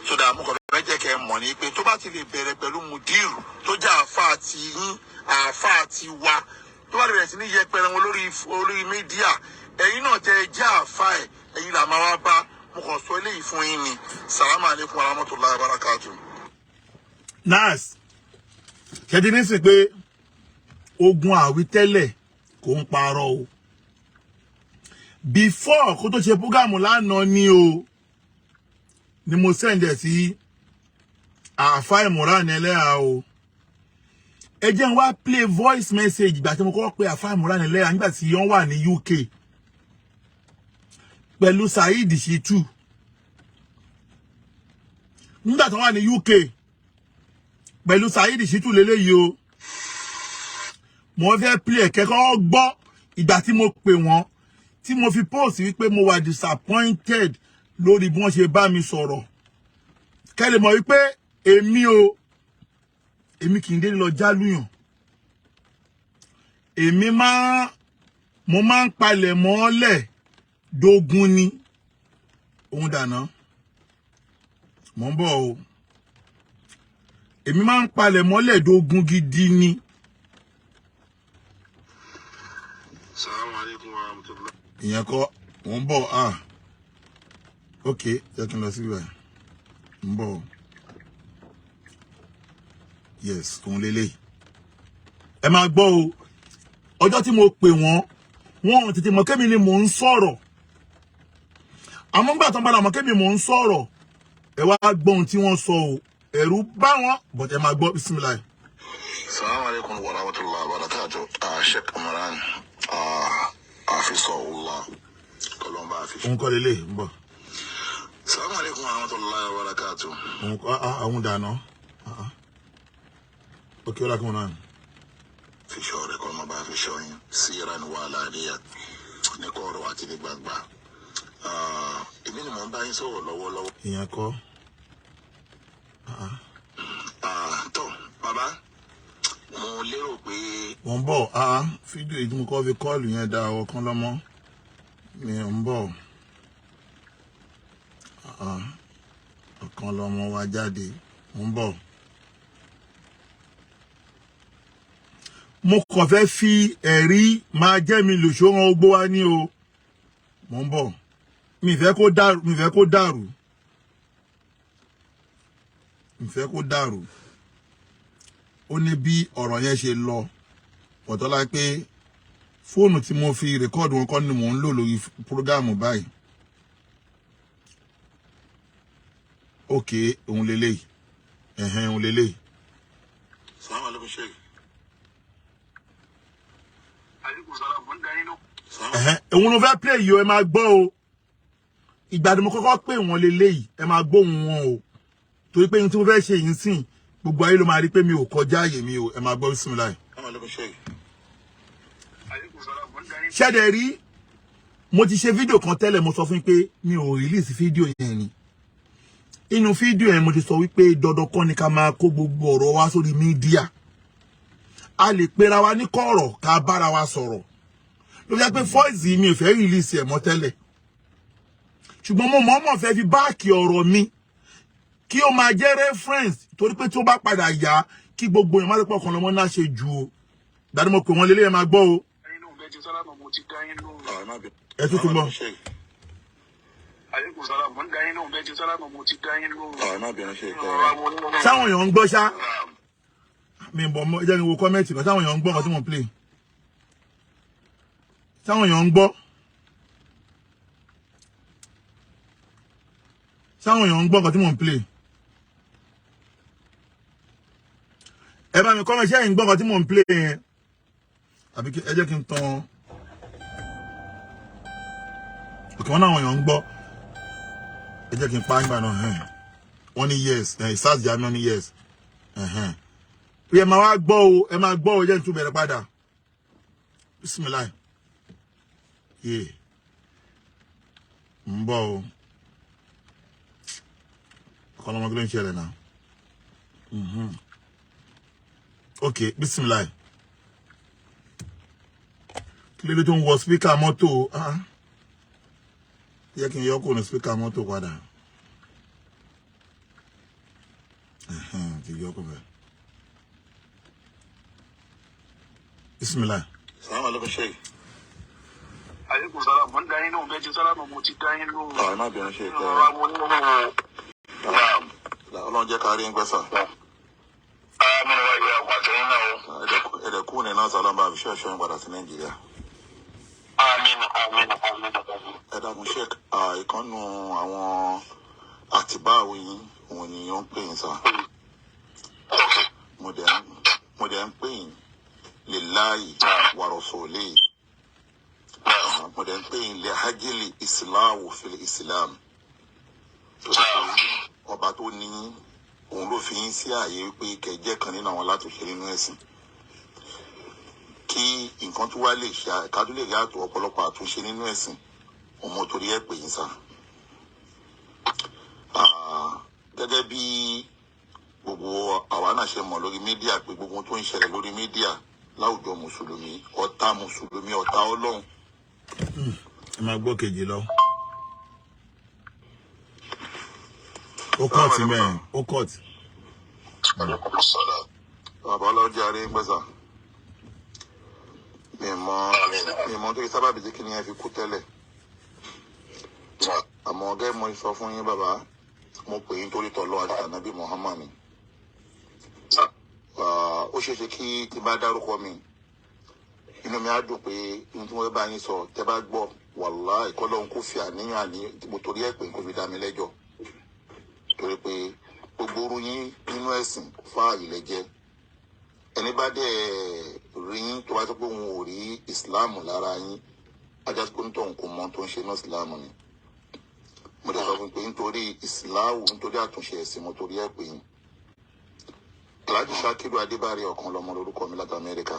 sódà mo kàn fẹ́ jẹ́ kẹ́ ẹ mọ̀ ní pé tó bá ti lè bẹ̀rẹ̀ pẹ̀lú mùdírù tó jẹ́ àfa àti yín àfa àti wa tó bá lè bẹ̀rẹ̀ sí ní yẹpẹrẹ wọn lórí mídíà ẹ̀yin náà tẹ ẹ jẹ́ àfa ẹ̀ ẹ̀yin là máa wá bá mo kàn sọ eléyìí fún yín ni salamu alaikum warahmatullahi wabarakatuh. Nas kẹ́dí nísìn pé ogun àwítẹ́lẹ̀ kò ń parọ́ o before kó tó ṣe prógámù lánàá ni o ni mo sẹ́ndẹ̀ sí àáfà Imuran ní Eleha o ẹ jẹ́ n wá play voice message ìgbà tí mo kọ́kọ́ pé àáfà Imuran ní Eleha nígbà tí wọ́n wà ní UK pẹ̀lú Saidi Shittu nígbà tí wọ́n wà ní UK pẹ̀lú Saidi Shittu lélẹ́yìí o mo fẹ́ play kẹ́kọ̀ọ́ gbọ́ ìgbà tí mo pè wọ́n tí mo fi post wípé mo wà disappointed lórí bí wọ́n ṣe bá mi sọ̀rọ̀ kẹ́lẹ̀ mọ̀ wípé èmi kì í dé lọ jálùyàn mo máa ń palẹ̀ mọ́lẹ̀ dógún ni òun dànà mò ń bọ̀ o èmi máa ń palẹ̀ mọ́lẹ̀ dógún gidi ni. Assalamu alaikum warahmatullahi. Ìyẹn kọ́ mò ń bọ̀ ok jẹ́ kí n lọ síbẹ̀ ń bọ̀ yes òun lélẹ̀ ẹ máa gbọ́ o ọjọ́ tí mo pè wọ́n wọ́n tètè mọ̀ kémi ni mò ń sọ̀rọ̀ àmọ́ gbà tán padà mọ̀ kémi mò ń sọ̀rọ̀ ẹ wá gbọ́ ohun tí wọ́n sọ o ẹ̀rù bá wọn but ẹ máa gbọ́ bismillah. Assalamu alaikum wa rahmatullahi wa barakatuh. Sheikh Imuran Afisahullah Kolomba Afish. Òun kọ́ lélẹ̀ ń bọ̀. Assalamu alaikum wa rahmatullahi wa barakatuh. Òun kọ́ àwọn dáná. Ok, ọlá kí wọ́n náà. Fi ṣọ́ rẹ̀ kọ́ ọmọ bá fi ṣọ́ yín síra ní wàhálà àníyàn ní kọ́ọ̀rọ̀ àti ní gbangba. Èmi ni mò ń bá yín sọ̀rọ̀ lọ́wọ́lọ́wọ́. Ìyẹn kọ́. Tó bàbá mo lérò pé. Wọ́n bọ̀ fídíò yìí tí mo kọ́ fi kọ́ọ̀lù yẹn da ọkàn lọ́mọ mi ń bọ̀ ọkàn lọ́mọ wa jáde ń bọ̀. Mo kàn fẹ́ fi ẹ̀rí máa jẹ́ mi lòṣó wọn ogbó wa ní o mo ń bọ̀ mi fẹ́ kó dàrú ó ní bí ọ̀rọ̀ yẹn ṣe lọ ọ̀tọ́lá pé fóònù tí mo fi rẹ́kọ́ọ̀dù wọn kọ́ ni mò ń lò lórí prógámù báyìí òkè òun lélẹ́yìí òun lélẹ́yìí. Assalamu alaikum Sheikh. Òun ló fẹ́ play yìí o ẹ máa gbọ́ o ìgbà tí mo kọ́kọ́ pè wọ́n lélẹ́yìí ẹ máa gbóhùn wọn o torí pé ohun tí mo fẹ́ ṣe yìí sìn gbogbo ayé ló máa rí pé mi ò kọjá ààyè mi o ẹ máa gbọ́ bismillah. Ṣẹ́dẹ̀ rí mo ti ṣe fídíò kan tẹ́lẹ̀ mo sọ fún pé mi ò release fídíò yẹn ni inú fídíò yẹn mo ti sọ wípé dandan kọ́ ni ká máa kó gbogbo ọ̀rọ̀ wa sórí mídíà a lè pera wa ní kọ̀rọ̀ ká bára wa sọ̀rọ̀ ló jẹ́ pé voice mi ò fẹ́ release ẹ̀ mọ́ tẹ́lẹ̀ ṣùgbọ́n mo mọ̀ọ́mọ̀ fẹ́ fi báàkì ọ̀rọ̀ mi kí ó máa jẹ́ reference torí pé tí ó bá padà yá kí gbogbo èèyàn má lè pọ̀ kan lọ́mọ náà ṣe jù o dáadé mo pè wọ́n lélẹ́yìn máa gbọ́ o. Ẹ tún bọ̀. Sáwọn èèyàn ń gbọ́ ṣá mi bọ̀ mọ́ ẹjẹ́ ni wo kọ́mẹ́ǹtì kan sáwọn èèyàn ń gbọ́ nǹkan tí mò ń play sáwọn èèyàn ń gbọ́ nǹkan tí mò ń play ẹ bá mi kọ́mẹ́ǹtì ṣé ẹ̀yin ń gbọ́ nǹkan tí mò ń play yẹn àbí ẹ jẹ́ kí n tan òkè wọn náà àwọn èèyàn ń gbọ́ ẹ jẹ́ kí n pa nígbà náà wọ́n ní yes sars jami wọ́n ní yes ẹ máa wá gbọ́ o ẹ máa gbọ́ o jẹ́ n tún bẹ̀rẹ̀ padà bismillah yé ń bọ̀ o ọ̀kọ́lọ́mọ kí ló ń ṣẹlẹ̀ náà ok bismillah kí ló dé tó ń wọ spíkà mọ́tò yẹ kí n yọ kó ní spíkà mọ́tò padà ti yọ kó bẹ́ẹ̀. Bismillah. Assalamu alaikum Sheikh. Alaikum salam. Mun da yin no be sala mo ti da yin no. Má bínú Sheikh. Ọlọ́run jẹ́ ká rí ń gbẹ́sà. Àmín wa ya wa tẹ́yìn náà o. Ẹ̀dẹ̀ kú ní náà sálọ́mbà àbíṣẹ́ ẹ̀ṣọ́ ń padà sí Nàìjíríà. Àmín. Ẹ dákun Sheikh, ìkànnù àwọn àtìbáwò yín òun ni ó ń pè yín sá. Mo dẹ̀ ń pè yín lillahi wa rasulihi. Mo dẹ̀ ń pè yín li hajjili islahu fil islam. Ọba tó ní òun ló fi yín sí ààyè pé kẹjẹ kan nínú àwọn látòṣe nínú ẹ̀sìn kí nǹkan tó wá lè ṣe ká tó lè yàtọ̀ ọ̀pọ̀lọpọ̀ àtúnṣe nínú ẹ̀sìn ọmọ torí ẹ̀ pè yín sá. Gẹ́gẹ́ bí gbogbo àwa náà ṣe mọ̀ lórí mídíà pé gbogbo tó ń ṣẹlẹ̀ lórí mídíà láwùjọ mùsùlùmí ọ̀tá Ọlọ́run. Ẹ máa gbọ́ kejì lọ. Ó kọ́ọ̀tì mẹ́rin, ó kọ́ọ̀tì. Bàbá ọlọ́jà rí ń gbẹ́sà. Mi mọ̀ tó yẹ sábàbí tí kìnìyàn fi kú tẹ́lẹ̀. Àmọ́ ọ̀gá mo sọ fún yín bàbá, mo pè yín torí tọ́lọ́ àti ànábì Muhammad ni. Ó ṣeéṣe kí tí bá dárúkọ mi inú mi á dùn pé ohun tí wọ́n bá yín sọ tẹ́ bá gbọ́ wàláhì ìkọlọ́hún kò fi àníyàn mo torí ẹ̀ pé kò fi dá mi lẹ́jọ́ torí pé gbogbo orú yín nínú ẹ̀sìn fáàyè lẹ́jẹ́ ẹni bá dẹ̀ rí yín tó bá tó pé òun ò rí ìsìláàmù lára yín ajá tó ń tọ̀ nǹkan mọ́ tó ń ṣe náà ìsìláàmù ni mo dẹ̀ sọ fún pé nítorí ìsìláàmù nítorí àtúnṣe ẹ̀sìn mo torí ẹ̀ pé yín Alhaji Shekiyu Adébárí ọ̀kan lọ́mọ lórúkọ mi láti Amẹ́ríkà.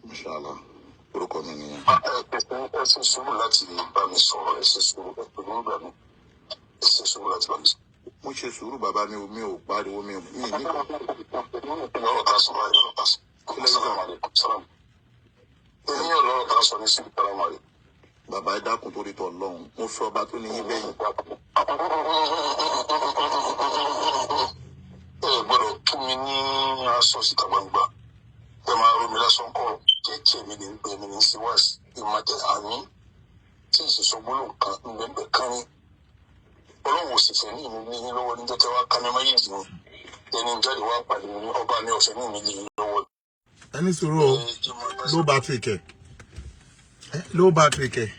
Inshallah orúkọ mi nìyẹn. Ẹ ṣe sùúrù láti bá mi sọ̀rọ̀, ẹ ṣe sùúrù ẹ pè mí nígbà mi, ẹ ṣe sùúrù láti bá mi sọ̀rọ̀. Mo ṣe sùúrù bàbá mi ò pariwo mi ní. Lọ́rọ̀ tá a sọ báyìí lọ́rọ̀ tá a sọ. Assalamu alaikum. Salam. Èmi ò lọ́rọ̀ tá a sọ ní sí Assalamu alaikum. Bàbá ẹ dákun torí tọ̀ lọ́hùn mo fẹ́ ọba tó ní yín bẹ́yìn. Ẹ gbọ́dọ̀ tún mi ní aṣọ síta gbangba. Ẹ máa rú mi lásán kọ́ kéèké mi ní gbé mi ní síwáàsì ìmọ̀tẹ́ àmì tí ìṣẹ̀ṣọ́ gbólóhùn kan ńbẹ̀ńbẹ̀ kan ní. Ọlọ́run ò sì fẹ́ ní ìmú ní lọ́wọ́ ní jẹ́kẹ́ wá ká mẹ́mọ́ yìí ní ẹni jáde wá pàdé mi ní ọba ní ọ̀fẹ́ ní ìmí ní lọ́wọ́. Ẹni sọ̀rọ̀ low battery kẹ̀.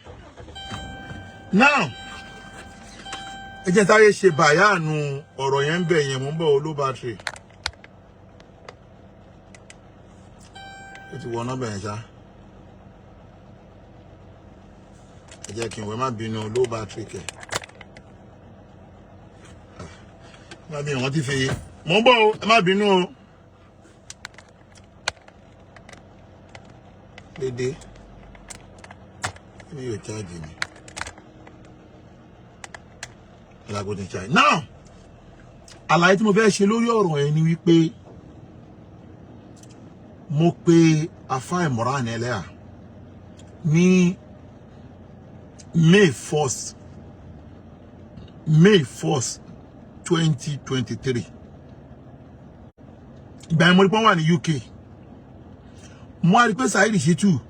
Now ẹ jẹ́ táyé ṣe bàyáànù ọ̀rọ̀ yẹn ń bẹ̀ yẹn mò ń bọ̀ low battery. Ó ti wọ nọ́mbà yẹn ṣá. Ẹ jẹ́ kí n wẹ́ má bínú low battery kẹ̀. Má bínú wọ́n ti fi mò ń bọ̀ o ẹ má bínú o. Dédé mi yóò charge mi. Lágbo ní charge. Now àlàyé tí mo fẹ́ ṣe lórí ọ̀rọ̀ yẹn ni wípé mo pe Afa Imuran Eleha ní May 1st 2023. Ìgbà yẹn mo rí pé wọ́n wà ní UK. Mo rí pé Shittu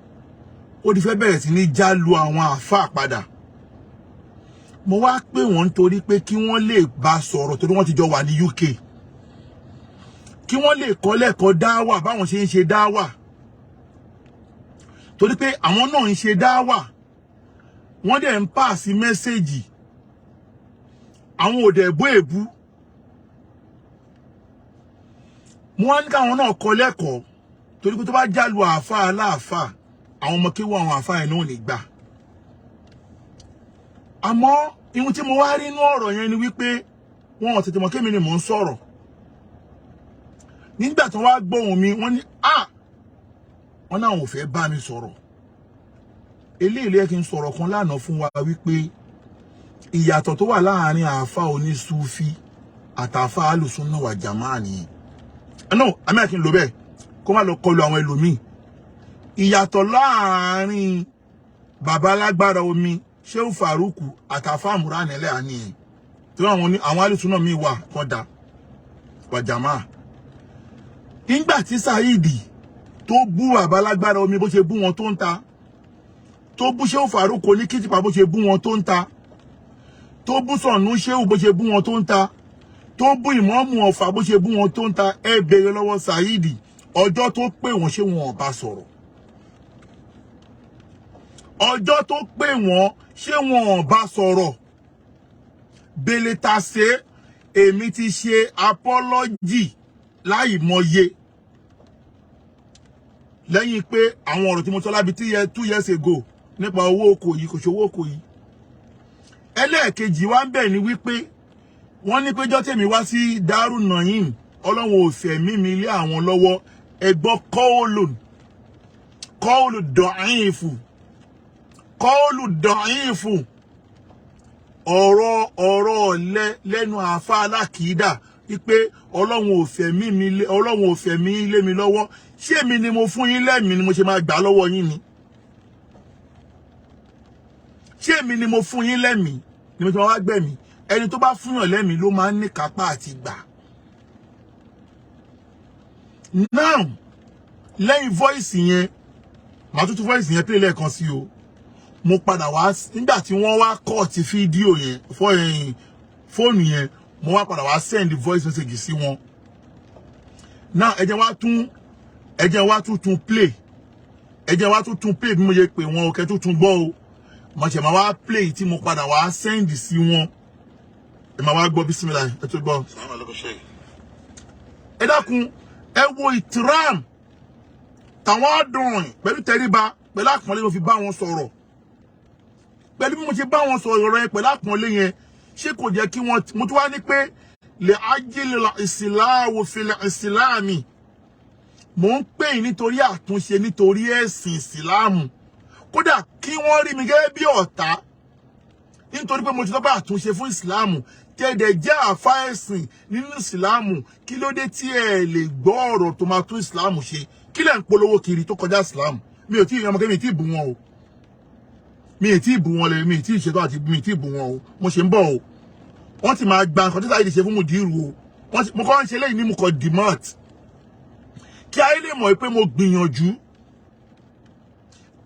ó ti fẹ́ bẹ̀rẹ̀ sí ní já lu àwọn àfáà padà. Mo wá pè wọ́n nítorí pé kí wọ́n lè bá sọ̀rọ̀ torí wọ́n ti jọ wà ní UK. Kí wọ́n lè kọ́ lẹ́kọ̀ọ́ dáwà báwọn ṣe ń ṣe dáwà. Torí pé àwọn náà ń ṣe dáwà. Wọ́n dẹ̀ ń pàṣí mẹ́sẹ̀jì. Àwọn ò dẹ̀ bó èbú. Mo wá ní káwọn náà kọ́ lẹ́kọ̀ọ́ torí pé tó bá já lu àfáà aláàfáà àwọn ọmọ kéwọ́ àwọn àfáà yẹn náà ní gbà. Àmọ́ ihun tí mo wá rí inú ọ̀rọ̀ yẹn ni wípé wọn ò tètè mọ̀ kémi ni mò ń sọ̀rọ̀. Nígbà tí wọ́n wá gbóhùn mi wọ́n ní wọ́n náà ò fẹ́ bá mi sọ̀rọ̀. Eléyìí ló yẹ kí n sọ̀rọ̀ kan lánàá fún wa wípé ìyàtọ̀ tó wà láàárín àfáà onísúfí àtàfáà alùsùnnà wà jàmáà nìyẹn. Àmì àkín ló bẹ́ẹ̀ kó má lọ kọlu àwọn ẹlòmíì. Ìyàtọ̀ láàárín bàbá alágbára omi Shehu Faruku àtàfà Imuran Eleha nìyẹn. Tí àwọn alùsùnnà mi wà kọ́dà wà jàmáà. Nígbà tí Saidi tó bú bàbá alágbára omi bó ṣe bú wọn tó ń ta, tó bú Shehu Faruku ní kìtìpá bó ṣe bú wọn tó ń ta, tó bú Sọ̀nù Shehu bó ṣe bú wọn tó ń ta, tó bú Ìmọ̀ọ́mù Ọ̀fà bó ṣe bú wọn tó ń ta, ẹ bèrè lọ́wọ́ Saidi ọjọ́ tó pè wọ́n ṣé wọn ò bá sọ̀rọ̀. Ọjọ́ tó pè wọ́n ṣé wọn ò bá sọ̀rọ̀. Bele ta ṣe èmi ti ṣe apology láì mọye. Lẹ́yìn pé àwọn ọ̀rọ̀ tí mo sọ lábi 2 years ago nípa owó oko yìí kò ṣòwò oko yìí. Ẹlẹ́ẹ̀kejì wá ń bẹ̀ ni wípé wọ́n ní péjọ́ tèmi wá sí Daaru Naim Ọlọ́run ò fẹ́ mímí ilé àwọn lọ́wọ́ ẹgbọ́ kọ́ọ̀lù dọ̀ífù ọ̀rọ̀ lẹ́nu àfá alákìídà wípé Ọlọ́run ò fẹ́ mí ilé mi lọ́wọ́. Ṣé èmi ni mo fún yín lẹ́mìí ni mo ṣe máa gbà lọ́wọ́ yín ni? Ṣé èmi ni mo fún yín lẹ́mìí ni mo ṣe máa wá gbẹ̀mí? Ẹni tó bá fúnyàn lẹ́mìí ló máa ń ní kápá àti gbà. Now lẹ́yìn voice yẹn màá tún voice yẹn play lẹ́ẹ̀kan sí o. Mo padà wá nígbà tí wọ́n wá cut fídíò yẹn fóònù yẹn mo wá padà wá send voice message sí wọn. Now ẹ jẹ́ wá tún ẹ jẹ́ wá tuntun play bí mo ṣe pè wọ́n o kẹ́ tuntun gbọ́ o mo ṣe máa wá play tí mo padà wá send sí wọn ẹ máa wá gbọ́ bismillah ẹ tó gbọ́. ẹ dákun ẹ wo ìtìrám tàwọn ọdún pẹ̀lú tẹríba pẹ̀lú àpọ́nlé mo fi bá wọn sọ̀rọ̀ pẹ̀lú bí mo ṣe bá wọn sọ̀rọ̀ yẹn pẹ̀lú àpọ́nlé yẹn ṣé kò jẹ́ kí wọ́n mo tún wá ní pé lè ajílẹ̀ ìsìláwò fìlẹ̀ ìsìláàmì mò ń pè yín nítorí àtúnṣe nítorí ẹ̀sìn ìsìláàmù kódà kí wọ́n rí mi gẹ́gẹ́ bí ọ̀tá nítorí pé mo ti sọ pé àtúnṣe fún ìsìláàmù tẹ́ẹ̀dẹ̀ jẹ́ àfá ẹ̀sìn nínú ìsìláàmù kí ló dé tí ẹ lè gbọ́ ọ̀rọ̀ tó máa tún ìsìláàmù ṣe kí lẹ̀ ń polówó kiri tó kọjá ìsìláàmù mi ò tí ì yan ọmọ kẹ́mi tí ì bù wọn o mi ì tí ì bù wọn lè mi ì tí ì ṣètò àti mi ì tí ì bù wọn o mo ṣe ń bọ̀ o wọ́n ti máa gba nǹkan tí Saheed ṣe fún Mudiru o mo kọ́ ń ṣe lẹ́yìn ní mo kọ́ demand kí ayé lè mọ̀ pé mo gbìyànjú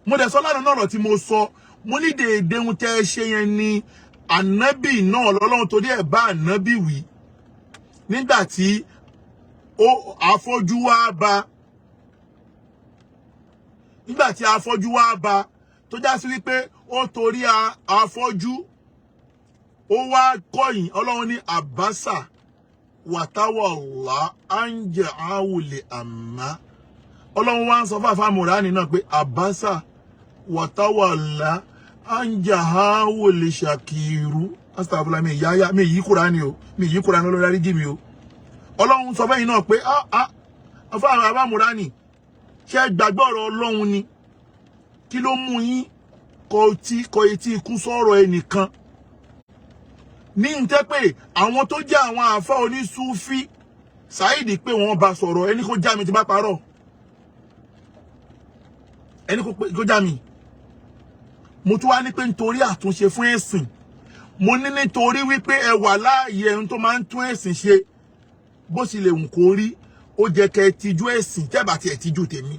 mo dẹ̀ sọ lánàá náà ọ̀rọ̀ tí mo sọ mo ní dèédé ohun tẹ́ ẹ ṣe yẹn ni ànábì náà lọ́lọ́run torí ẹ̀ bá ànábì wí nígbà tí afọ́jú wá bá tó já sí wípé ó torí afọ́jú ó wá kọ̀yìn ọlọ́run ní àbásà wàtáwọ̀lá áńjẹ àwòlè àmá ọlọ́run wá ń sọ fáfá mùránì náà pé àbásà wàtáwọ̀lá áńjẹ àwòlè ṣàkìrú astagfirullah mi yí kúránì o mi yí kúránì olórí àríjì mi o ọlọ́run sọ fẹ́yìn náà pé afá mùránì ṣe gbàgbọ́ ọ̀rọ̀ ọlọ́run ni kí ló mú yín kọ etí ikú sọ̀rọ̀ ẹnìkan ní ń tẹ́ pé àwọn tó jẹ́ àwọn àfá onísúfí Saheed pé wọ́n bá sọ̀rọ̀ ẹni kó já mi ti bá parọ́ ẹni kó já mi mo tún wá ní pé nítorí àtúnṣe fún ẹ̀sìn mo ní nítorí wípé ẹ wà láàyè ẹni tó máa ń tún ẹ̀sìn ṣe bó sì lè wù kó rí ó jẹ́ kẹ́ tijú ẹ̀sìn tẹ́bà tí ẹ̀ tijú tèmi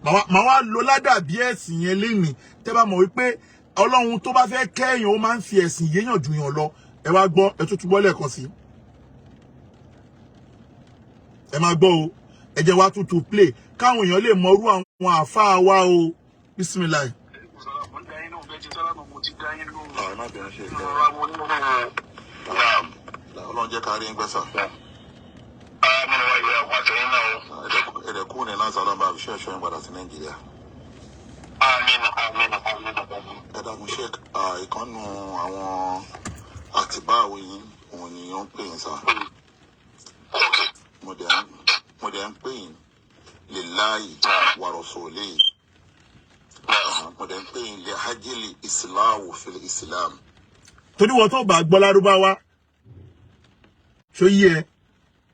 màá wá lo ládàbí ẹ̀sìn yẹn lénìí tẹ́bà mọ̀ wípé ọlọ́run tó bá fẹ́ kẹ́yàn ó máa ń fi ẹ̀sìn yéèyàn jù yàn lọ ẹ wá gbọ́ ẹ tún túbọ̀ lẹ́ẹ̀kan sí ẹ máa gbọ́ o ẹ jẹ́ wá tútù play káwọn èèyàn lè mọrú àwọn àáfàá wa o bismillah. ọlọ́run jẹ́ ká rí ń gbẹ́sà. ẹ̀ẹ́dẹ̀kú ní láti alábàá àbíṣẹ́ ẹ̀ṣọ́ yẹn padà sí Nàìjíríà. ẹ̀dàgùn sheik ìkànnù àwọn àtibáwò yìí òun ni ó ń pè yín sá. mo dẹ̀ ń pè yín lillahi wa rasulihi. mo dẹ̀ ń pè yín li hajjili islahu fil islam. torí wọn tó bá gbọ́ lárúbáwá ṣó yí ẹ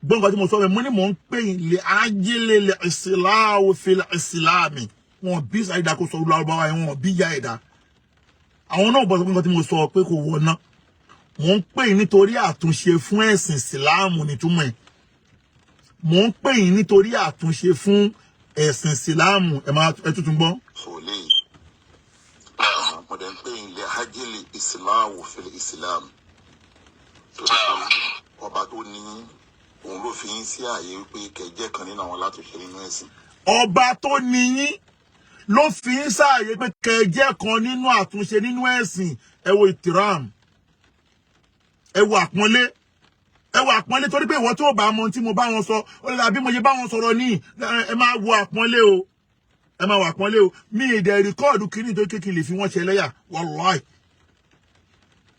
gbọ́n nǹkan tí mo sọ fẹ́ mo ní mò ń pè yín li hajjili islahu fil islam wọn bí Saheed kó sọ lárúbáwá yẹn wọn bí ya ẹ̀dá àwọn náà bọ́ sọ pé nǹkan tí mo sọ pé kò wọná mò ń pè yín nítorí àtúnṣe fún ẹ̀sìn ìsìláàmù nítumọ̀ ẹ̀ mò ń pè yín nítorí àtúnṣe fún ẹ̀sìn ìsìláàmù ẹ tuntun gbọ́. sọlẹ mo dẹ̀ ń pè yín li hajjili islahu fil islam ọba tó ní òun ló fi yín sí ààyè wípé kẹjẹ kan nínú àwọn látúnṣe nínú ẹ̀sìn. ọba tó ní yín ló fi ń sáàyè pé kẹjẹ kan nínú àtúnṣe nínú ẹ̀sìn ẹ wo ìtìrám ẹ wo àpọ́nlé torí pé ìwọ tó bá mọ tí mo bá wọn sọ ó lè dàbí mo ṣe bá wọn sọ̀rọ̀ ní ẹ máa wo àpọ́nlé o mi ìdẹ̀ rìkọ́ọ̀dù kìíní tó kékeré lè fi wọ́n ṣe lẹ́yà wàláì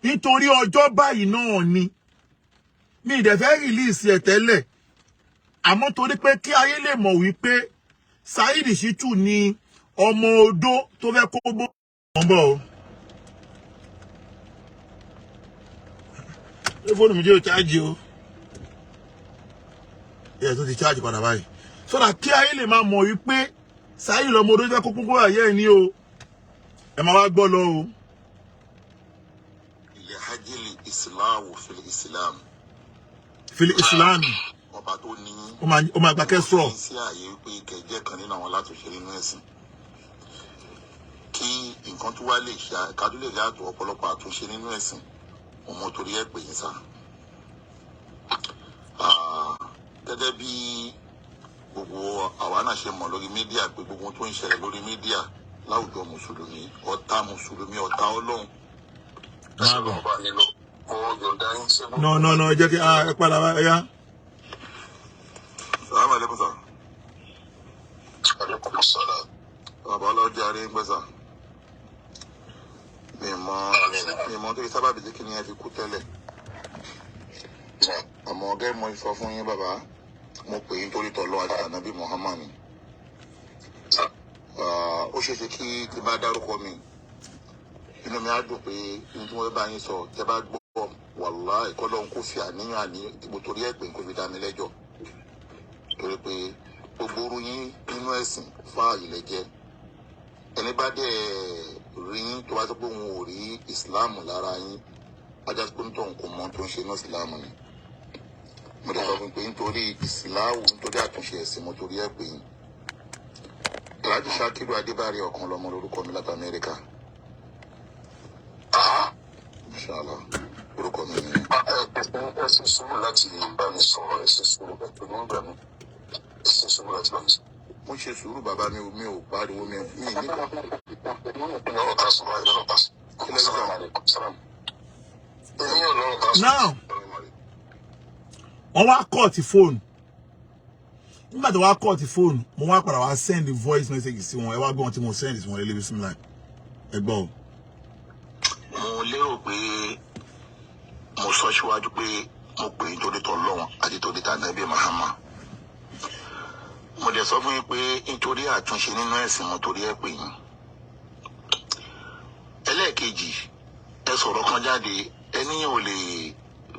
nítorí ọjọ́ báyìí náà ni mi ìdẹ̀ fẹ́ rìlíìsì ẹ̀ tẹ́lẹ̀ àmọ́ torí pé kí ayé lè mọ̀ wípé Saheed Shittu ni ọmọ odó tó fẹ́ kó bó wọ́n bọ̀ o. ṣé fóònù mi jẹ́ òcháàjì o ẹ̀ tó ti cháàjì padà báyìí sọ́dà kí ayé lè máa mọ̀ wípé Saheed lọ́mọ odó tó fẹ́ kó kókó àyẹ́ ẹ̀ ní o ẹ máa wá gbọ́ lọ o. li hajjili islahu fil islam. fil islam ọba tó ní ó máa gbà kẹ́sọ̀ sí ààyè wípé kẹjẹ kan nínú àwọn látúnṣe nínú ẹ̀sìn kí nǹkan tó wá lè ṣe kádó lè yàtọ̀ ọ̀pọ̀lọpọ̀ àtúnṣe nínú ẹ̀sìn ọmọ torí ẹ̀ pè yín sá. gẹ́gẹ́ bí gbogbo àwa náà ṣe mọ̀ lórí mídíà pé gbogbo tó ń ṣẹlẹ̀ lórí mídíà láwùjọ mùsùlùmí ọ̀tá mùsùlùmí ọ̀tá ọlọ́run. No, ẹ jẹ́ kí ẹ padà wá ẹ̀yà. Assalamu alaikum sir. Alaikum salam. Bàbá ọlọ́jà rí ń gbẹ́sà. Mi mọ̀ tó yẹ sábàbí tí kí ni ẹ fi kú tẹ́lẹ̀. Àmọ́ ọ̀gá mo sọ fún yín bàbá, mo pè yín torí tọ́lọ́ àti ànábì Muhammad ni. Ó ṣeéṣe kí tí bá dárúkọ mi, inú mi á dùn pé ní tí wọ́n bá yín sọ, tẹ́ bá gbọ́ wàláhì ìkọlọ́hún kò fi àníyàn ìdìbò torí ẹ̀ pé kò fi dá mi lẹ́jọ́. Torí pé gbogbo orú yín nínú ẹ̀sìn fáàyè lẹ́jẹ́. Ẹni bá dẹ̀ rí yín tó bá sọ pé òun ò rí ìsìláàmù lára yín, ajá pé nítorí kò mọ tó ń ṣe ní ìsìláàmù ni. Mo dẹ̀ sọ fún pé nítorí ìsìláàmù nítorí àtúnṣe ẹ̀sìn mo torí ẹ̀ pé yín. Alhaji Shekiyu Adébárí ọ̀kan lọmọ lórúkọ mi láti Amẹ́ríkà. Inshallah orúkọ mi ni. Ẹ ṣe sùúrù láti bá mi sọ̀rọ̀, ẹ ṣe sùúrù pẹ̀lú nígbà mi. Ẹ ṣe sùúrù láti bá mi sọ̀rọ̀. Mo ṣe sùúrù bàbá mi ò pariwo mi ní. Lọ́rọ̀ ká sọ̀rọ̀ ẹ̀ lọ́rọ̀ ká sọ̀rọ̀. Now, wọ́n wá kọ́ọ̀tì fóònù. Nígbà tí wọ́n wá kọ́ọ̀tì fóònù, mo wá padà wá send the voice message sí wọn. Ẹ wá gbọ́ wọn tí mo send sí wọn lé lébi símìlà. Ẹ gbọ́ o. Mo lérò pé mo sọ síwájú pé mo pè é torí tọ́lọ́run àti torí tànábì Muhammad. Mo dẹ̀ sọ fún yín pé nítorí àtúnṣe nínú ẹ̀sìn mo torí ẹ̀ pè yín. Ẹlẹ́ẹ̀kejì, ẹ sọ̀rọ̀ kan jáde, ẹni ò lè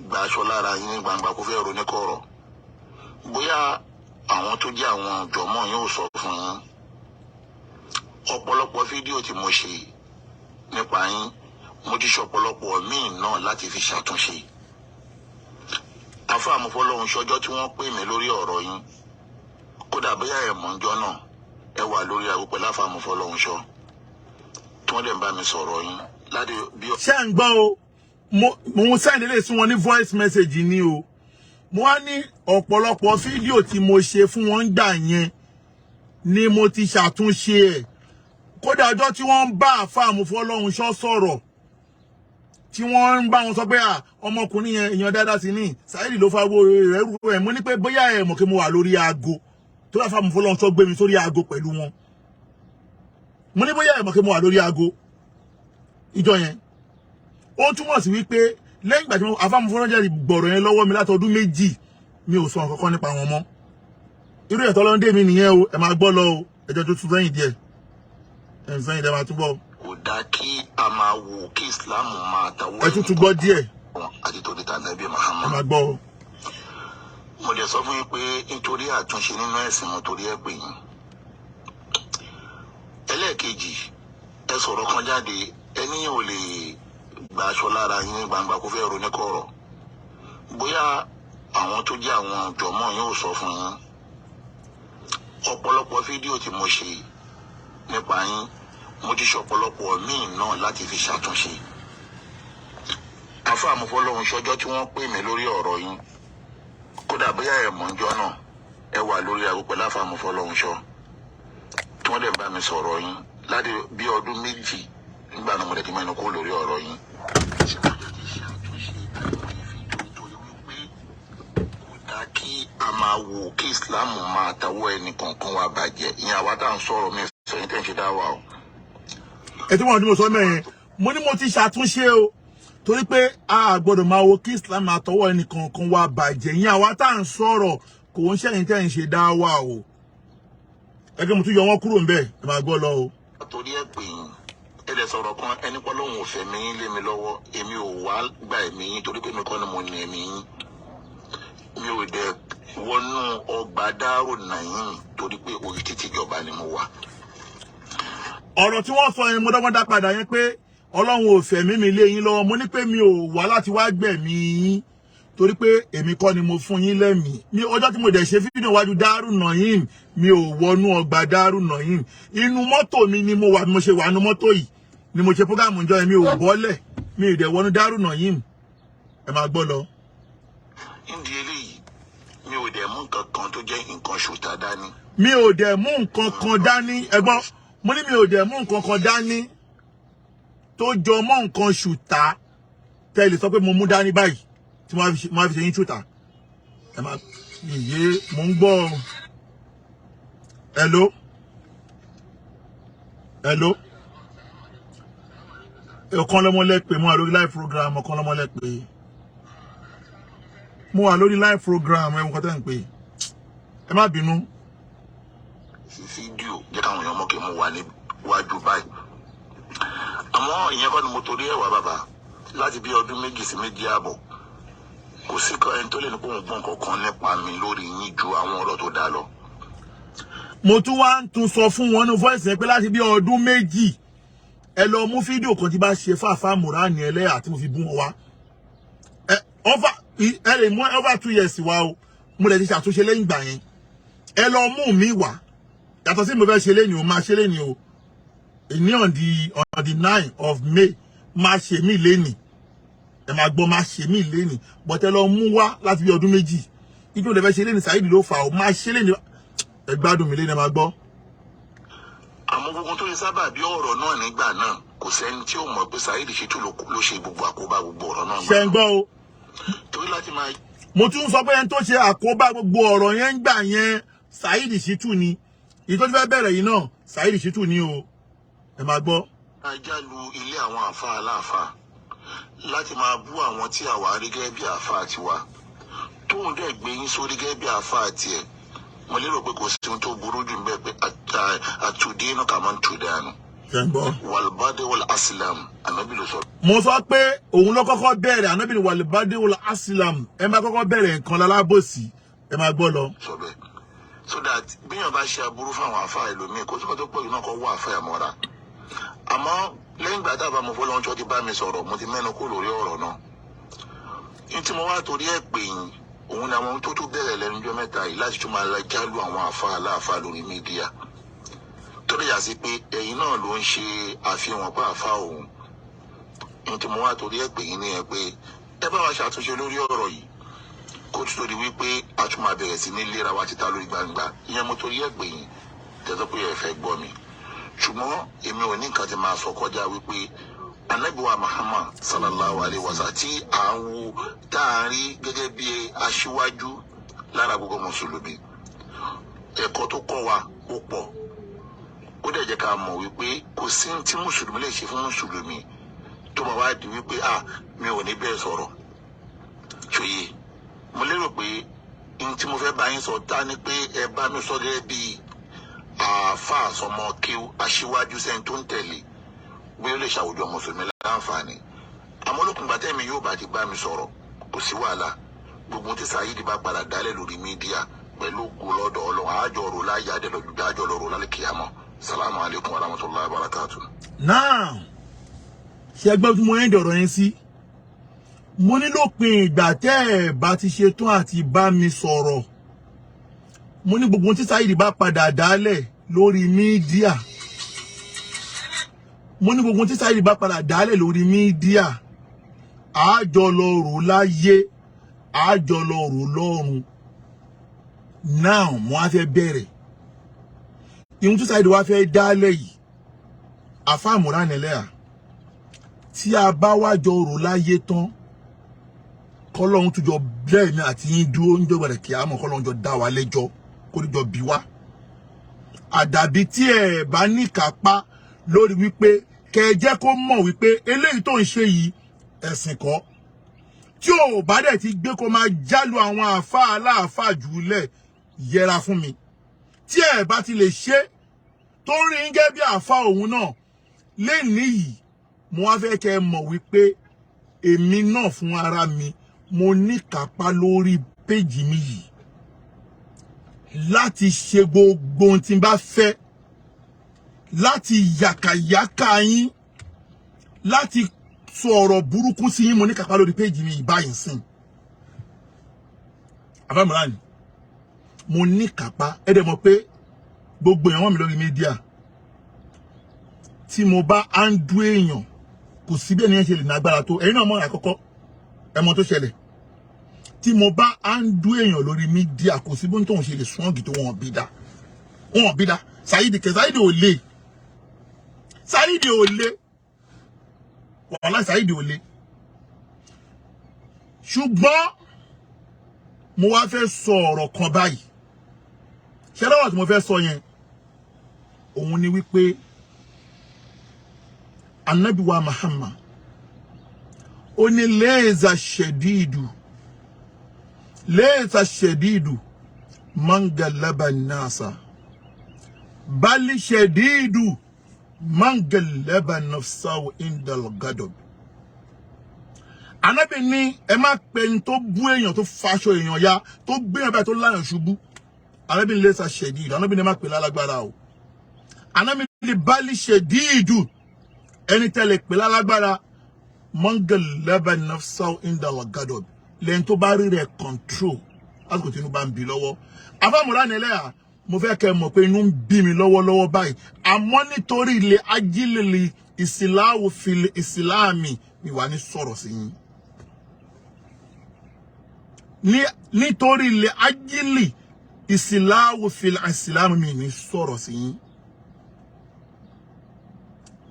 gba aṣọ lára yín ní gbangba kó fẹ́ ronú kọ̀rọ̀. Bóyá àwọn tó jẹ́ àwọn jọ̀mọ́ yóò sọ fún yín. Ọ̀pọ̀lọpọ̀ fídíò tí mo ṣe nípa yín, mo ti ṣọ̀pọ̀lọpọ̀ míì náà láti fi ṣàtúnṣe. Àfáà Amúfọ́lọ́hun ṣọjọ́ tí wọ́n pè mí lórí ọ̀rọ̀ yín. Kódà bóyá ẹ̀ mọ̀ ńjọ́ náà, ẹ wà lórí aago pẹ̀lú Àfáà Amúfọ́lọ́hun ṣọ́. Tí wọ́n dẹ̀ ń bá mi sọ̀rọ̀ yín. Láti bí ọ. Ṣé ń gbọ́ o? Mo ń send lè sí wọn ní voice message ni o. Mo wá ní ọ̀pọ̀lọpọ̀ fídíò tí mo ṣe fún wọn gbà yẹn ni mo ti ṣàtúnṣe ẹ̀. Kódà ọjọ́ tí wọ́n ń bá Àfáà Amúfọ́lọ́hun ṣọ́ sọ̀rọ̀, tí wọ́n ń bá wọn sọ pé ọmọkùnrin yẹn èèyàn dáadáa sí ní Saheed ló fa owó rẹ̀ rú ẹ̀. Mo ní pé bóyá ẹ̀ mọ̀ kí mo wà lórí aago tó Àfáà Amúfọ́lọ́hun ṣọ́ gbé mi sórí aago pẹ̀lú wọn. Mo ní bóyá ẹ̀ mọ̀ kí mo wà lórí aago ìjọ yẹn. Ó túmọ̀ sí wípé lẹ́yìn ìgbà tí Àfáà Amúfọ́lọ́hun jẹ́ gbọ̀rọ̀ yẹn lọ́wọ́ mi látọdún méjì, mi ò sọ nǹkan kan nípa wọn mọ́. Irú ẹ̀tọ́ lọ́ndé mi nìyẹn o, ẹ máa gbọ́ lọ o, ẹjọ́ tó tún sẹ́yìn díẹ̀. Ẹ sẹ́yìn díẹ̀ máa túbọ̀. Kò dá kí a máa wò kí Islam máa tàwọn Ẹ tún gbọ́ díẹ̀. àti torí tànábì Ẹ Muhammad. máa gbọ́ o. Mo dẹ̀ sọ fún yín pé nítorí àtúnṣe nínú ẹ̀sìn mo torí ẹ̀ pè yín. Ẹlẹ́ẹ̀kejì, ẹ sọ̀rọ̀ kan jáde, ẹni ò lè gba aṣọ lára yín ní gbangba kó fẹ́ ronú kọ̀rọ̀. Bóyá àwọn tó jẹ́ àwọn jọ̀mọ́ yóò sọ fún yín. Ọ̀pọ̀lọpọ̀ fídíò tí mo ṣe nípa yín, mo ti ṣọ̀pọ̀lọpọ̀ míì náà láti fi ṣàtúnṣe. Àfáà Amúfọ́lọ́hun ṣọjọ́ tí wọ́n pè mí lórí ọ̀rọ̀ yín. Kódà bóyá ẹ̀ mọ̀ ńjọ́ náà, ẹ wà lórí aago pẹ̀lú Àfáà Amúfọ́lọ́hun ṣọ́. Tí wọ́n dẹ̀ ń bá mi sọ̀rọ̀ yín láti bí ọdún méjì nígbà náà mo dẹ̀ ti mẹ́nu kó lórí ọ̀rọ̀ yín. Kí a máa wò kí Islam máa tàwọ́ ẹnì kọ̀ọ̀kan wa bàjẹ́. Ìyẹn àwa tá à ń sọ̀rọ̀ mi sẹ́yìn tẹ́ ń ṣe dáwà o. Ẹ tí wọ́n ní mo sọ mẹ́rin, mo ní mo ti ṣàtúnṣe o. Torí pé a gbọ́dọ̀ máa wo kí Islam máa tọwọ́ ẹnì kọ̀ọ̀kan wa bàjẹ́. Ìyẹn àwa tá à ń sọ̀rọ̀ kò ń ṣẹ̀yìn tẹ́ ń ṣe dáwà o. Ẹgbẹ́ mo tún yọ wọ́n kúrò ń bẹ̀, ẹ máa gbọ́ lọ o. Torí ẹ pè yín, ẹ lè sọ̀rọ̀ kan ẹni pọ́ lóhùn ò fẹ́ mi yín lé mi lọ́wọ́, èmi ò wá gba ẹ̀mí yín torí pé mi kọ́ ni mo ní ẹ̀mí yín. Mi ò dẹ̀ wọnú ọgbà Daaru Naim torí pé orí títí ìjọba ni mo wà. Ọ̀rọ̀ tí wọ́n sọ yẹn mo dọ́gbọ́n dá padà yẹn pé Ọlọ́run ò fẹ̀mí mi lé yín lọ́wọ́. Mo ní pé mi ò wá láti wá gbẹ̀mí yín torí pé èmi kọ́ ni mo fún yín lẹ́mìí. Ní ọjọ́ tí mo dẹ̀ ṣe fídíò wájú Daaru Naim, mi ò wọnú ọgbà Daaru Naim. Inú mọ́tò mi ni mo wà, mo ṣe wà nínú mọ́tò yìí ni mo ṣe program ńjọ́ yẹn, mi ò bọ́lẹ̀, mi ò dẹ̀ wọnú Daaru Naim. Ẹ máa gbọ́ lọ. Ìdí eléyìí, mi ò dẹ̀ mú nǹkan kan tó jẹ́ nǹkan ṣùtá dání. Mi ò dẹ̀ mú nǹkan kan dání ẹ̀gbọ́n mo ní mi ò dẹ̀ mú nǹkan kan dání tó jọ mọ́ nǹkan ṣùtá tẹ́ lè sọ pé mo mú dání báyìí tí mo máa fi ṣe yín ṣùtá ẹ máa yìí mo ń gbọ́ hello ọ̀kan lọ́mọlẹ́pẹ̀ mo wà lórí live program ọ̀kan lọ́mọlẹ́pẹ̀ mo wà lórí live program ẹ̀wọ̀n kan tẹ́ ń pè ẹ má bínú. Fídíò jẹ́ káwọn èèyàn mọ̀ kí mo wà níwájú báyìí. Àmọ́ ìyẹn kọ́ ni mo torí ẹ̀wà bàbá láti bí ọdún 2 sí 2.5 kò sí ẹni tó lè ní kó ń gbọ́n kankan nípa mi lórí yín ju àwọn ọ̀rọ̀ tó dá lọ. Mo tún wá ń tún sọ fún wọn ní voice yẹn pé láti bí ọdún 2 ẹ lọ mú fídíò kan tí bá ṣe fáfá Imuran Eleha tí mo fi bú wọn wá ẹ lè mú over 2 years wá o mo lè ti ṣàtúnṣe lẹ́yìn ìgbà yẹn ẹ lọ mú mi wá yàtọ̀ sí mo fẹ́ ṣe lẹ́ni o máa ṣe lẹ́ni o ní on the 9 of May máa ṣe mí lẹ́ni ẹ máa gbọ́ máa ṣe mí lẹ́ni but ẹ lọ mú wá láti bí ọdún 2 ìjọ lè fẹ́ ṣe lẹ́ni Saheed ló fà o máa ṣe lẹ́ni ẹ gbádùn mi lẹ́ni ẹ máa gbọ́. Àmọ́ gbogbo tó yẹ sábà bí ọ̀rọ̀ náà nígbà náà kò sẹ́ni tí ó mọ̀ pé Saheed Shittu ló ṣe gbogbo àkóbá gbogbo ọ̀rọ̀ náà. ṣe ń gbọ́ o. Torí láti máa. Mo tún sọ pé ẹni tó ṣe àkóbá gbogbo ọ̀rọ̀ yẹn ń gbà yẹn Saheed Shittu ni èyí tó ti fẹ́ bẹ̀rẹ̀ yìí náà Saheed Shittu ni o ẹ máa gbọ́. Ajá lu ilé àwọn àfáà aláàfáà láti máa bú àwọn tí àwa rí gẹ́gẹ́ bí àfáà tiwa tóun dẹ̀ gbé yín sórí gẹ́gẹ́ bí àfáà tiẹ̀ mo lérò pé kò sí ohun tó burú jù bẹ́ẹ̀ pé àtúndé náà kà máa ń tù dànù. Wàlúbádé wàlú asilam ànábì ló sọ. Mo sọ pé òun ló kọ́kọ́ bẹ̀rẹ̀ ànábì wàlúbádé wàlú asilam ẹ máa kọ́kọ́ bẹ̀rẹ̀ nǹkan lálábòsí ẹ máa gbọ́ lọ. Sọ bẹ́ẹ̀ so that bíyàn bá ṣe aburú fáwọn àfáà ẹlòmíì kó tó pọ̀ jù náà kọ́ wọ́ àfáà mọ́ra. Àmọ́ lẹ́yìn ìgbà tá a bá mo fọ́ lọ́njọ́ ti bá mi sọ̀rọ̀ mo ti mẹ́nu kó lórí ọ̀rọ̀ náà. Ní tí mo wá torí ẹ̀ pè yín òun ni àwọn tó bẹ̀rẹ̀ lẹ́nu ọjọ́ mẹ́ta yìí láti tún máa la jálù àwọn àfáà aláàfáà lórí mídíà. Torí yà sí pé ẹ̀yin náà ló ń ṣe àfihàn pa àfáà òun. Ní tí mo wá torí ẹ̀ pè yín ní ẹ pé ẹ bá wa ṣàtúnṣe lórí ọ̀rọ̀ yìí kó tó di wípé a tún máa bẹ̀rẹ̀ sí ní léra wa títa lórí gbangba. Ìyẹn mo torí ẹ̀ pè yín tẹ́tọ́ pé ẹ fẹ́ gbọ́ mi. Ṣùgbọ́n èmi ò ní nǹkan tí máa sọ kọjá wípé Ànábì Muhammad sallallahu alaihi wasallam tí à ń wo tá à ń rí gẹ́gẹ́ bí aṣíwájú lára gbogbo mùsùlùmí ẹ̀kọ́ tó kọ́ wa ó pọ̀ ó dẹ̀ jẹ́ ká mọ̀ wípé kò sí tí mùsùlùmí lè ṣe fún mùsùlùmí tó máa wá di wípé mi ò ní bẹ́ẹ̀ sọ̀rọ̀ ṣòye mo lérò pé n tí mo fẹ́ bá yín sọ tá ni pé ẹ bá mi sọ gẹ́gẹ́ bí àáfàá sọmọ kíw aṣíwájú sẹ́ni tó ń tẹ̀lé bí ó lè ṣàwùjọ mùsùlùmí láǹfààní àmọ́ olókùn gbàtẹ́ mi yóò bá ti bá mi sọ̀rọ̀ kò sí wàhálà gbogbo tí Saheed bá padà dálẹ̀ lórí mídíà pẹ̀lú ògo lọ́dọ̀ Ọlọ́run àjọrò láyé àdẹ̀lọ́dúdú àjọlọ́rọ̀ lálẹ́ kìyàmọ́ salamu alaykum wa rahmatulahi wa barakatu. Now ṣe ẹgbẹ́ tí mo ń dọ̀rọ̀ yẹn sí mo ní lópin ìgbà tẹ́ ẹ̀ bá ti ṣe tán àti bá mi sọ̀rọ̀ mo ní gbogbo tí Saheed bá padà dálẹ̀ lórí mídíà mo ní gbogbo tí Saheed bá padà dálẹ̀ lórí mídíà àjọlọ́rọ̀ láyé àjọlọ́rọ̀ lọ́run. Now mo á fẹ́ bẹ̀rẹ̀ ìhun tí Saheed wá fẹ́ dálẹ̀ yìí àfáà Imuran Eleha tí a bá wá jọ rò láyé tán kọ́lọ́hun tún jọ bẹ́ẹ̀ mi àti yín dúró ń jọgbọ̀dẹ̀ kí á mọ̀ kọ́lọ́hun jọ dá wa lẹ́jọ́ kó ní jọ bí wá àdàbí tí ẹ bá ní kápá lórí wípé kẹ́ jẹ́ kó mọ̀ wípé eléyìí tó ń ṣe yìí ẹ̀sìn kọ́ tí ò bá dẹ̀ ti gbé kó máa jálù àwọn àfáà aláàfáà jùlẹ̀ yẹra fún mi tí ẹ bá ti lè ṣe tó ń rí gẹ́gẹ́ bí àfáà òun náà lẹ́nìí yìí mo wá fẹ́ kẹ́ mọ̀ wípé èmi náà fún ara mi mo ní kápá lórí péjì mi yìí láti ṣe gbogbo ohun tí n bá fẹ́ láti yàkàyàkà yín láti sọ ọ̀rọ̀ burúkú sí yín mo ní kápá lórí péjì mi yìí báyìí sìn Imuran mo ní kápá ẹ dẹ̀ mọ̀ pé gbogbo èèyàn wọ́n mi lórí mídíà tí mo bá áńdú èèyàn kò sí bí ẹni yẹn ṣe lè nágbára tó ẹ̀yin náà mọ̀ àkọ́kọ́ ẹ mọ̀ tó ṣẹlẹ̀ tí mo bá handle èèyàn lórí media kò sí bóun tó ń ṣe lè strong tó wọn bí dá Saidi ò lè wàhálà Saidi ò lè ṣùgbọ́n mo wá fẹ́ sọ ọ̀rọ̀ kan báyìí ṣé lọ́wọ́ tí mo fẹ́ sọ yẹn òun ni wípé Ànábì wa Muhammad ó ní leza shadidu man galaba nasa bali shadidu man galaba nafsahu indal gadab. Ànábì ní ẹ má pe n tó bú èèyàn tó faṣọ èèyàn ya tó gbé èèyàn báyìí tó láyàn ṣubú. Ànábì ní leza shadidu, Ànábì ní ẹ má pe lálágbára o. Ànábì ní bali shadidu ẹni tẹ́lẹ̀ pe lálágbára man galaba nafsahu indal gadab. Lẹ́yìn tó bá rí rẹ̀ control lásìkò tí inú bá ń bí lọ́wọ́. Afámúra ní Eleha mo fẹ́ kẹ́ mọ̀ pé inú ń bí mi lọ́wọ́lọ́wọ́ báyìí àmọ́ nítorí ilé ajílẹ̀lẹ̀ ìsìláwò fil ìsìláàmì ni wà ní sọ̀rọ̀ sí yín. Nítorí ilé ajílẹ̀ ìsìláwò fil ìsìláàmì ni sọ̀rọ̀ sí yín.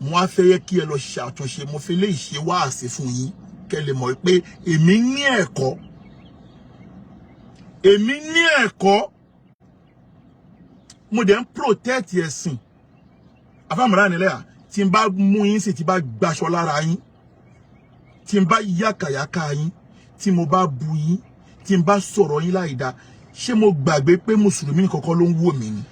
Mo á fẹ́ yẹ kí ẹ lọ ṣàtúnṣe, mo fi lè ṣe wáàsí fún yín kẹ́ lè mọ̀ pé èmi ní ẹ̀kọ́ mo dẹ̀ ń protect ẹ̀sìn. Afámúra ní Eleha tí n bá mú yín sí tí bá gbaṣọ lára yín, tí n bá yàkàyàkà yín, tí mo bá bu yín, tí n bá sọ̀rọ̀ yín láìda, ṣé mo gbàgbé pé mùsùlùmí kọ́kọ́ ló ń wò mí ni?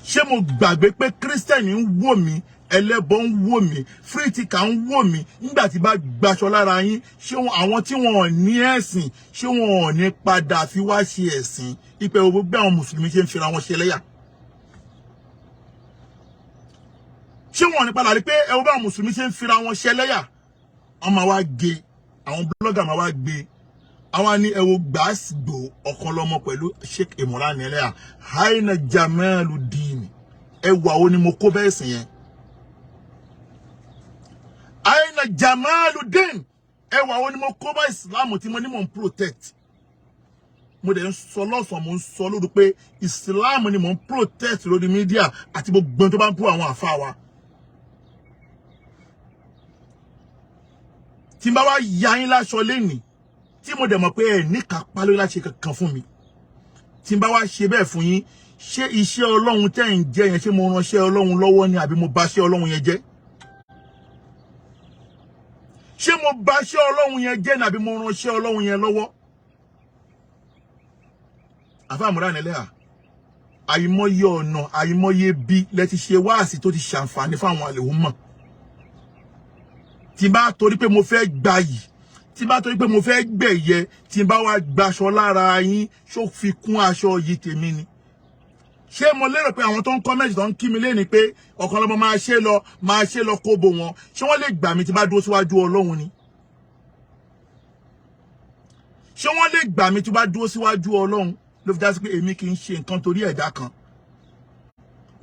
Ṣé mo gbàgbé pé kírísítẹ̀nì ń wò mí, ẹlẹ́bọ ń wò mí, fírítíkà ń wò mí nígbà tí bá gbaṣọ lára yín? Ṣé àwọn tí wọn ò ní ẹ̀sìn ṣé wọn ò ní padà fi wá ṣe ẹ̀sìn? Ipe gbogbo àwọn mùsùlùmí ṣe ń fira wọn ṣe ẹlẹ́yà. Ṣé wọn ò ní padà rí pé gbogbo àwọn mùsùlùmí ṣe ń fira wọn ṣe ẹlẹ́yà? Wọ́n máa wá gé, àwọn blogger máa wá gbé, àwọn ní ẹwọ gbàásìgbò ọ̀kan lọ́mọ pẹ̀lú Sheikh Imuran Eleha haina Jamaluddin ẹwà wo ni mo kó bẹ́ẹ̀ sìn yẹn. Haina Jamaluddin ẹwà wo ni mo kó bá Islam tí mo ní mo ń protect. Mo dẹ̀ ń sọ lọ́sàn mo ń sọ lóru pé Islam ni mo ń protect lórí media àti gbogbo tó bá ń bú àwọn àfáà wa. Tí n bá wá ya yín láṣọ lénìí tí mo dẹ̀ mọ̀ pé ẹ ní kápá lórí láti ṣe kankan fún mi, tí n bá wá ṣe bẹ́ẹ̀ fún yín, ṣé iṣẹ́ Ọlọ́run tẹ́ ń jẹ́ yẹn ṣé mo ránṣẹ́ Ọlọ́run lọ́wọ́ ni àbí mo bà ṣẹ́ Ọlọ́run yẹn jẹ́? Ṣé mo bà ṣẹ́ Ọlọ́run yẹn jẹ́ ni àbí mo ránṣẹ́ Ọlọ́run yẹn lọ́wọ́? Afámúra ní Eleha àìmọye ọ̀nà àìmọye bí lẹ ti ṣe wáàsí tó ti ṣàǹfààní fáwọn àlèhùnmọ̀. Tí bá torí pé mo fẹ́ gbayì, tí bá torí pé mo fẹ́ gbẹ̀yẹ, tí bá wá gbaṣọ lára yín ṣó fi kún aṣọ yìí tèmi ni? Ṣé mo lérò pé àwọn tó ń comment tó ń kí mi léni pé ọ̀kan lọ́mọ máa ṣe lọ kóbo wọn, ṣé wọ́n lè gbà mí tí bá dúró síwájú Ọlọ́run ni? Ṣé wọ́n lè gbà mí tí bá dúró síwájú Ọlọ́run? Ló fi dá sí pé èmi kì í ṣe nǹkan torí ẹ̀dá kan,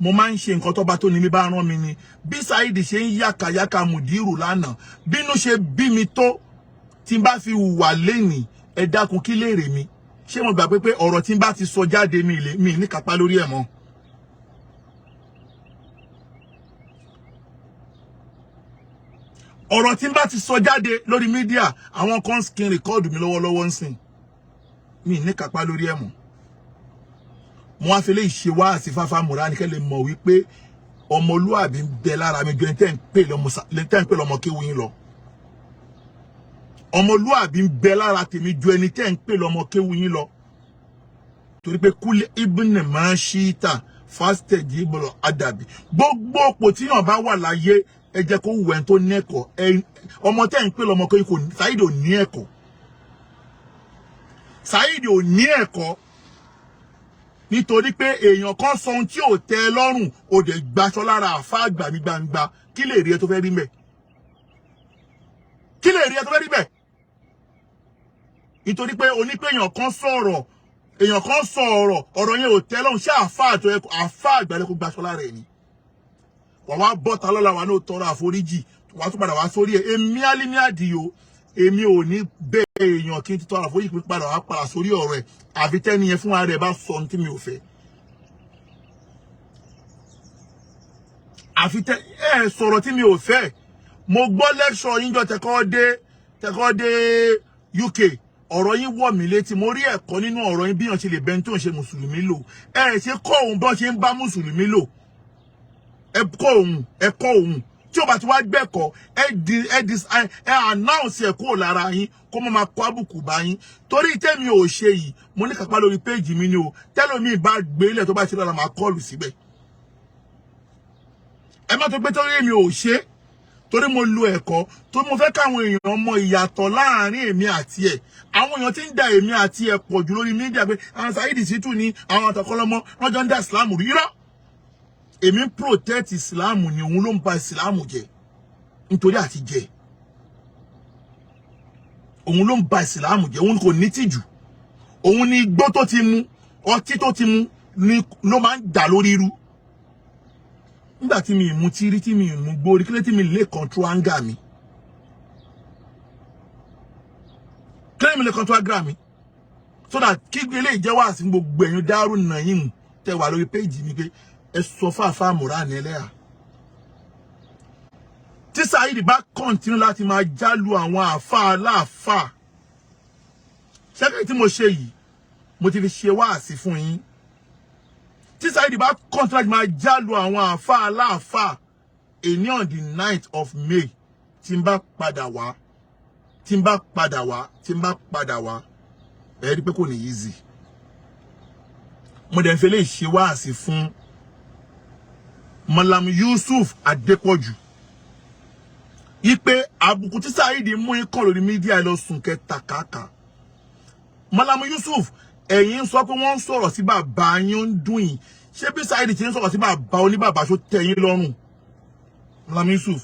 mo máa ń ṣe nǹkan tó bá tó ní mi bá rán mi ni. Bí Saidi ṣe ń yàkàyàkà mùdírù lánàá, bínú ṣe bí mi tó, tí n bá fi hùwà lénìí ẹ dákun kí lèrè mi? Ṣé mo gbà pé ọ̀rọ̀ tí n bá ti sọ jáde mi ní kápá lórí ẹ̀ mọ́? Ọ̀rọ̀ tí n bá ti sọ jáde lórí mídíà àwọn kan skin record mi lọ́wọ́lọ́wọ́ ń sìn, mi ní kápá lórí ẹ̀ mọ́. Mo wá fi lè ṣe wá sí Afámúra ní kẹ́ lè mọ̀ wípé ọmọlúàbí ń bẹ lára mi ju ẹni tẹ́ ń pè lọ́mọ kéwu yín lọ. Ọmọlúàbí ń bẹ lára tèmi ju ẹni tẹ́ ń pè lọ́mọ kéwu yín lọ. Torí pé kúlẹ̀ ibn mashita fastajibul adabi. Gbogbo òpó tí yàn bá wà láyé ẹ jẹ́ kó wù ẹni tó ní ẹ̀kọ́. Ọmọ tẹ́ ń pè lọ́mọ kéwu kò Saidi ò ní ẹ̀kọ́. Saidi ò ní ẹ̀kọ́. Nítorí pé èèyàn kan sọ ohun tí ò tẹ́ ẹ lọ́rùn ó dẹ̀ gbaṣọ lára àfáà àgbà ní gbangba, kí lè rí ẹ tó fẹ́ rí mẹ́? Kí lè rí ẹ tó fẹ́ rí mẹ́? Nítorí pé onípé èèyàn kan sọ̀rọ̀ ọ̀rọ̀ yẹn ò tẹ́ lọ́rùn, ṣé àfáà àgbà lẹ́kọ̀ọ́ gbaṣọ lára ẹ̀ ni? Wà wá bọ́ta lọ́la wà ní ó tọrọ àforíjì, wà tún padà wá sórí ẹ̀. Èmi Alimi Adio, èmi ò ní bẹ́ẹ̀ èèyàn kí n ti tọrọ àforíjì pé padà wá padà sórí ọ̀rọ̀ ẹ̀ àfi tẹ́ni yẹn fún ara rẹ̀ bá sọ ohun tí mi ò fẹ́. àfi tẹ́ ẹ sọ̀rọ̀ tí mi ò fẹ́. mo gbọ́ lecture yín jọ tẹ́kọ́ dé UK ọ̀rọ̀ yín wọ̀ mí létí mo rí ẹ̀kọ́ nínú ọ̀rọ̀ yín bí yàn ṣe lè bẹ́ni tó ń ṣe mùsùlùmí lò ẹ ṣe kọ́ òun bọ́n ṣe ń bá mùsùlùmí lò ẹ kọ́ òun tí ó bá ti wá gbẹ́kọ̀ ẹ announce ẹ̀ kúrò lára yín kó mọ́ máa kó àbùkù bá yín torí tẹ́mi ò ṣe yìí mo ní kápá lórí péjì mi ni o tẹ́lómi bá gbé ilẹ̀ tó bá ṣe lọ́la máa kọ́ọ̀lù síbẹ̀ ẹ má tó gbé torí mi ò ṣe torí mo lo ẹ̀kọ́ tó mo fẹ́ káwọn èèyàn mọ ìyàtọ̀ láàrin èmi àti ẹ̀ àwọn èèyàn tí ń da èmi àti ẹ̀ pọ̀ jù lórí mídíà pé àwọn Saheed Shittu ní àwọn àtọkọlọmọ wọn jọ ń dá ìsìláàmù rí rọ́ èmi ń protect ìsìláàmù ni òun ló ń ba ìsìláàmù jẹ́ nítorí àti jẹ́ òun ló ń ba ìsìláàmù jẹ́ òun kò ní tìjú òun ni igbó tó ti mu ọtí tó ti mu ni ló máa ń dà lórí irú nígbà tí mi mú tírí tí mi mú gbórí kílé tí mi lè control anger mi kílé mi lè control anger mi so that kí ilé ìjẹ́wọ́ àti gbogbo ẹ̀yin Daaru Naim tẹ́ wà lórí péjì mi pé ẹ sọ fáfá Imuran Eleha tí Saheed bá continue láti máa jálu àwọn àfáà aláàfáà ṣẹ́kẹ́ tí mo ṣe yìí mo ti fi ṣe wáàsí fún yín tí Saheed bá contract máa jálu àwọn àfáà aláàfáà èní on the 9th of May tí n bá padà wá ẹ rí pé kò ní easy mo dẹ̀ ń fẹ́ lè ṣe wáàsí fún Malam Yusuf Adépọ̀jù ipe àbùkù tí Saheed mú ikọ̀ lórí mídíà lọ sùn kẹta kàkà Malam Yusuf ẹ̀yin sọ pé wọ́n ń sọ̀rọ̀ sí bàbá yín ń dùn yín ṣé bí Saheed ti ń sọ̀rọ̀ sí bàbá oníbàbá ṣó tẹ́ yín lọ́rùn Malam Yusuf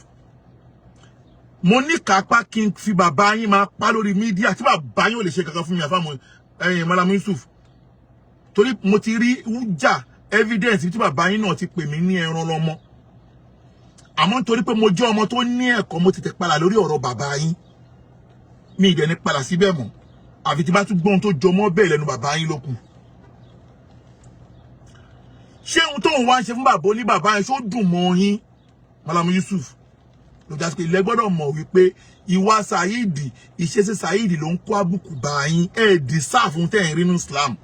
mo ní kápá kí n fi bàbá yín máa pa lórí mídíà tí bàbá yín ò lè ṣe kankan fún mi àfàmọ́ Malam Yusuf torí mo ti rí wújà evidence tí bàbá yín náà ti pè mí ní ẹran lọ́mọ àmọ́ nítorí pé mo jẹ́ ọmọ tó ní ẹ̀kọ́ mo ti tẹ̀ padà lórí ọ̀rọ̀ bàbá yín mi ìdẹ̀ ní padà síbẹ̀ mọ́ àfi tí bá tún gbọ́n tó jọmọ́ bẹ́ẹ̀ lẹ́nu bàbá yín ló kù ṣé ohun tó ń wá ń ṣe fún bàbá oní bàbá yín ṣó dùn mọ́ yín Malam Yusuf ló já sí pé ilẹ̀ gbọ́dọ̀ mọ̀ wípé ìwà Saheed ìṣesí Saheed ló ń kó àbùkù bá yín dì sáà fún tẹ̀ ń rí ní Islam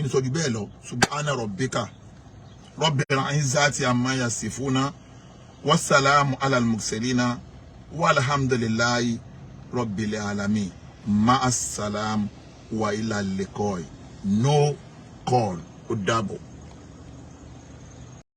ní sọ jù bẹ́ẹ̀ lọ subhana rabbika rabbil izzati amma yasifuna wassalamu ala al-mursalina walhamdulillahi rabbil alamin ma'as salam wa ila liqa'i no call ó dàbọ̀.